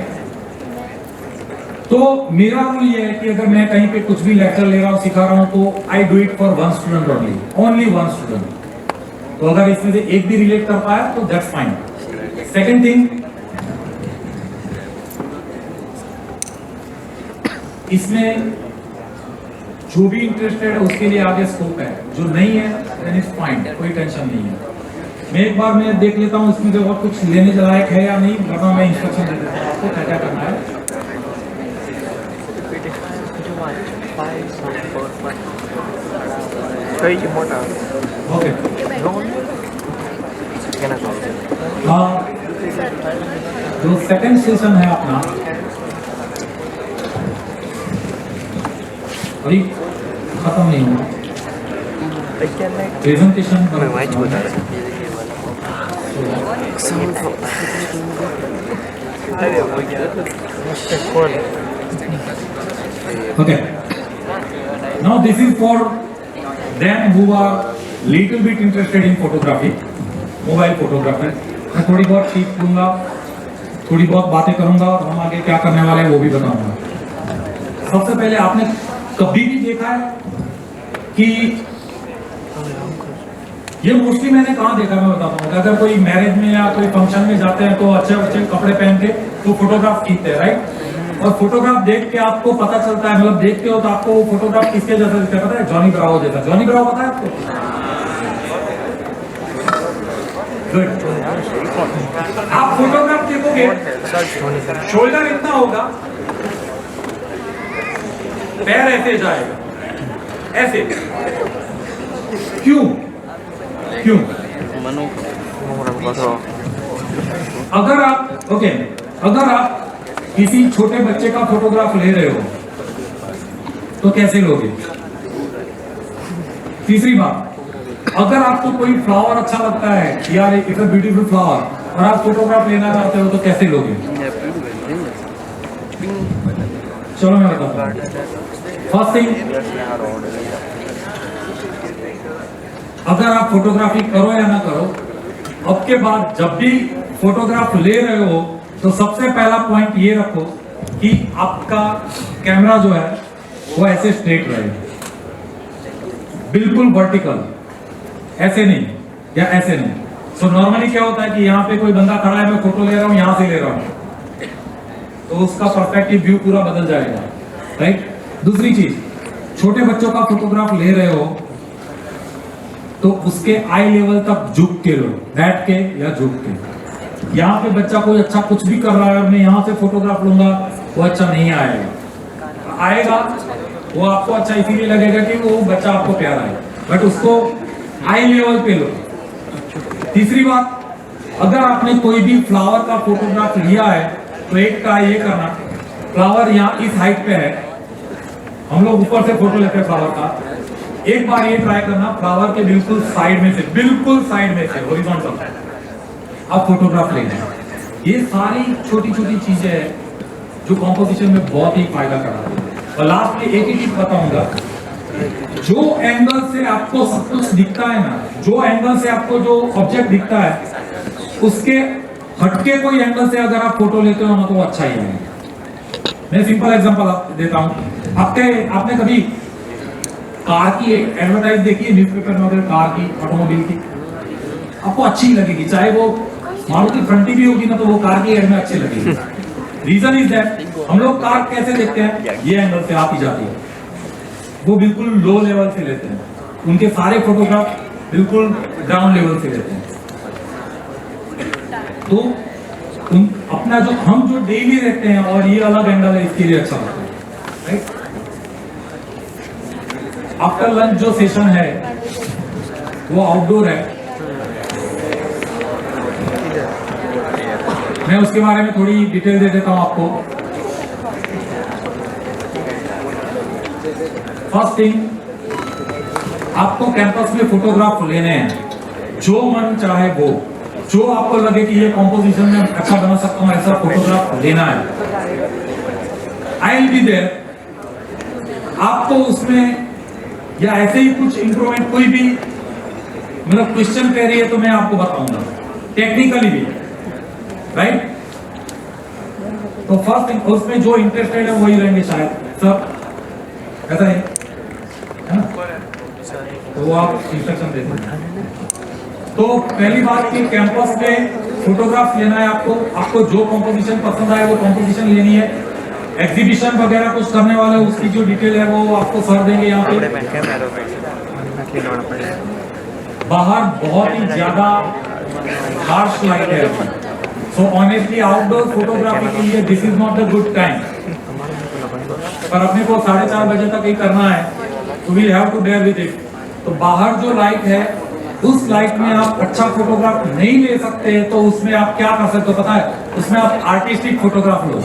तो मेरा रूल ये है कि अगर मैं कहीं पे कुछ भी लेक्चर ले रहा हूँ, सिखा रहा हूँ, तो I do it for 1 student only 1 student. तो अगर इसमें से एक भी रिलेट कर पाया तो दैट्स फाइन। सेकंड थिंग, इसमें जो भी इंटरेस्टेड है उसके लिए आगे स्कोप है, जो नहीं है देन इट्स फाइन, कोई टेंशन नहीं है। मैं एक बार मैं देख लेता हूँ इसमें और कुछ लेने लायक है या नहीं, वरना मैं इंस्ट्रक्शन दे देता हूँ आपको क्या क्या करना है। ओके, हाँ, जो सेकंड सेशन है अपना, अभी खत्म नहीं हुआ, presentation Okay. Now this is for them who are little bit interested in photography, mobile photography. मैं थोड़ी बहुत सीख लूँगा, थोड़ी बहुत बातें करूँगा और हम आगे क्या करने वाले हैं वो भी बताऊँगा। सबसे पहले आपने कभी भी देखा है कि ये मोस्टली मैंने कहाँ देखा मैं बताता हूँ, अगर कोई मैरिज में या कोई फंक्शन में जाते हैं तो अच्छे अच्छे कपड़े पहन के तो फोटोग्राफ खींचते हैं, राइट। और फोटोग्राफ देख के आपको पता चलता है, मतलब देखते हो तो आपको वो फोटोग्राफ किसके जैसा दिखता है, पता है? जॉनी ब्रावो जैसा। जॉनी ब्रावो पता है आपको? गुड। आप फोटोग्राफ देखोगे, शोल्डर इतना होगा, पैर ऐसे जाएगा, ऐसे। क्यों? क्यों? अगर आप किसी छोटे बच्चे का फोटोग्राफ ले रहे हो तो कैसे लोगे? तीसरी बात, अगर आपको कोई फ्लावर अच्छा लगता है, यार इट्स अ ब्यूटीफुल फ्लावर, और आप फोटोग्राफ लेना चाहते हो तो कैसे लोगे? चलो मैं बताता हूँ। फर्स्ट थिंग, अगर आप फोटोग्राफी करो या ना करो, अब के बाद जब भी फोटोग्राफ ले रहे हो तो सबसे पहला पॉइंट ये रखो कि आपका कैमरा जो है वो ऐसे स्ट्रेट रहे, बिल्कुल वर्टिकल, ऐसे नहीं या ऐसे नहीं। सो नॉर्मली क्या होता है कि यहाँ पे कोई बंदा खड़ा है, मैं फोटो ले रहा हूँ, यहाँ से ले रहा हूँ, तो उसका पर्सपेक्टिव व्यू पूरा बदल जाएगा, राइट। दूसरी चीज, छोटे बच्चों का फोटोग्राफ ले रहे हो तो उसके आई लेवल तक झुक के लो, बैठ के या झुक के। यहाँ पे बच्चा कोई अच्छा कुछ भी कर रहा है और मैं यहाँ से फोटोग्राफ लूंगा, वो अच्छा नहीं आएगा। वो आपको अच्छा इसीलिए लगेगा कि वो बच्चा आपको प्यारा है, बट उसको आई लेवल पे लो। तीसरी बात, अगर आपने कोई भी फ्लावर का फोटोग्राफ लिया है तो एक का ये करना, फ्लावर यहाँ इस हाइट पे है, हम लोग ऊपर से फोटो लेते हैं फ्लावर का, एक बार ये ट्राई करना, फ्लावर के बिल्कुल साइड में से हॉरिजॉन्टल आप फोटोग्राफ लेना है। ये सारी छोटी छोटी चीजें हैं जो कॉम्पोजिशन में बहुत ही फायदा कराती है। और लास्ट में एक ही चीज बताऊंगा, जो एंगल से आपको सब कुछ दिखता है ना, जो एंगल से आपको जो ऑब्जेक्ट दिखता है उसके हटके कोई एंगल से अगर आप फोटो लेते हो ना तो अच्छा ही है। मैं सिंपल एग्जांपल देता हूं। आपने कभी कार की एडवर्टाइज देखी है न्यूज़पेपर में, अगर कार की, ऑटोमोबाइल की, आपको अच्छी लगेगी, चाहे वो मारुति फ्रंटी भी होगी ना तो वो कार की एड में अच्छी लगेगी। रीजन इज दैट हम लोग कार कैसे देखते हैं, ये एंगल से आती जाती है, वो बिल्कुल लो लेवल से लेते हैं, उनके सारे फोटोग्राफ बिल्कुल ग्राउंड लेवल से लेते हैं। तो अपना हम जो डेली देखते हैं और ये अलग एंगल है, इसके लिए अच्छा लगता है, राइट। आफ्टर लंच जो सेशन है वो आउटडोर है, मैं उसके बारे में थोड़ी डिटेल दे देता हूं आपको। फर्स्ट थिंग, आपको कैंपस में फोटोग्राफ लेने हैं, जो मन चाहे वो, जो आपको लगे कि ये कॉम्पोजिशन में अच्छा बना सकता हूं, ऐसा फोटोग्राफ लेना है। I will be there. आपको उसमें या ऐसे ही कुछ इंप्रूवमेंट, कोई भी मतलब क्वेश्चन कह रही है तो मैं आपको बताऊंगा टेक्निकली भी, राइट। तो फर्स्ट थिंग, उसमें जो इंटरेस्टेड है वही रहेंगे शायद सब, ऐसा है ना, तो वो आप इंस्ट्रक्शन दे दें। तो पहली बात कि कैंपस में फोटोग्राफ लेना है आपको जो कॉम्पोजिशन पसंद आए वो कॉम्पोजिशन लेनी है। एग्जीबिशन वगैरह कुछ करने वाले उसकी जो डिटेल है वो आपको सर देंगे यहाँ पे। बाहर बहुत ही ज्यादा हार्श लाइट है, सो ऑनेस्टली आउटडोर फोटोग्राफी के लिए this is not the good time. पर अपने को 4:30 बजे तक ही करना है, तो we have to bear with it. तो बाहर जो लाइट है उस लाइट में आप अच्छा फोटोग्राफ नहीं ले सकते, तो उसमें आप क्या कर सकते हो पता है, उसमें आप आर्टिस्टिक फोटोग्राफ लो।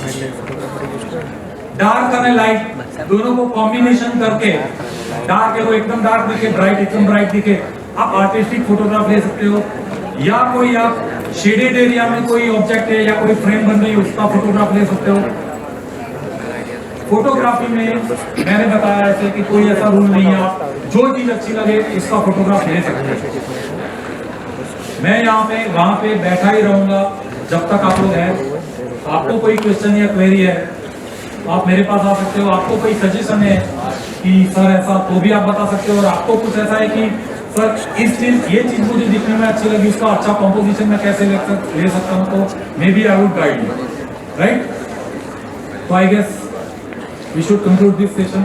डार्क और लाइट दोनों को कॉम्बिनेशन करके, डार्क है वो एकदम डार्क दिखे, ब्राइट एकदम ब्राइट दिखे, आप आर्टिस्टिक फोटोग्राफ ले सकते हो। या कोई आप शेडेड एरिया में कोई ऑब्जेक्ट है या कोई फ्रेम बन रही है उसका फोटोग्राफ ले सकते हो। फोटोग्राफी में मैंने बताया ऐसे कि कोई ऐसा रूल नहीं है, आप जो चीज अच्छी लगे इसका फोटोग्राफ ले सकते हैं। मैं यहाँ पे वहां पे बैठा ही रहूंगा जब तक आप लोग हैं। आपको कोई क्वेश्चन या क्वेरी है आप मेरे पास आ सकते हो। आपको कोई सजेशन है कि सर ऐसा, तो भी आप बता सकते हो। और आपको कुछ ऐसा है कि सर इस चीज ये चीज मुझे दिखने में अच्छी लगी, उसका अच्छा कॉम्पोजिशन में कैसे ले सकता हूँ, तो maybe I would guide you, right. तो I guess we should conclude this session.